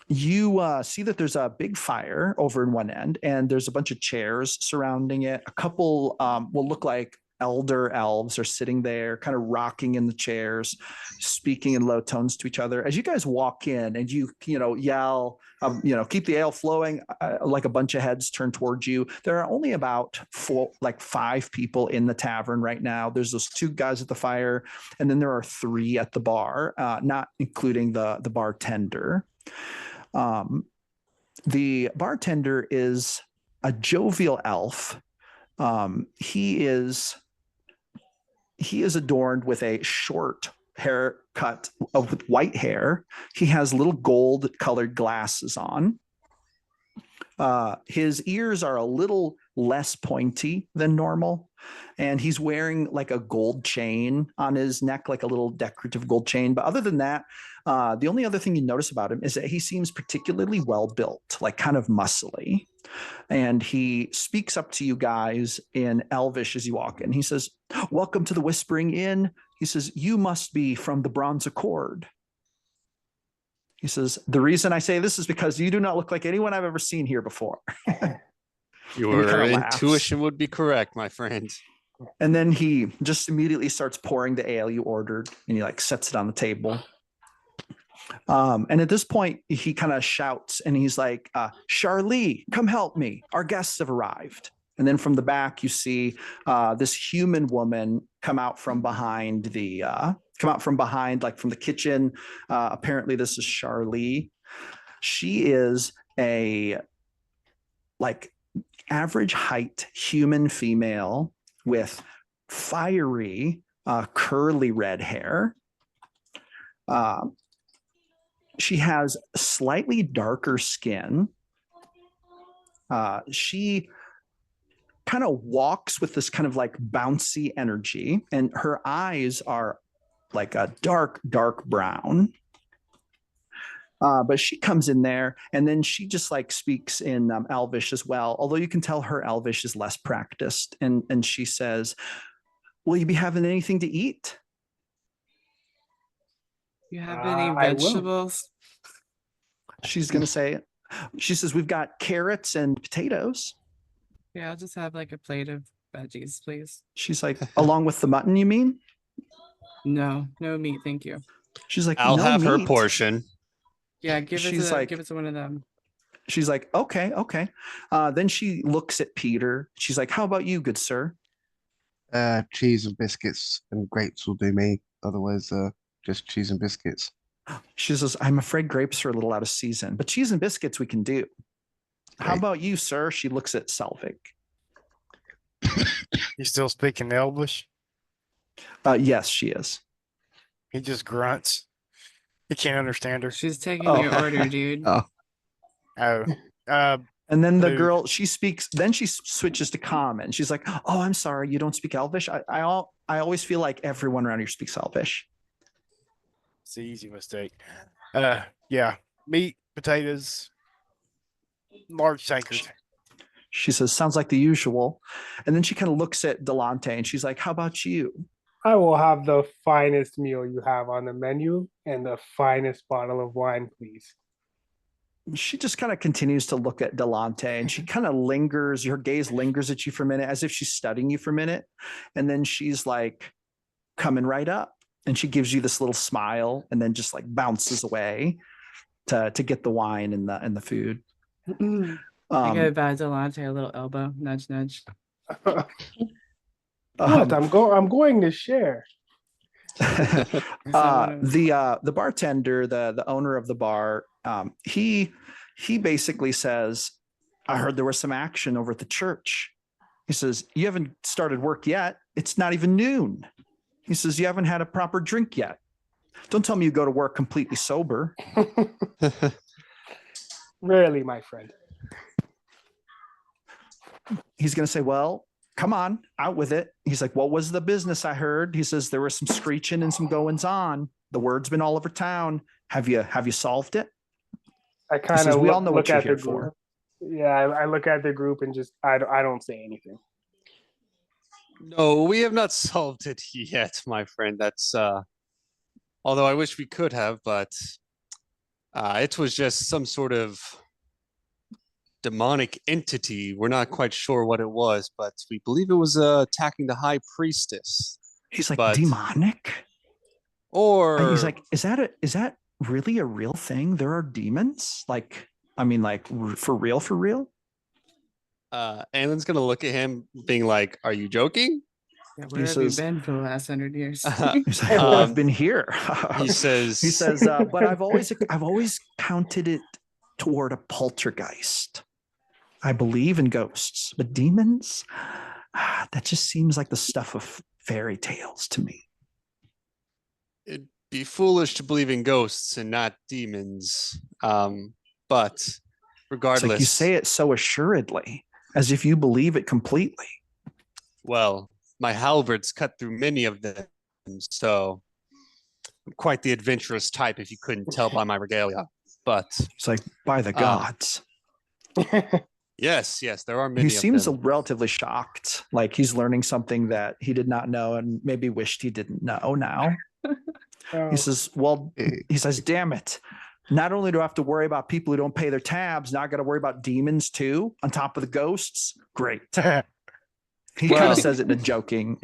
You see that there's a big fire over in one end, and there's a bunch of chairs surrounding it. A couple will look like elder elves are sitting there, kind of rocking in the chairs, speaking in low tones to each other. As you guys walk in, and you yell, keep the ale flowing, like a bunch of heads turn towards you. There are only about 5 people in the tavern right now. There's those 2 guys at the fire, and then there are 3 at the bar, not including the bartender. The bartender is a jovial elf. He is adorned with a short haircut with white hair. He has little gold colored glasses on. His ears are a little less pointy than normal, and he's wearing like a gold chain on his neck, like a little decorative gold chain. But other than that, the only other thing you notice about him is that he seems particularly well built, like kind of muscly. And he speaks up to you guys in Elvish as you walk in. He says, "Welcome to the Whispering Inn." He says, "You must be from the Bronze Accord." He says, "The reason I say this is because you do not look like anyone I've ever seen here before." Your intuition would be correct, my friend. And then he just immediately starts pouring the ale you ordered, and he like sets it on the table. And at this point, he kind of shouts, and he's like, "Charlie, come help me. Our guests have arrived." And then from the back, you see this human woman come out from behind, like from the kitchen. Apparently, this is Charlie. She is a like average height human female with fiery, curly red hair. She has slightly darker skin. She kind of walks with this kind of like bouncy energy, and her eyes are like a dark brown. But she comes in there, and then she just like speaks in Elvish as well, although you can tell her Elvish is less practiced. And she says, "Will you be having anything to eat?" You have any I will. vegetables? She's going to say, she says, "We've got carrots and potatoes." Yeah, I'll just have like a plate of veggies, please. She's like, "Along with the mutton, you mean?" No meat, thank you. She's like, I'll "No have her meat." portion. Yeah, give it to one of them. She's like, okay. Then she looks at Peter. She's like, "How about you, good sir?" Cheese and biscuits and grapes will do me. Otherwise, just cheese and biscuits. She says, "I'm afraid grapes are a little out of season, but cheese and biscuits we can do." "How Great. about you, sir?" She looks at Selvig. You still speaking Elvish? Yes, she is. He just grunts. He can't understand her. She's taking Oh. your order, dude. Oh, Oh, And then the Dude. girl, she speaks, then she switches to common. She's like, "Oh, I'm sorry, you don't speak Elvish? I always feel like everyone around here speaks Elvish." it's an easy mistake. Yeah, meat, potatoes, large tankard. She says, "Sounds like the usual." And then she kind of looks at Delante, and she's like, "How about you?" I will have the finest meal you have on the menu and the finest bottle of wine, please. She just kind of continues to look at Delante, and she kind of lingers, her gaze lingers at you for a minute, as if she's studying you for a minute. And then she's like, "Coming right up." And she gives you this little smile, and then just like bounces away to get the wine and the food. I give Delante a little elbow, nudge, nudge. What? I'm going to share. The bartender, the owner of the bar, he basically says, "I heard there was some action over at the church." He says, "You haven't started work yet. It's not even noon." He says, "You haven't had a proper drink yet. Don't tell me you go to work completely sober." Rarely, my friend. He's going to say, well, come on, out with it. He's like, what was the business I heard? He says, there was some screeching and some goings on. The word's been all over town. Have you solved it? I kind says, of "We all know what look you're at the here group. for." Yeah, I look at the group and just I don't say anything. No, we have not solved it yet, my friend. That's although I wish we could have, but it was just some sort of demonic entity. We're not quite sure what it was, but we believe it was attacking the high priestess. He's like, But demonic? or He's like, is that really a real thing? There are demons? Like, I mean, like for real, for real? Alan's gonna look at him, being like, "Are you joking?" Yeah, where have you been for the last 100 years? He's like, well, I've been here. He says, but I've always counted it toward a poltergeist. I believe in ghosts, but demons, that just seems like the stuff of fairy tales to me. it'd be foolish to believe in ghosts and not demons. But It's regardless, like you say it so assuredly, as if you believe it completely. well, my halberds cut through many of them, so I'm quite the adventurous type, if you couldn't tell by my regalia. But It's like, by the gods. yes, there are many. He of seems them. relatively shocked, like he's learning something that he did not know and maybe wished he didn't know now. He says, damn it. Not only do I have to worry about people who don't pay their tabs, now I got to worry about demons too, on top of the ghosts. Great. He kind of says it in a joking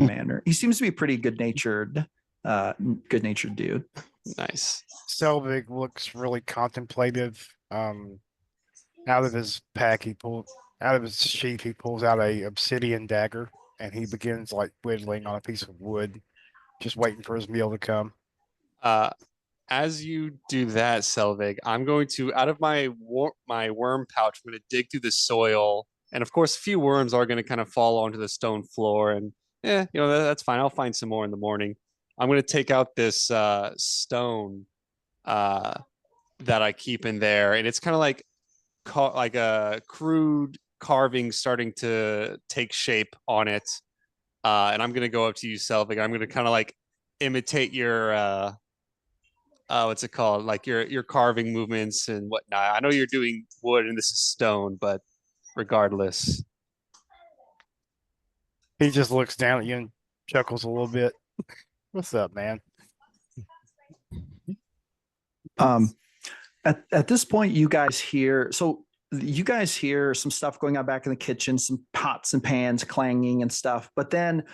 manner. He seems to be a pretty good-natured dude. Nice. Selvig looks really contemplative. Out of his pack, out of his sheath, he pulls out a obsidian dagger and he begins like whittling on a piece of wood, just waiting for his meal to come. As you do that, Selvig, I'm going to, out of my worm pouch, I'm going to dig through the soil. And of course, a few worms are going to kind of fall onto the stone floor. And that's fine. I'll find some more in the morning. I'm going to take out this stone that I keep in there. And it's kind of like a crude carving starting to take shape on it. And I'm going to go up to you, Selvig. I'm going to kind of like imitate your what's it called? Like your carving movements and whatnot. I know you're doing wood and this is stone, but regardless. He just looks down at you and chuckles a little bit. What's up, man? At this point, you guys hear some stuff going on back in the kitchen, some pots and pans clanging and stuff. But then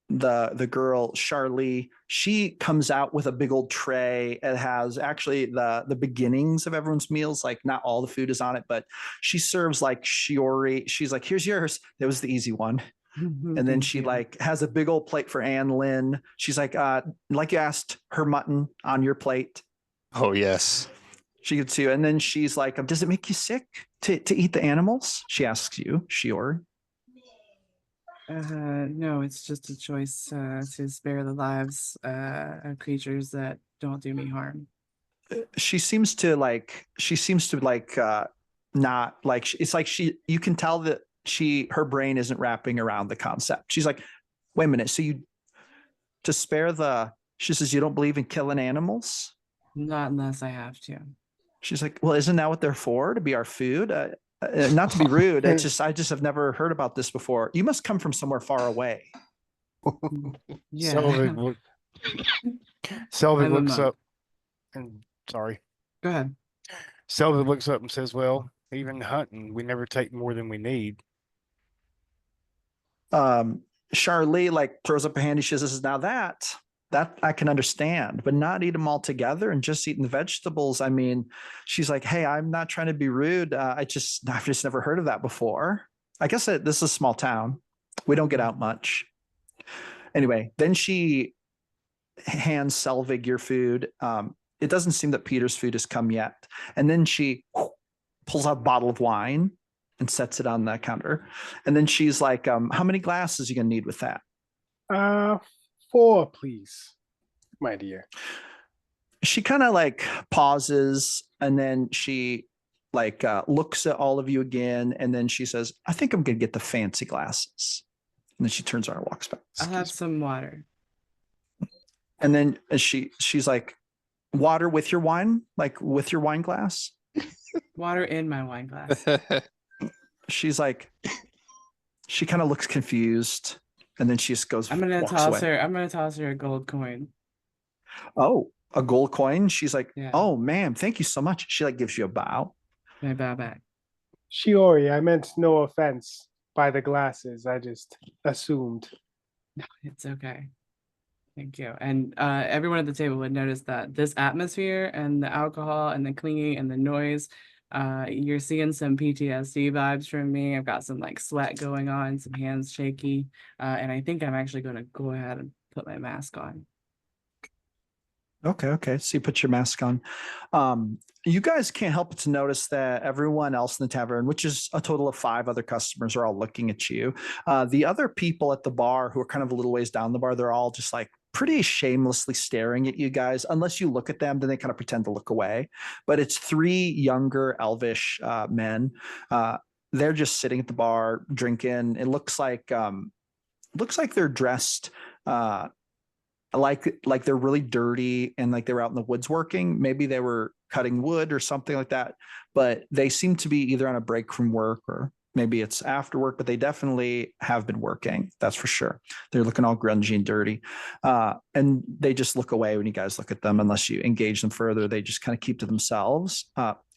the girl Charlie, she comes out with a big old tray. It has actually the beginnings of everyone's meals, like not all the food is on it, but she serves like shiori. She's like, here's yours. That was the easy one. And then she like has a big old plate for Anne Lynn. She's like you asked, her mutton on your plate. Oh yes. She gets you, and then she's like, does it make you sick to eat the animals? She asks you, Shiori. No, it's just a choice to spare the lives of creatures that don't do me harm. She seems to not like, it's like you can tell that her brain isn't wrapping around the concept. She's like, wait a minute, so she says, you don't believe in killing animals? Not unless I have to. She's like, well, isn't that what they're for? To be our food? Not to be rude. I just have never heard about this before. You must come from somewhere far away. Yeah. Selvig looks up and sorry. Go ahead. Selvig looks up and says, well, even hunting, we never take more than we need. Charlie like throws up a hand. She says, now that I can understand, but not eat them all together and just eating the vegetables. I mean, she's like, hey, I'm not trying to be rude. I've just never heard of that before. I guess this is a small town. We don't get out much. Anyway, then she hands Selvig your food. It doesn't seem that Peter's food has come yet. And then she pulls out a bottle of wine and sets it on the counter. And then she's like, how many glasses are you going to need with that? 4, please, my dear. she kind of like pauses, and then she like looks at all of you again, and then she says, I think I'm gonna get the fancy glasses. And then she turns around and walks back. I'll have some water. And then she's like, water with your wine, like with your wine glass. Water in my wine glass. She's like, she kind of looks confused, and then she just goes. I'm gonna walks toss away. her. I'm gonna toss her a gold coin. Oh, a gold coin. She's like, Yeah. oh, ma'am, thank you so much. She like gives you a bow. Can I bow back? Shiori, I meant no offense by the glasses. I just assumed. It's okay. Thank you. And everyone at the table would notice that this atmosphere and the alcohol and the clinging and the noise, you're seeing some PTSD vibes from me. I've got some like sweat going on, some hands shaky. And I think I'm actually going to go ahead and put my mask on. Okay. So you put your mask on. You guys can't help but to notice that everyone else in the tavern, which is a total of 5 other customers, are all looking at you. The other people at the bar who are kind of a little ways down the bar, they're all just like pretty shamelessly staring at you guys. Unless you look at them, then they kind of pretend to look away. But it's 3 younger elvish men. They're just sitting at the bar drinking. It looks like they're dressed like they're really dirty and like they were out in the woods working. Maybe they were cutting wood or something like that, but they seem to be either on a break from work or maybe it's after work, but they definitely have been working. That's for sure. They're looking all grungy and dirty. And they just look away when you guys look at them. Unless you engage them further, they just kind of keep to themselves.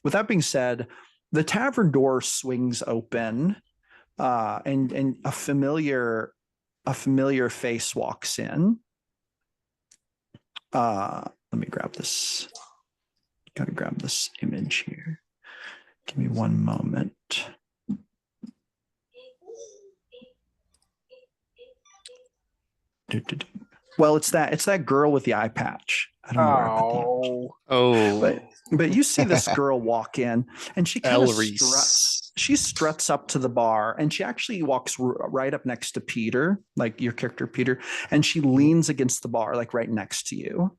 With that being said, the tavern door swings open, and a familiar face walks in. Let me grab this. Gotta grab this image here. Give me one moment. Well, it's that girl with the eye patch. I don't know where I put the image. Oh, But you see this girl walk in, and she kind of Elreese. struts up to the bar, and she actually walks right up next to Peter, like your character Peter, and she leans against the bar, like right next to you.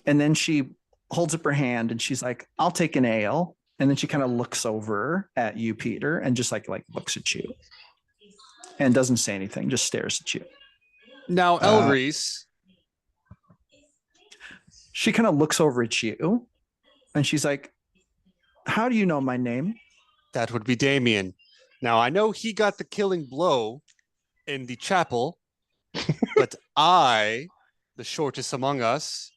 And then she holds up her hand, and she's like, "I'll take an ale." And then she kind of looks over at you, Peter, and just like looks at you, and doesn't say anything, just stares at you. Now, Elreese. She kind of looks over at you, and she's like, "How do you know my name?" That would be Damien. Now, I know he got the killing blow in the chapel, but I, the shortest among us,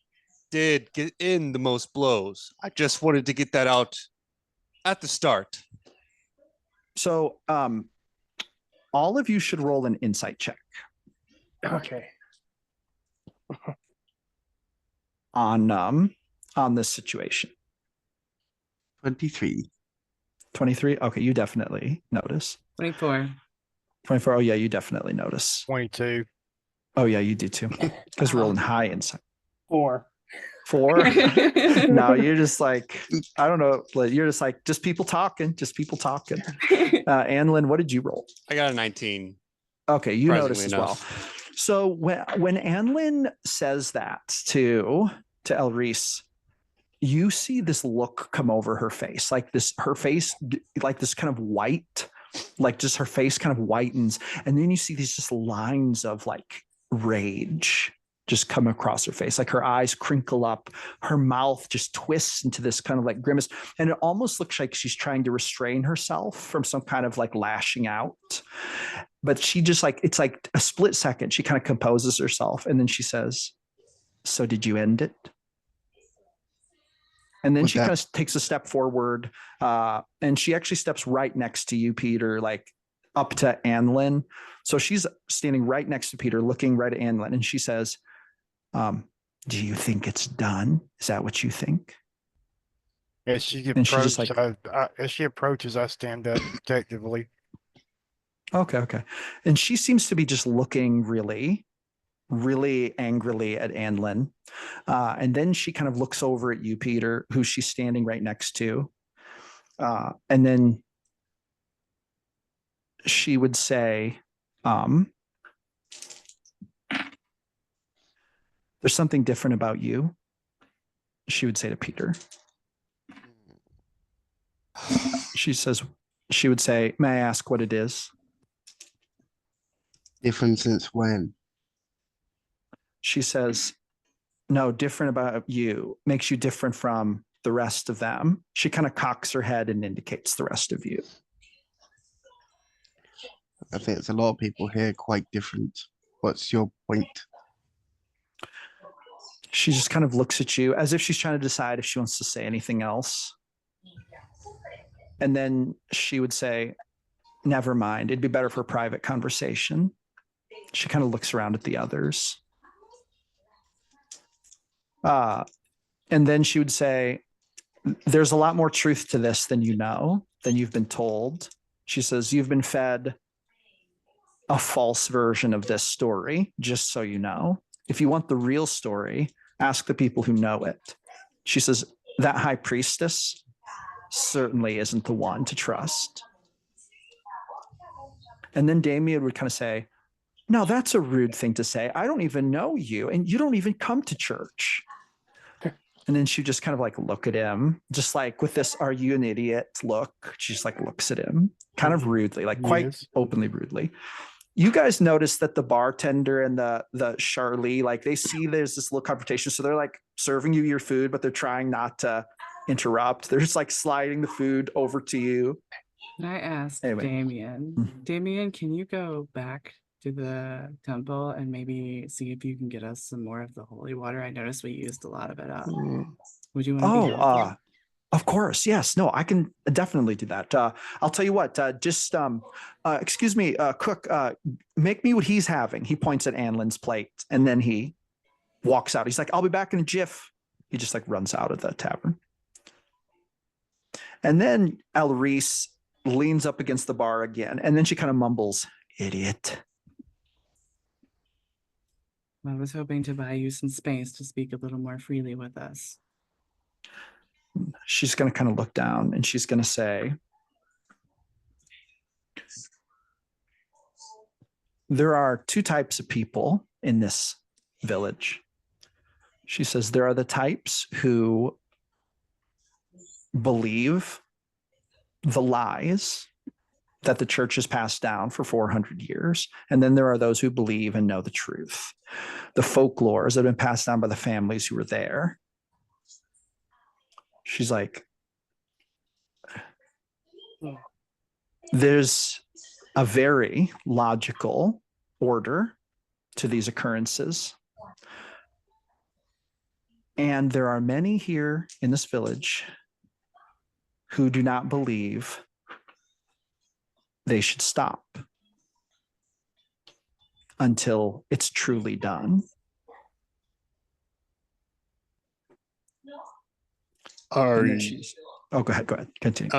did get in the most blows. I just wanted to get that out at the start. So, all of you should roll an insight check Okay. on this situation. 23. 23. Okay, you definitely notice. 24. 24. Oh yeah, you definitely notice. 22. Oh yeah, you do too. Because we're rolling high insight. 4. 4. No, you're just like, I don't know. You're just like, just people talking. Anlin, what did you roll? I got a 19. Okay, you noticed as enough. well. So when Anlin says that to Elreese, you see this look come over her face, her face, like this kind of white, like just her face kind of whitens. And then you see these just lines of like rage just come across her face. Like her eyes crinkle up, her mouth just twists into this kind of like grimace. And it almost looks like she's trying to restrain herself from some kind of like lashing out. But she just like, it's like a split second. She kind of composes herself. And then she says, "So did you end it?" And then she kind of takes a step forward, and she actually steps right next to you, Peter, like up to Anlin. So she's standing right next to Peter, looking right at Anlin, and she says, "Do you think it's done? Is that what you think?" As she And she's just approaches, like, as she approaches, I stand up protectively. Okay. And she seems to be just looking really, really angrily at Anlin. And then she kind of looks over at you, Peter, who she's standing right next to. And then she would say, "There's something different about you." she would say to Peter. She would say, may I ask what it is? Different since when? She says, no, different about you. Makes you different from the rest of them. She kind of cocks her head and indicates the rest of you. I think there's a lot of people here quite different. What's your point? She just kind of looks at you as if she's trying to decide if she wants to say anything else. And then she would say, never mind. It'd be better for a private conversation. She kind of looks around at the others. And then she would say, there's a lot more truth to this than you know, than you've been told. She says, you've been fed a false version of this story, just so you know. If you want the real story, ask the people who know it. She says, that high priestess certainly isn't the one to trust. And then Damien would kind of say, no, that's a rude thing to say. I don't even know you, and you don't even come to church. And then she just kind of like look at him, just like with this, are you an idiot look? She just like looks at him kind of rudely, like quite openly rudely. You guys notice that the bartender and the Charlie, like they see there's this little confrontation. So they're like serving you your food, but they're trying not to interrupt. They're just like sliding the food over to you. Can I ask Anyway. Damien? Damien, can you go back to the temple and maybe see if you can get us some more of the holy water? I noticed we used a lot of it up. Would you want to be helpful? Of course. Yes. No, I can definitely do that. I'll tell you what, excuse me, cook, make me what he's having. He points at Anlin's plate and then he walks out. He's like, I'll be back in a jiff. He just like runs out of the tavern. And then Elreese leans up against the bar again. And then she kind of mumbles, idiot. I was hoping to buy you some space to speak a little more freely with us. She's going to kind of look down and she's going to say, there are two types of people in this village. She says, there are the types who believe the lies that the church has passed down for 400 years. And then there are those who believe and know the truth. The folklores that have been passed down by the families who were there. She's like, there's a very logical order to these occurrences. And there are many here in this village who do not believe they should stop until it's truly done. Are Oh, go ahead. Continue.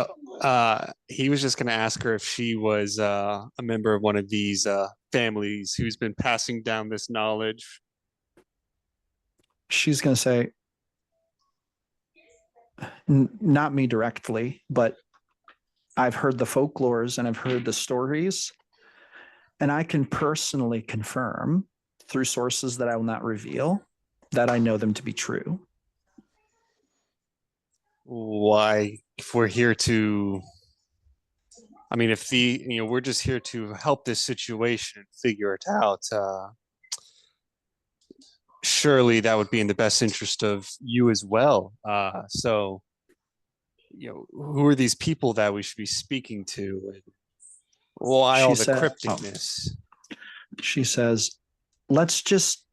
He was just going to ask her if she was a member of one of these families who's been passing down this knowledge. She's going to say, not me directly, but I've heard the folklores and I've heard the stories, and I can personally confirm through sources that I will not reveal that I know them to be true. Why, if we're here to, I mean, if we're just here to help this situation, figure it out, surely that would be in the best interest of you as well. So, who are these people that we should be speaking to? And why all the crypticness? She says, let's just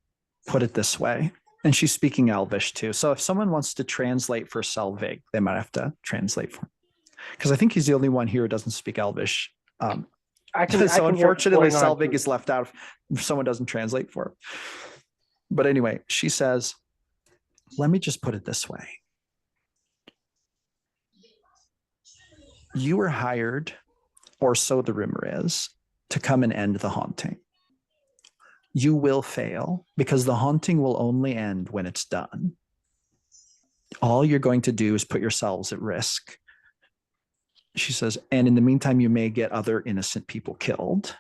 put it this way. And she's speaking Elvish too. So if someone wants to translate for Selvig, they might have to translate for him. Because I think he's the only one here who doesn't speak Elvish. So unfortunately, Selvig is left out if someone doesn't translate for him. But anyway, she says, let me just put it this way. You were hired, or so the rumor is, to come and end the haunting. You will fail because the haunting will only end when it's done. All you're going to do is put yourselves at risk. She says, and in the meantime, you may get other innocent people killed.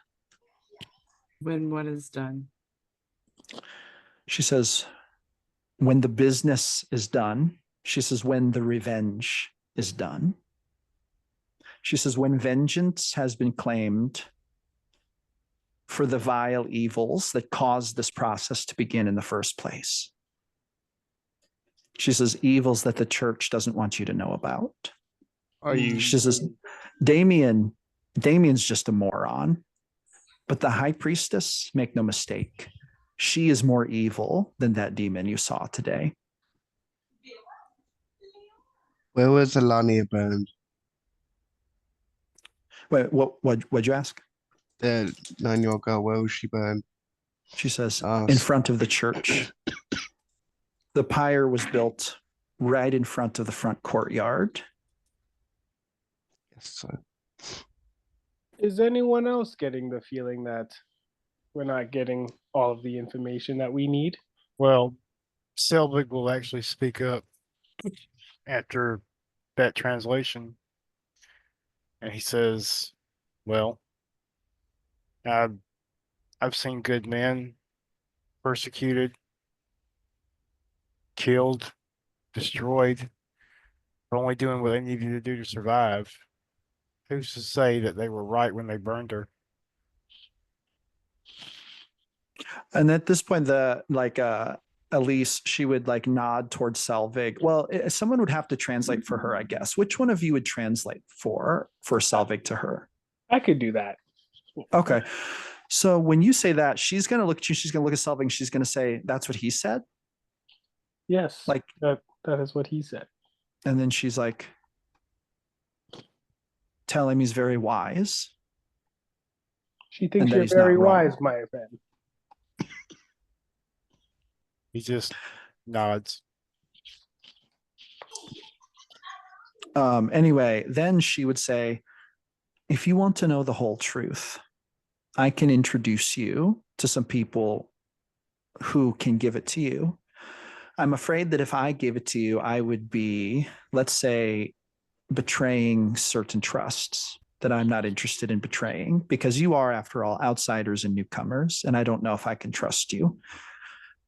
When what is done? She says, when the business is done She says, when the revenge is done. She says, when vengeance has been claimed for the vile evils that caused this process to begin in the first place. She says, evils that the church doesn't want you to know about. Are you? She says, Damien's just a moron. But the high priestess, make no mistake, she is more evil than that demon you saw today. Where was Alania burned? Wait, what'd you ask? The 9-year-old girl, where was she burned? She says, Oh, in front of the church. The pyre was built right in front of the front courtyard. yes, so. Is anyone else getting the feeling that we're not getting all of the information that we need? Well, Selvig will actually speak up after that translation. And he says, well, I've seen good men persecuted, killed, destroyed, for only doing what they needed to do to survive. Who's to say that they were right when they burned her? And at this point, Elise, she would like nod towards Selvig. Well, someone would have to translate for her, I guess. Which one of you would translate for Selvig to her? I could do that. Okay. So when you say that, she's going to look at you, she's going to look at Selvig, and she's going to say, that's what he said? Yes. Like, that is what he said. and then she's like, tell him he's very wise. She thinks that you're he's not very wrong. wise, my friend. He just nods. Anyway, then she would say, if you want to know the whole truth, I can introduce you to some people who can give it to you. I'm afraid that if I gave it to you, I would be, let's say, betraying certain trusts that I'm not interested in betraying, because you are, after all, outsiders and newcomers, and I don't know if I can trust you.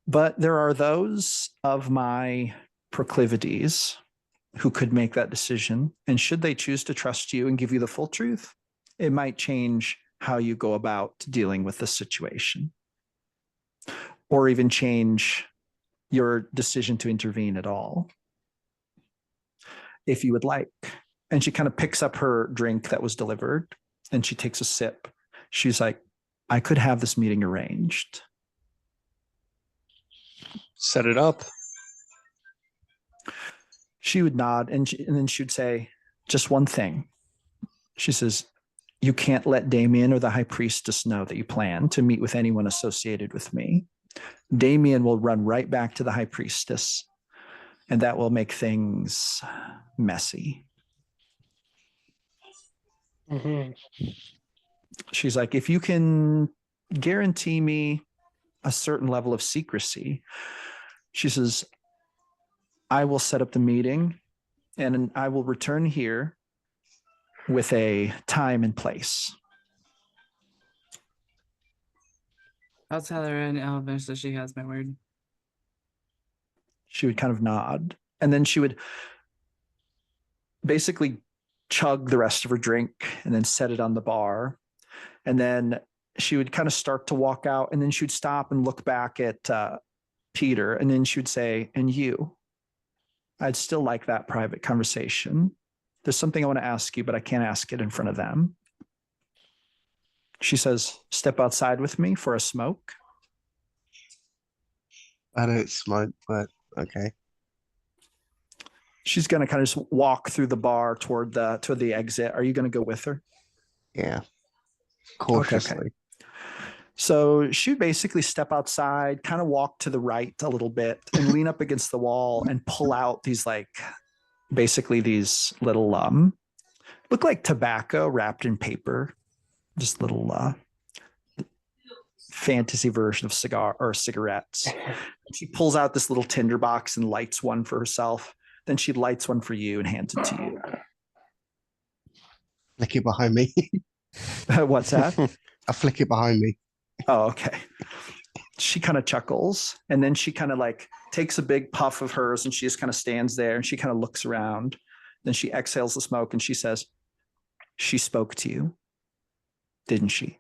But there are those of my proclivities who could make that decision. And should they choose to trust you and give you the full truth, it might change how you go about dealing with the situation, or even change your decision to intervene at all, if you would like. And she kind of picks up her drink that was delivered and she takes a sip. She's like, I could have this meeting arranged. Set it up. She would nod, and then she'd say, just one thing. She says, you can't let Damien or the high priestess know that you plan to meet with anyone associated with me. Damien will run right back to the high priestess, and that will make things messy. Mm-hmm. She's like, if you can guarantee me a certain level of secrecy, she says, I will set up the meeting and I will return here with a time and place. I'll tell her in Elvish that she has my word. She would kind of nod, and then she would basically chug the rest of her drink and then set it on the bar. And then she would kind of start to walk out, and then she would stop and look back at Peter, and then she would say, and you, I'd still like that private conversation. There's something I want to ask you, but I can't ask it in front of them. She says, step outside with me for a smoke. I don't smoke, but okay. She's going to kind of just walk through the bar toward the exit. Are you going to go with her? Yeah. Cautiously. Okay. So she'd basically step outside, kind of walk to the right a little bit and lean up against the wall and pull out these basically these little look like tobacco wrapped in paper, just little fantasy version of cigar or cigarettes. She pulls out this little tinderbox and lights one for herself. Then she lights one for you and hands it to you. Flick it behind me. What's that? I flick it behind me. Oh, okay. She kind of chuckles, and then she kind of takes a big puff of hers and she just kind of stands there and she kind of looks around. Then she exhales the smoke and she says, "She spoke to you, didn't she?"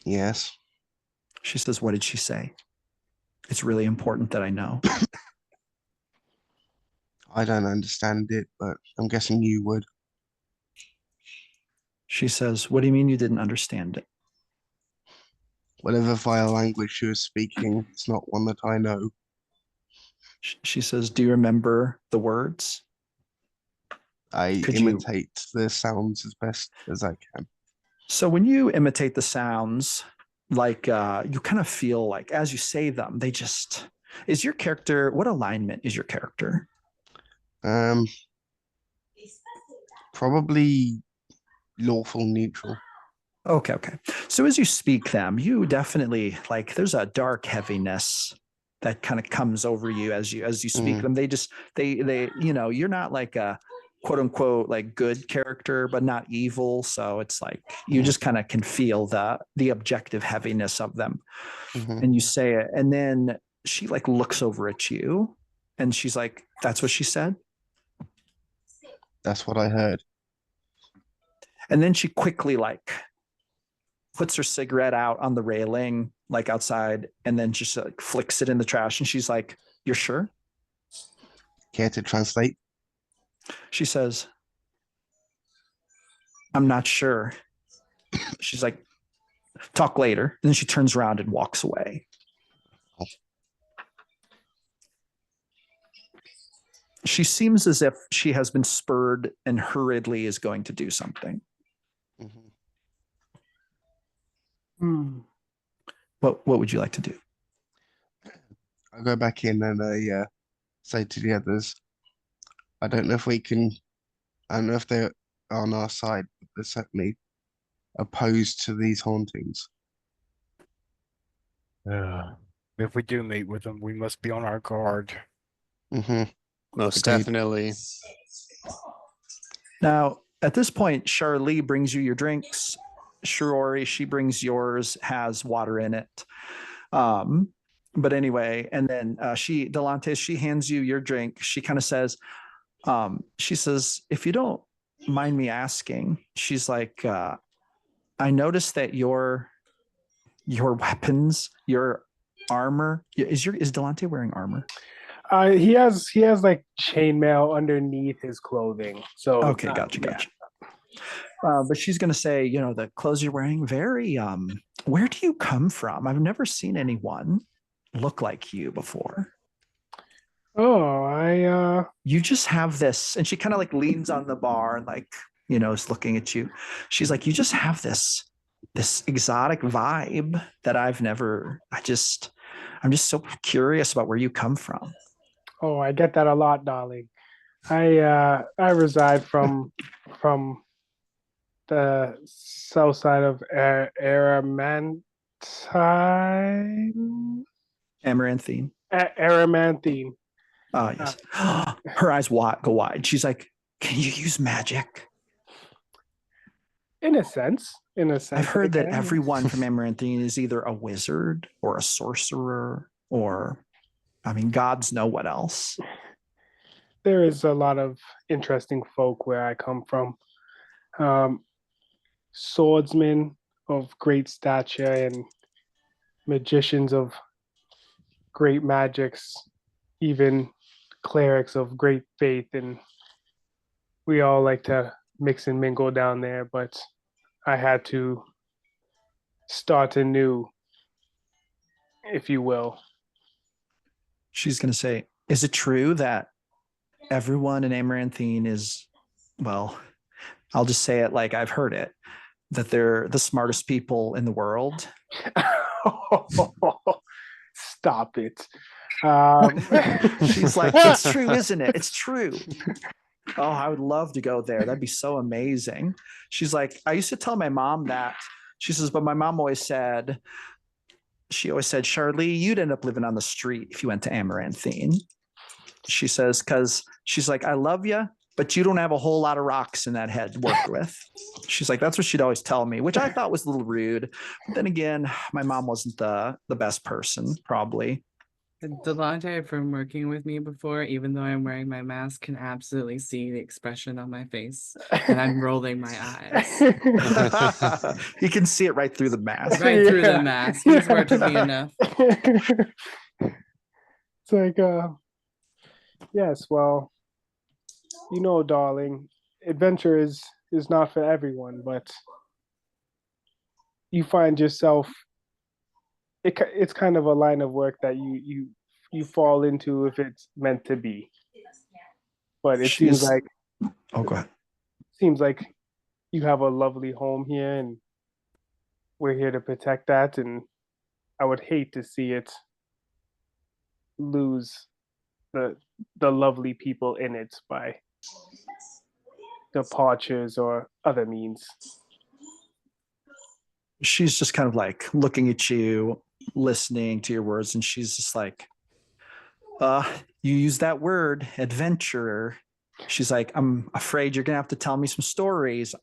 Yes. She says, "What did she say? It's really important that I know." I don't understand it, but I'm guessing you would. She says, "What do you mean you didn't understand it?" Whatever vile language she was speaking, it's not one that I know. She says, "Do you remember the words?" I Could you? imitate the sounds as best as I can. So when you imitate the sounds, like you kind of feel like as you say them, they just, is your character, what alignment is your character? Probably lawful neutral. Okay. So as you speak them, you definitely like there's a dark heaviness that kind of comes over you as you speak them. They you're not like a quote unquote like good character, but not evil. So it's like you just kind of can feel the objective heaviness of them. And you say it, and then she like looks over at you and she's like, "That's what she said?" That's what I heard. And then she quickly like puts her cigarette out on the railing, like outside, and then just like flicks it in the trash. And she's like, "You're sure?" Care to translate? She says, "I'm not sure." She's like, "Talk later." And then she turns around and walks away. She seems as if she has been spurred and hurriedly is going to do something. What would you like to do? I'll go back in and I say to the others, I don't know if they're on our side, but they're certainly opposed to these hauntings. If we do meet with them, we must be on our guard. Most Agreed. definitely. Now, at this point, Charlie brings you your drinks. Shirori, she brings yours, has water in it. But anyway, and then Delante, she hands you your drink. She kind of says, she says, "If you don't mind me asking," she's like, "I noticed that your weapons, your armor, is Delante wearing armor?" He has like chainmail underneath his clothing. So okay, gotcha. But she's going to say, the clothes you're wearing, very, where do you come from? I've never seen anyone look like you before. Oh, you just have this, and she kind of like leans on the bar and like, is looking at you. She's like, you just have this exotic vibe that I'm just so curious about where you come from. Oh, I get that a lot, darling. I reside from the south side of Aramanthine. Amaranthine. Aramanthine. Oh, yes. Her eyes go wide. She's like, "Can you use magic?" In a sense. I've heard that everyone from Amaranthine is either a wizard or a sorcerer or, gods know what else. There is a lot of interesting folk where I come from. Swordsmen of great stature and magicians of great magics, even clerics of great faith, and we all like to mix and mingle down there, but I had to start anew, if you will. She's going to say, "Is it true that everyone in Amaranthine is, well, I'll just say it like I've heard it, that they're the smartest people in the world?" Stop it. She's like, "It's true, isn't it? It's true." Oh, I would love to go there. That'd be so amazing. She's like, "I used to tell my mom that." She says, "But my mom always said, Charlie, you'd end up living on the street if you went to Amaranthine." She says, "Because she's like, I love you, but you don't have a whole lot of rocks in that head to work with. She's like, that's what she'd always tell me, which I thought was a little rude. But then again, my mom wasn't the best person, probably. Delante from working with me before, even though I'm wearing my mask, can absolutely see the expression on my face, and I'm rolling my eyes. You can see it right through the mask. Right through the mask. He's worked with me enough. It's like, yes, well, darling, adventure is not for everyone, but you find yourself, it's kind of a line of work that you fall into if it's meant to be. But it seems like oh, go ahead. Seems like you have a lovely home here, and we're here to protect that. And I would hate to see it lose the lovely people in it by departures or other means. She's just kind of like looking at you, listening to your words, and she's just like, you use that word, adventurer. She's like, I'm afraid you're gonna have to tell me some stories.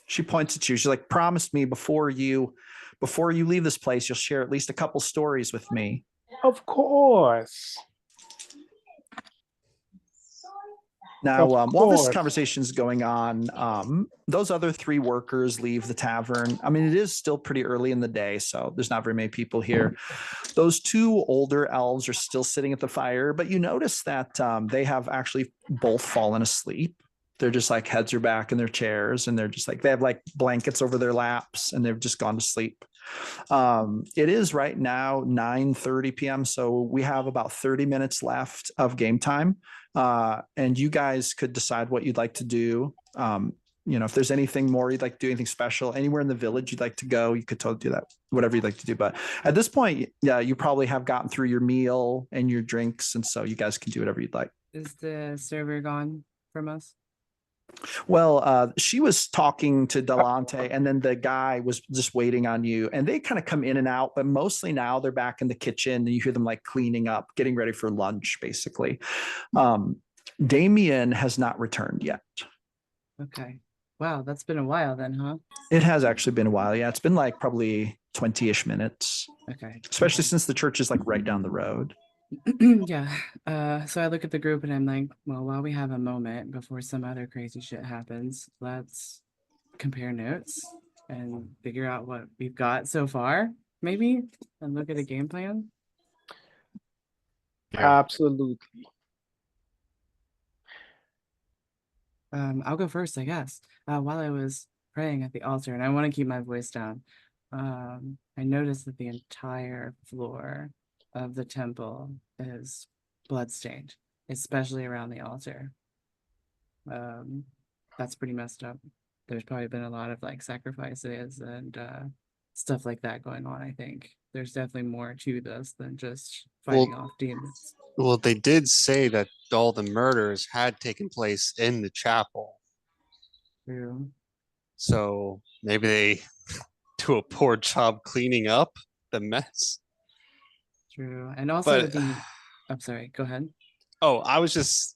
She points at you. She's like, promise me before you leave this place, you'll share at least a couple stories with me. Of course. Now, while this conversation is going on, those other 3 workers leave the tavern. I mean, it is still pretty early in the day, so there's not very many people here. Those 2 older elves are still sitting at the fire, but you notice that they have actually both fallen asleep. They're just like heads are back in their chairs, and they're just like, they have like blankets over their laps, and they've just gone to sleep. It is right now 9:30 p.m. So we have about 30 minutes left of game time. And you guys could decide what you'd like to do. If there's anything more you'd like to do, anything special, anywhere in the village you'd like to go, you could totally do that, whatever you'd like to do. But at this point, yeah, you probably have gotten through your meal and your drinks. And so you guys can do whatever you'd like. Is the server gone from us? Well, she was talking to Delante, and then the guy was just waiting on you, and they kind of come in and out, but mostly now they're back in the kitchen, and you hear them like cleaning up, getting ready for lunch, basically. Damien has not returned yet. Okay. Wow, that's been a while then, huh? It has actually been a while. Yeah, it's been like probably 20-ish minutes. Okay. Especially since the church is like right down the road. Yeah. So I look at the group and I'm like, well, while we have a moment before some other crazy shit happens, let's compare notes and figure out what we've got so far, maybe, and look at a game plan. Yeah. Absolutely. I'll go first, I guess. While I was praying at the altar, and I want to keep my voice down, I noticed that the entire floor of the temple is bloodstained, especially around the altar. That's pretty messed up. There's probably been a lot of like sacrifices and stuff like that going on. I think there's definitely more to this than just fighting off demons. Well, they did say that all the murders had taken place in the chapel. True. So maybe they do a poor job cleaning up the mess. True. And also I'm sorry, go ahead. Oh, I was just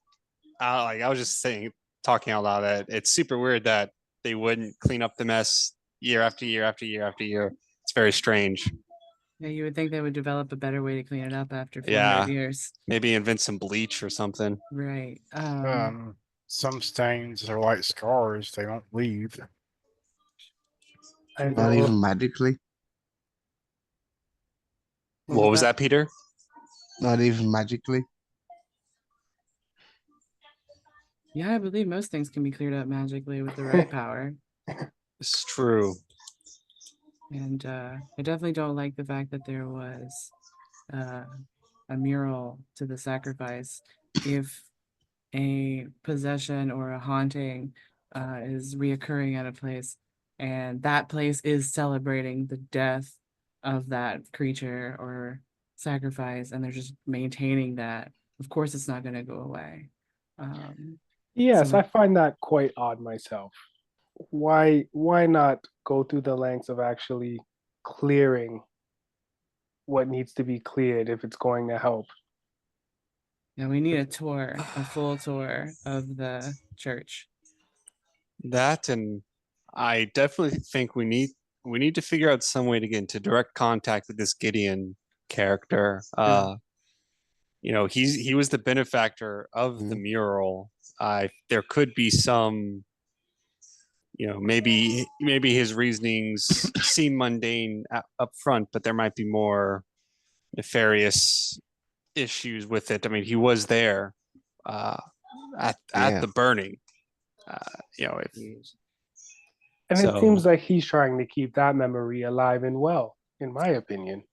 saying, talking out loud, that it's super weird that they wouldn't clean up the mess year after year after year after year. It's very strange. Yeah, you would think they would develop a better way to clean it up after 400 years. Maybe invent some bleach or something. Right. Some stains are like scars; they don't leave. Not even magically. What was that, Peter? Not even magically. Yeah, I believe most things can be cleared up magically with the right power. It's true. And I definitely don't like the fact that there was a mural to the sacrifice. If a possession or a haunting is reoccurring at a place, and that place is celebrating the death of that creature or sacrifice, and they're just maintaining that, of course it's not going to go away. Yes, I find that quite odd myself. Why not go through the lengths of actually clearing what needs to be cleared if it's going to help? Yeah, we need a tour, a full tour of the church. That, and I definitely think we need to figure out some way to get into direct contact with this Gideon character. He was the benefactor of the mural. There could be some, maybe his reasonings seem mundane up front, but there might be more nefarious issues with it. I mean, he was there at the burning. And it seems like he's trying to keep that memory alive and well, in my opinion.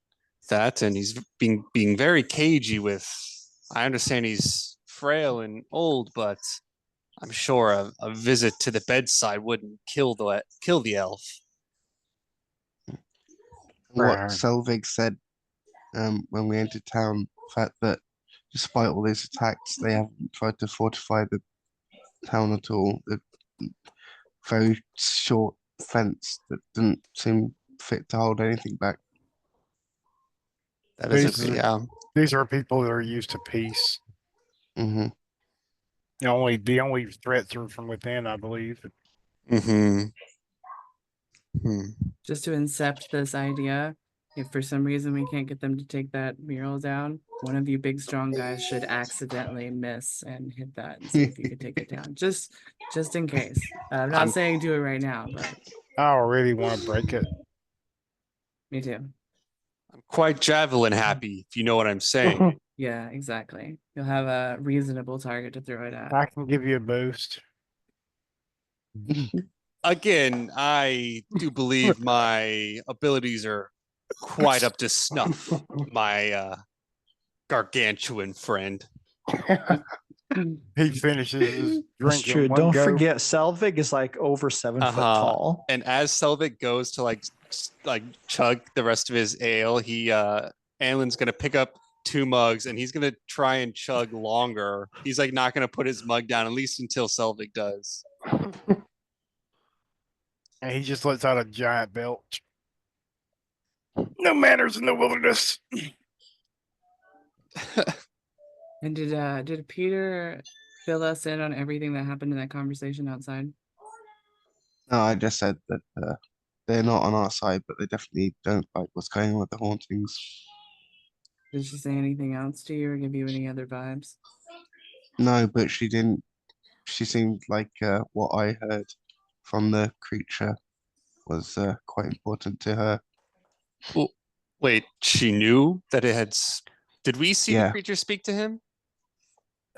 That, and he's being very cagey with. I understand he's frail and old, but I'm sure a visit to the bedside wouldn't kill the elf. What Selvig said when we entered town, the fact that despite all these attacks, they haven't tried to fortify the town at all. The very short fence that didn't seem fit to hold anything back. That is These are people that are used to peace. Mm-hmm. The only threats are from within, I believe. Mm-hmm. Just to incept this idea, if for some reason we can't get them to take that mural down, one of you big strong guys should accidentally miss and hit that and see if you could take it down. Just in case. I'm not saying do it right now, but I really want to break it. Me too. I'm quite javelin happy, if you know what I'm saying. Yeah, exactly. You'll have a reasonable target to throw it at. I can give you a boost. Again, I do believe my abilities are quite up to snuff, my gargantuan friend. He finishes his drink. That's true. Don't forget, Selvig is like over 7 foot tall. And as Selvig goes to like chug the rest of his ale, Alan's gonna pick up 2 mugs and he's gonna try and chug longer. He's like not gonna put his mug down at least until Selvig does. And he just lets out a giant belch. No manners in the wilderness. And did Peter fill us in on everything that happened in that conversation outside? No, I just said that they're not on our side, but they definitely don't like what's going on with the hauntings. Did she say anything else to you or give you any other vibes? No, but she didn't. She seemed like what I heard from the creature was quite important to her. Well, wait, she knew that it had. Did we see the creature speak to him?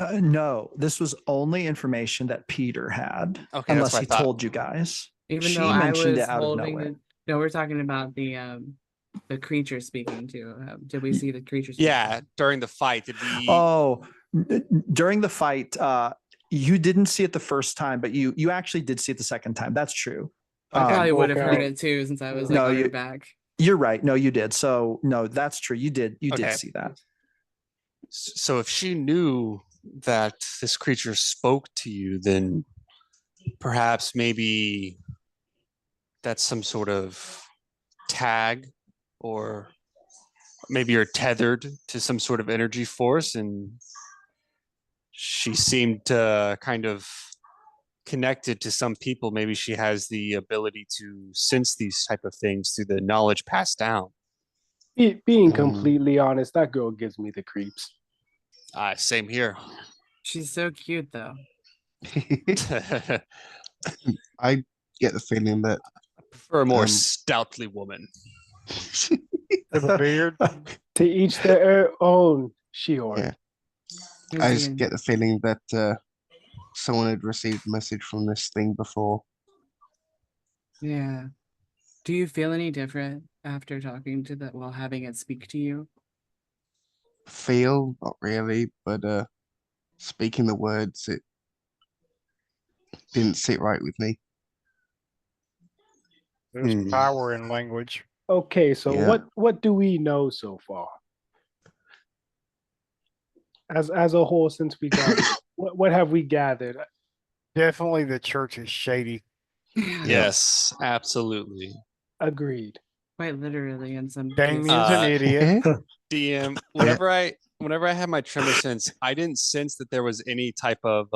No, this was only information that Peter had, okay, unless he told you guys. Even she though I mentioned was it out of holding nowhere. No, we're talking about the creature speaking to. Did we see the creature? Yeah, during the fight, did we? Oh, during the fight, you didn't see it the first time, but you actually did see it the second time. That's true. I probably would have heard it too, since I was on your back. You're right. No, you did. So no, that's true. You did. You did see that. So if she knew that this creature spoke to you, then perhaps maybe that's some sort of tag, or maybe you're tethered to some sort of energy force, and she seemed kind of connected to some people. Maybe she has the ability to sense these type of things through the knowledge passed down. Being completely honest, that girl gives me the creeps. Same here. She's so cute, though. I get the feeling that I prefer a more stoutly woman. With a beard. To each their own, She-Hulk. Yeah. I just get the feeling that someone had received a message from this thing before. Yeah. Do you feel any different after talking to that while having it speak to you? Feel, not really, but speaking the words, it didn't sit right with me. There's power in language. Okay, so what do we know so far? As a whole, since we got what have we gathered? Definitely the church is shady. Yes, absolutely. Agreed. Quite literally in some Damien's cases. an idiot. DM, whenever I had my tremor sense, I didn't sense that there was any type of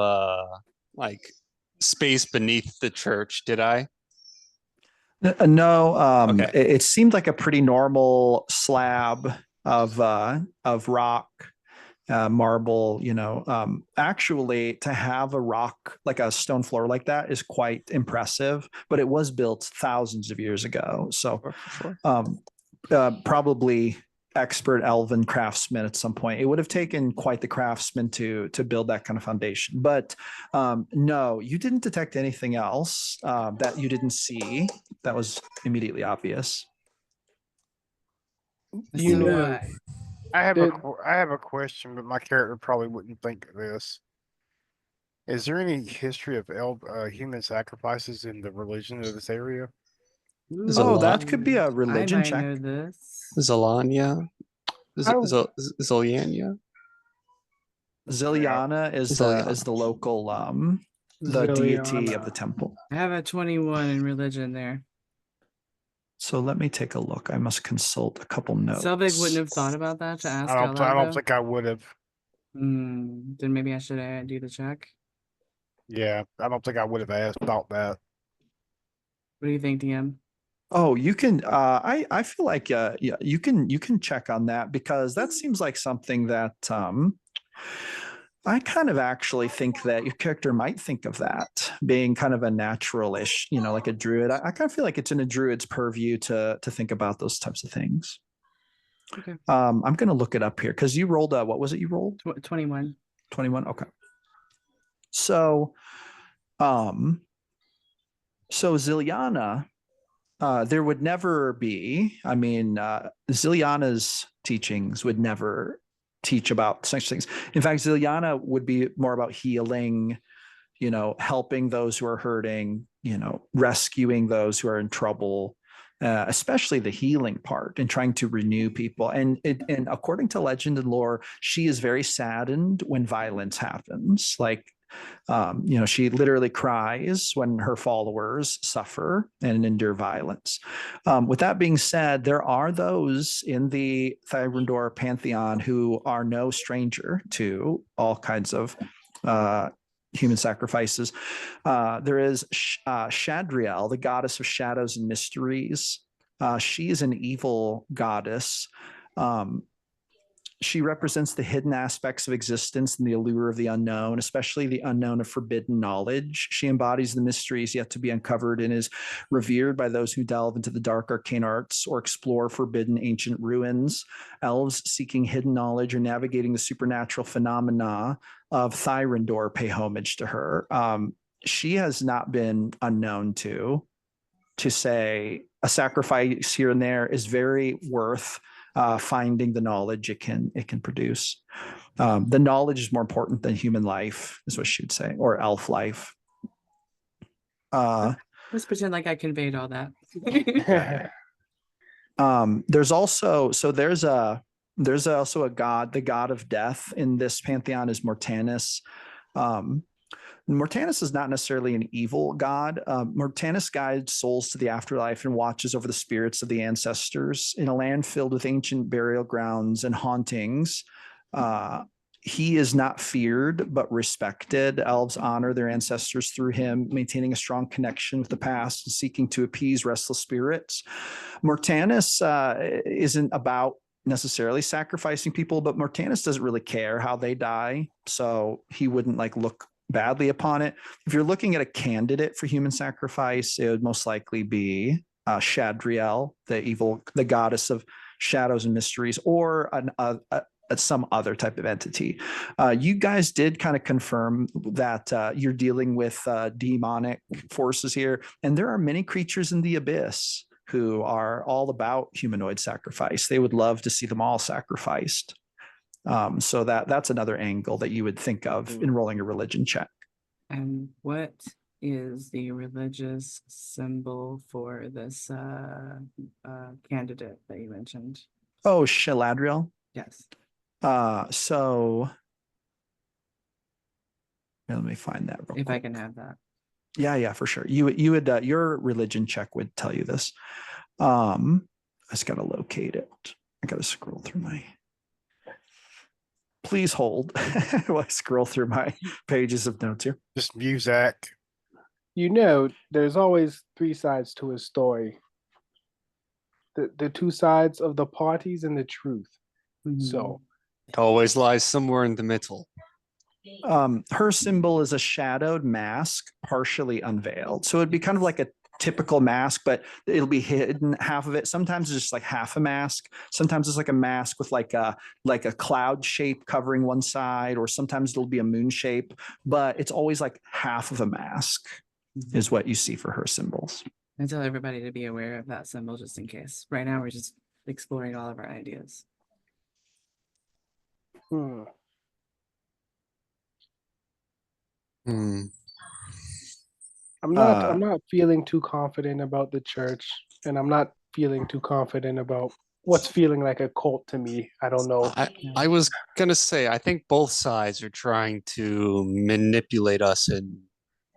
space beneath the church, did I? No, Okay. it seemed like a pretty normal slab of rock, marble. Actually, to have a rock like a stone floor like that is quite impressive. But it was built thousands of years ago, so Sure. probably expert elven craftsman at some point. It would have taken quite the craftsman to build that kind of foundation. But no, you didn't detect anything else that you didn't see that was immediately obvious. You So, know, I have Did- I have a question, but my character probably wouldn't think of this. Is there any history of human sacrifices in the religion of this area? There's a Oh, lot. that could be a I religion might check. know this. Zalanya? Oh. Zoliania? Ziliana is Ziliana. the local the deity of the temple. I have a 21 in religion there. So let me take a look. I must consult a couple notes. Selvig wouldn't have thought about that to ask I out don't. loud, I don't though? think I would have. Then maybe I should do the check. Yeah, I don't think I would have thought that. What do you think, DM? Oh, you can. I feel like yeah, you can check on that because that seems like something that I kind of actually think that your character might think of that being kind of a natural-ish, like a druid. I kind of feel like it's in a druid's purview to think about those types of things. Okay. I'm going to look it up here because you rolled what was it you rolled? 21. 21. Okay. So Ziliana, there would never be, Ziliana's teachings would never teach about such things. In fact, Ziliana would be more about healing, helping those who are hurting, rescuing those who are in trouble, especially the healing part and trying to renew people. And according to legend and lore, she is very saddened when violence happens. Like, she literally cries when her followers suffer and endure violence. With that being said, there are those in the Thyrendor pantheon who are no stranger to all kinds of human sacrifices. There is Shadriel, the goddess of shadows and mysteries. She is an evil goddess. She represents the hidden aspects of existence and the allure of the unknown, especially the unknown of forbidden knowledge. She embodies the mysteries yet to be uncovered and is revered by those who delve into the dark arcane arts or explore forbidden ancient ruins. Elves seeking hidden knowledge or navigating the supernatural phenomena of Thyrendor pay homage to her. She has not been unknown to say a sacrifice here and there is very worth finding the knowledge it can produce. The knowledge is more important than human life, is what she would say, or elf life. Let's pretend like I conveyed all that. There's also a god, the god of death in this pantheon is Mortanus. Mortanus is not necessarily an evil god. Mortanus guides souls to the afterlife and watches over the spirits of the ancestors in a land filled with ancient burial grounds and hauntings. He is not feared, but respected. Elves honor their ancestors through him, maintaining a strong connection with the past and seeking to appease restless spirits. Mortanus isn't about necessarily sacrificing people, but Mortanus doesn't really care how they die. So he wouldn't look badly upon it. If you're looking at a candidate for human sacrifice, it would most likely be Shadriel, the goddess of shadows and mysteries, or some other type of entity. You guys did kind of confirm that you're dealing with demonic forces here, and there are many creatures in the abyss who are all about humanoid sacrifice. They would love to see them all sacrificed. So that's another angle that you would think of in rolling a religion check. And what is the religious symbol for this candidate that you mentioned? Oh, Shaladriel. Yes. So let me find that real If quick. I can have that. Yeah, for sure. You would your religion check would tell you this. I just gotta locate it. I gotta scroll through my. Please hold while I scroll through my pages of notes here. Just Muzak. You know, there's always three sides to a story. The two sides of the parties and the truth. So It always lies somewhere in the middle. Her symbol is a shadowed mask, partially unveiled. So it'd be kind of like a typical mask, but it'll be hidden half of it. Sometimes it's just like half a mask. Sometimes it's like a mask with like a cloud shape covering one side, or sometimes it'll be a moon shape, but it's always like half of a mask is what you see for her symbols. I tell everybody to be aware of that symbol just in case. Right now we're just exploring all of our ideas. Hmm. I'm not feeling too confident about the church, and I'm not feeling too confident about what's feeling like a cult to me. I don't know. I was gonna say, I think both sides are trying to manipulate us in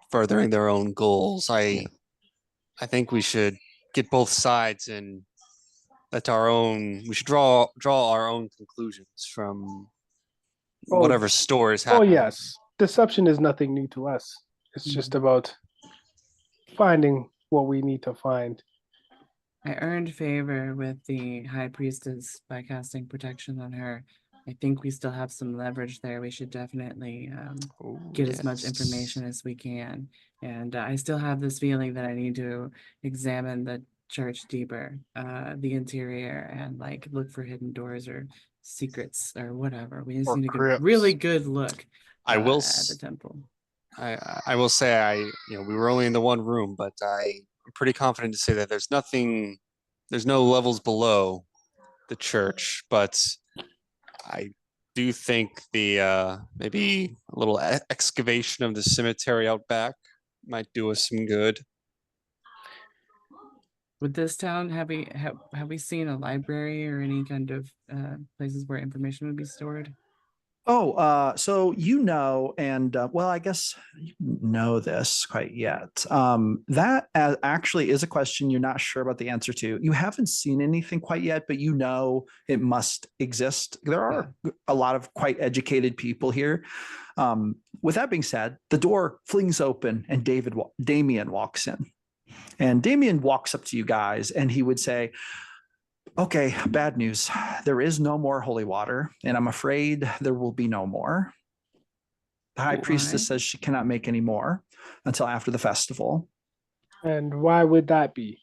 furthering their own goals. I think we should get both sides and we should draw our own conclusions from Oh, whatever stories oh happen. yes. Deception is nothing new to us. It's just about finding what we need to find. I earned favor with the High Priestess by casting protection on her. I think we still have some leverage there. We should definitely get as much information as we can. And I still have this feeling that I need to examine the church deeper, the interior, and like look for hidden doors or secrets or whatever. We just Or need a crypts. really good look I will at the temple. I will say we were only in the one room, but I'm pretty confident to say that there's no levels below the church, but I do think the maybe a little excavation of the cemetery out back might do us some good. With this town, have we seen a library or any kind of places where information would be stored? So and well, I guess you know this quite yet. That actually is a question you're not sure about the answer to. You haven't seen anything quite yet, but you know it must exist. There are a lot of quite educated people here. With that being said, the door flings open and Damien walks in. And Damien walks up to you guys and he would say, okay, bad news. There is no more holy water, and I'm afraid there will be no more. The high priestess says she cannot make any more until after the festival. And why would that be?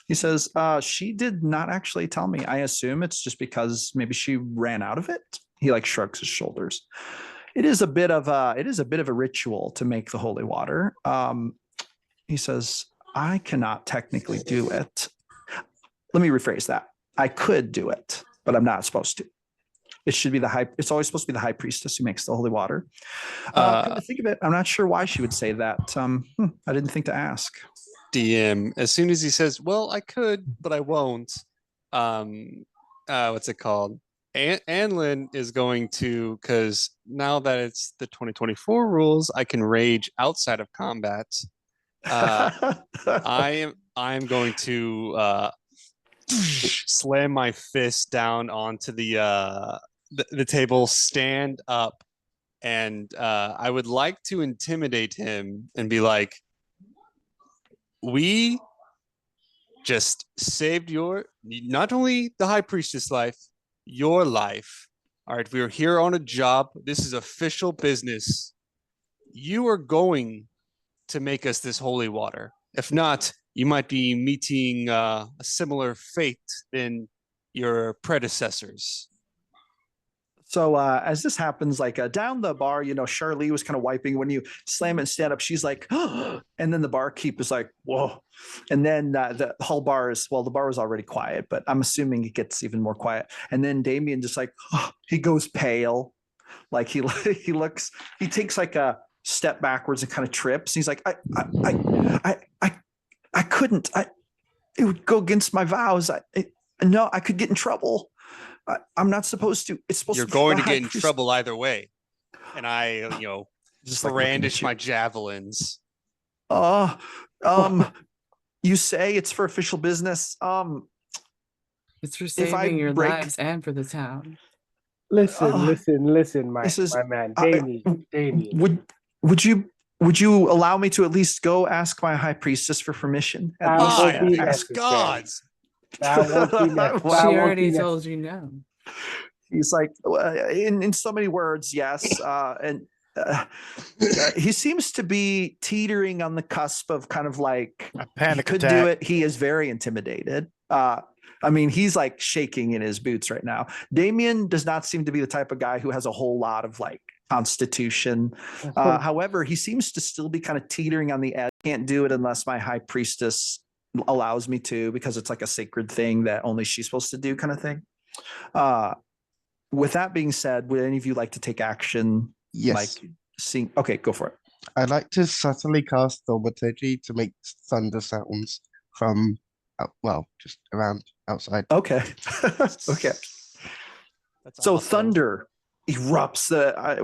He says, she did not actually tell me. I assume it's just because maybe she ran out of it. He like shrugs his shoulders. It is a bit of a ritual to make the holy water. He says, I cannot technically do it. Let me rephrase that. I could do it, but I'm not supposed to. It's always supposed to be the high priestess who makes the holy water. Come to think of it, I'm not sure why she would say that. I didn't think to ask. DM, as soon as he says, well, I could, but I won't. What's it called? Anlin is going to, because now that it's the 2024 rules, I can rage outside of combat. I am going to slam my fist down onto the table, stand up, and I would like to intimidate him and be like, we just saved not only the high priestess life, your life. All right, we are here on a job. This is official business. You are going to make us this holy water. If not, you might be meeting a similar fate than your predecessors. So as this happens, like down the bar, Charlie was kind of wiping. When you slam and stand up, she's like, oh, and then the barkeep is like, whoa. And then the whole bar the bar was already quiet, but I'm assuming it gets even more quiet. And then Damien just like, he goes pale. Like he takes like a step backwards and kind of trips. He's like, I couldn't, it would go against my vows. No, I could get in trouble. I'm not supposed to. It's supposed You're to going to get in trouble either way. And I, just brandish my javelins. You say it's for official business. It's for saving your lives and for the town. Listen, my man, Damien. Would you would you allow me to at least go ask my high priestess for permission? At That least won't be ask. necessary. gods. That won't be necessary. Well, She That won't already be told you no. He's like, in so many words, yes. And he seems to be teetering on the cusp of kind of like, A he panic could attack. do it. He is very intimidated. I mean, he's like shaking in his boots right now. Damien does not seem to be the type of guy who has a whole lot of like constitution. However, he seems to still be kind of teetering on the edge. Can't do it unless my high priestess allows me to, because it's like a sacred thing that only she's supposed to do, kind of thing. With that being said, would any of you like to take action? Yes. Like seeing, okay, go for it. I'd like to subtly cast thaumaturgy to make thunder sounds from, well, just around outside. Okay. Okay. So thunder erupts.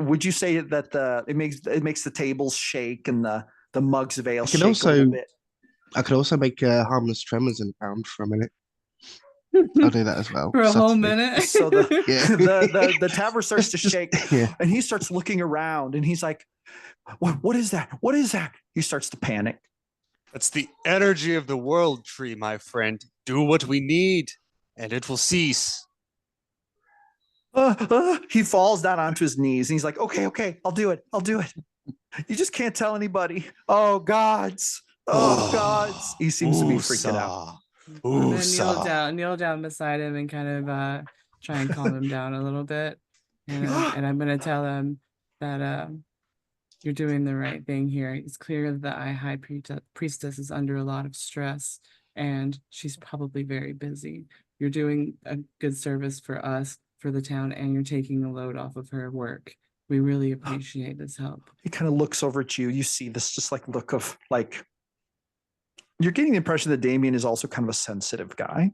Would you say that it makes the tables shake and the mugs veil shake a little bit? I could also make harmless tremors in pound for a minute. I'll do that as well. For a whole subtly. minute. So Yeah. the tavern starts to shake, Yeah. and he starts looking around, and he's like, what is that? What is that? He starts to panic. That's the energy of the world tree, my friend. Do what we need, and it will cease. He falls down onto his knees, and he's like, okay, I'll do it. You just can't tell anybody. Oh, gods. Oh, gods. He seems to be freaking out. And then kneel down beside him and kind of try and calm him down a little bit. And I'm going to tell him that you're doing the right thing here. It's clear that the high priestess is under a lot of stress, and she's probably very busy. You're doing a good service for us, for the town, and you're taking a load off of her work. We really appreciate this help. He kind of looks over at you. You see this just like look of like, you're getting the impression that Damien is also kind of a sensitive guy.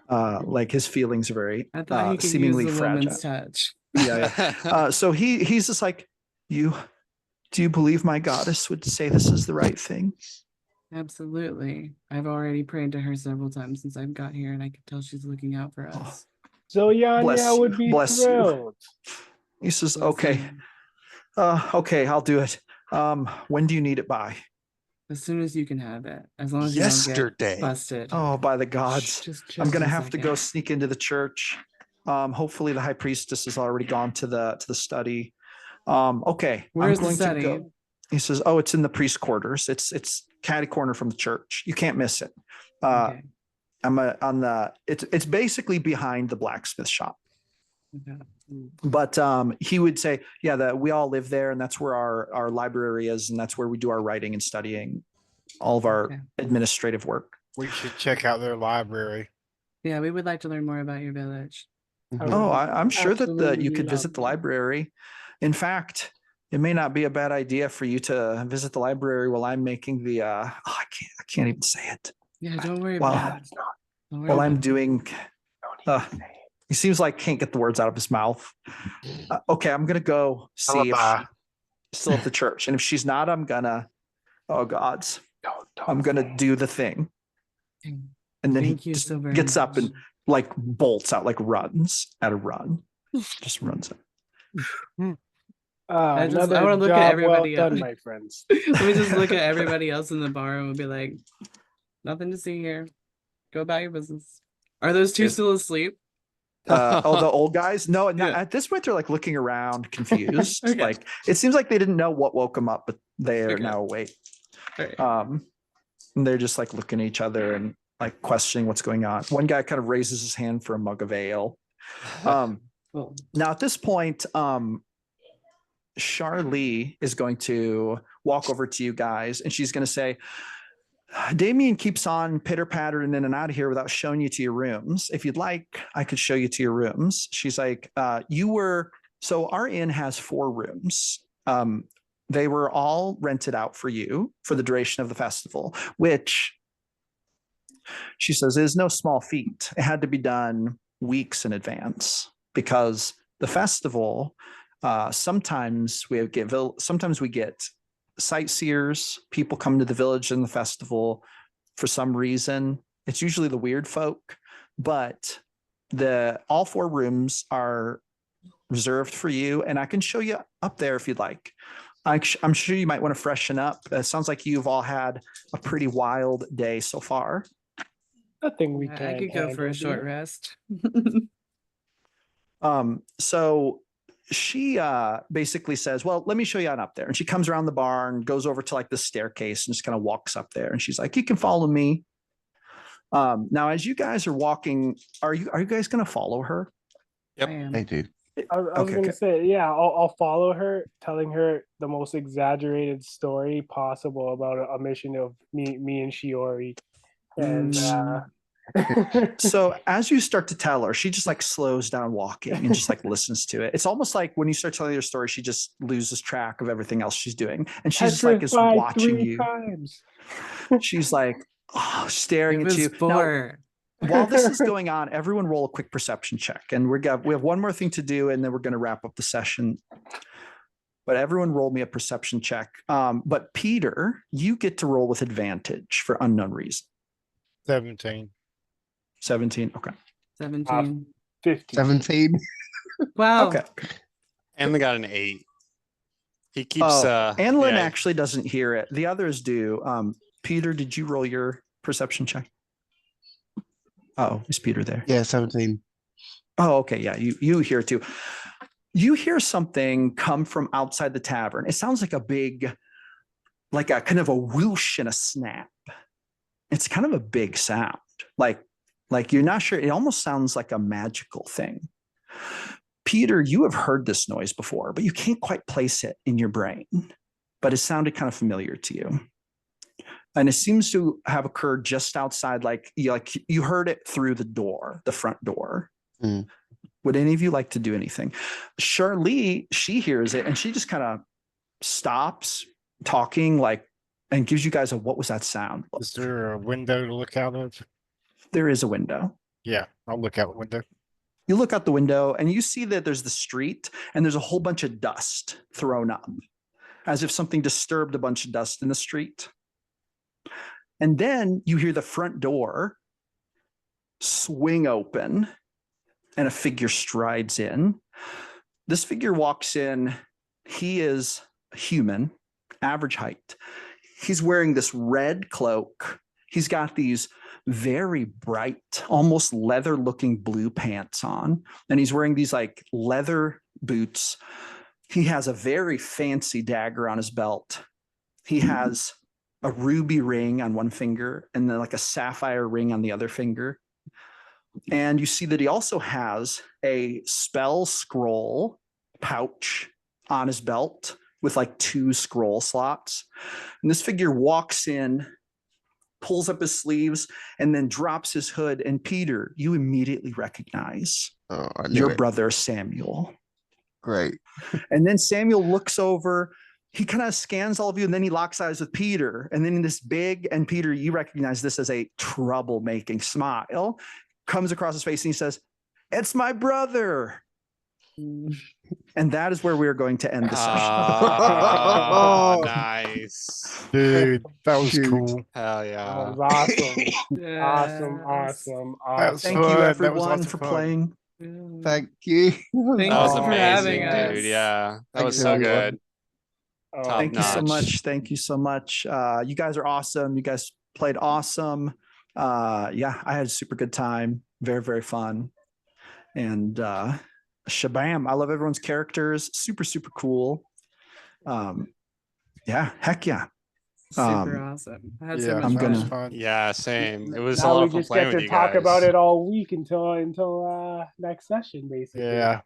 Like his feelings are very I thought he could seemingly use a fragile. woman's touch. Yeah. So he's just like, do you believe my goddess would say this is the right thing? Absolutely. I've already prayed to her several times since I've got here, and I can tell she's looking out for us. So Bless Yanya you, would be bless you. thrilled. He says, Bless okay, you. okay, I'll do it. When do you need it by? As soon as you can have it, as long as you don't Yesterday. get busted. Oh, by the gods. Just I'm gonna a have to go second. sneak into the church. Hopefully the high priestess has already gone to the study. Okay, Where's I'm the going study? to go. He says, "Oh, it's in the priest quarters. It's catty corner from the church. You can't miss it. Okay. It's basically behind the blacksmith shop." Okay. But he would say, yeah, that we all live there, and that's where our library is, and that's where we do our writing and studying, all of our Okay. administrative work. We should check out their library. Yeah, we would like to learn more about your village. Oh, I'm sure that Absolutely you could visit the lovely. library. In fact, it may not be a bad idea for you to visit the library while I'm making the. I can't even say it. Yeah, don't worry Well, about it. Don't worry While I'm about it. doing. He seems like can't get the words out of his mouth. Okay, I'm gonna go see if Alibi. she's still at the church, and if she's not, I'm gonna. Oh gods, I'm gonna do the thing. And then Thank he you just so very gets up much. and like bolts out, like runs at a run, just runs out. I Another wanna look at job everybody well done, else. my friends. Let me just look at everybody else in the bar and we'll be like, nothing to see here. Go about your business. Are those two still asleep? The old guys? No, Yeah. at this point they're like looking around, confused. Okay. Like it seems like they didn't know what woke them up, but they are Okay. now awake. Alright. And they're just like looking at each other and like questioning what's going on. One guy kind of raises his hand for a mug of ale. Well, Now at this point, Charlie is going to walk over to you guys and she's going to say, Damien keeps on pitter pattering in and out of here without showing you to your rooms. If you'd like, I could show you to your rooms. She's like, so our inn has 4 rooms. They were all rented out for you for the duration of the festival, which she says is no small feat. It had to be done weeks in advance because the festival, sometimes we get sightseers, people come to the village in the festival for some reason. It's usually the weird folk, but all 4 rooms are reserved for you, and I can show you up there if you'd like. I'm sure you might want to freshen up. It sounds like you've all had a pretty wild day so far. Nothing we I can't could go for a handle, short dear. rest. So she basically says, well, let me show you on up there. And she comes around the barn, goes over to like the staircase and just kind of walks up there. And she's like, you can follow me. Now, as you guys are walking, are you guys going to follow her? Yep. I am. They do. I was Okay, gonna okay. say, yeah, I'll follow her, telling her the most exaggerated story possible about a mission of me and Shiori. And So as you start to tell her, she just like slows down walking and just like listens to it. It's almost like when you start telling your story, she just loses track of everything else she's doing. And she's just like is petrified watching 3 you. times. She's like staring It at was you. Now, 4. while this is going on, everyone roll a quick perception check. And we have one more thing to do, and then we're going to wrap up the session. But everyone roll me a perception check. But Peter, you get to roll with advantage for unknown reason. 17. 17. Okay. 17. 50. 17. Wow. Okay. And they got an 8. He keeps Anlin yeah. actually doesn't hear it. The others do. Peter, did you roll your perception check? Oh, is Peter there? Yeah, 17. Oh, okay. Yeah, you hear it too. You hear something come from outside the tavern. It sounds like a big, like a kind of a whoosh and a snap. It's kind of a big sound. Like you're not sure. It almost sounds like a magical thing. Peter, you have heard this noise before, but you can't quite place it in your brain. But it sounded kind of familiar to you. And it seems to have occurred just outside, like you heard it through the door, the front door. Mm. Would any of you like to do anything? Charlie, she hears it and she just kind of stops talking, like, and gives you guys a, what was that sound? Is there a window to look out of? There is a window. Yeah, I'll look out the window. You look out the window and you see that there's the street and there's a whole bunch of dust thrown up, as if something disturbed a bunch of dust in the street. And then you hear the front door swing open and a figure strides in. This figure walks in. He is a human, average height. He's wearing this red cloak. He's got these very bright, almost leather looking blue pants on. And he's wearing these like leather boots. He has a very fancy dagger on his belt. He has a ruby ring on one finger and then like a sapphire ring on the other finger. And you see that he also has a spell scroll pouch on his belt with like 2 scroll slots. And this figure walks in, pulls up his sleeves, and then drops his hood. And Peter, you immediately recognize your brother Samuel. Great. And then Samuel looks over, he kind of scans all of you, and then he locks eyes with Peter. And then in this big, and Peter, you recognize this as a troublemaking smile, comes across his face and he says, "It's my brother." And that is where we are going to end the session. Oh, nice. Dude, that was Shoot. cool. Hell That yeah. was awesome. Yes. Awesome. That was Thank fun. you, That was everyone, lots of for fun. playing. Thank you. Thank That you was for amazing, having dude. us. Yeah. That Thank was you, so everyone. good. Oh, Top Thank you so notch. much. Thank you so much. You guys are awesome. You guys played awesome. Yeah, I had a super good time. Very, very fun. And shabam. I love everyone's characters. Super, super cool. Yeah, heck yeah. Super awesome. I had so Yeah, much I'm that was gonna- fun. Yeah, same. It was a now lot we of fun just playing get with to you talk guys. about it all week until next session, basically. Yeah.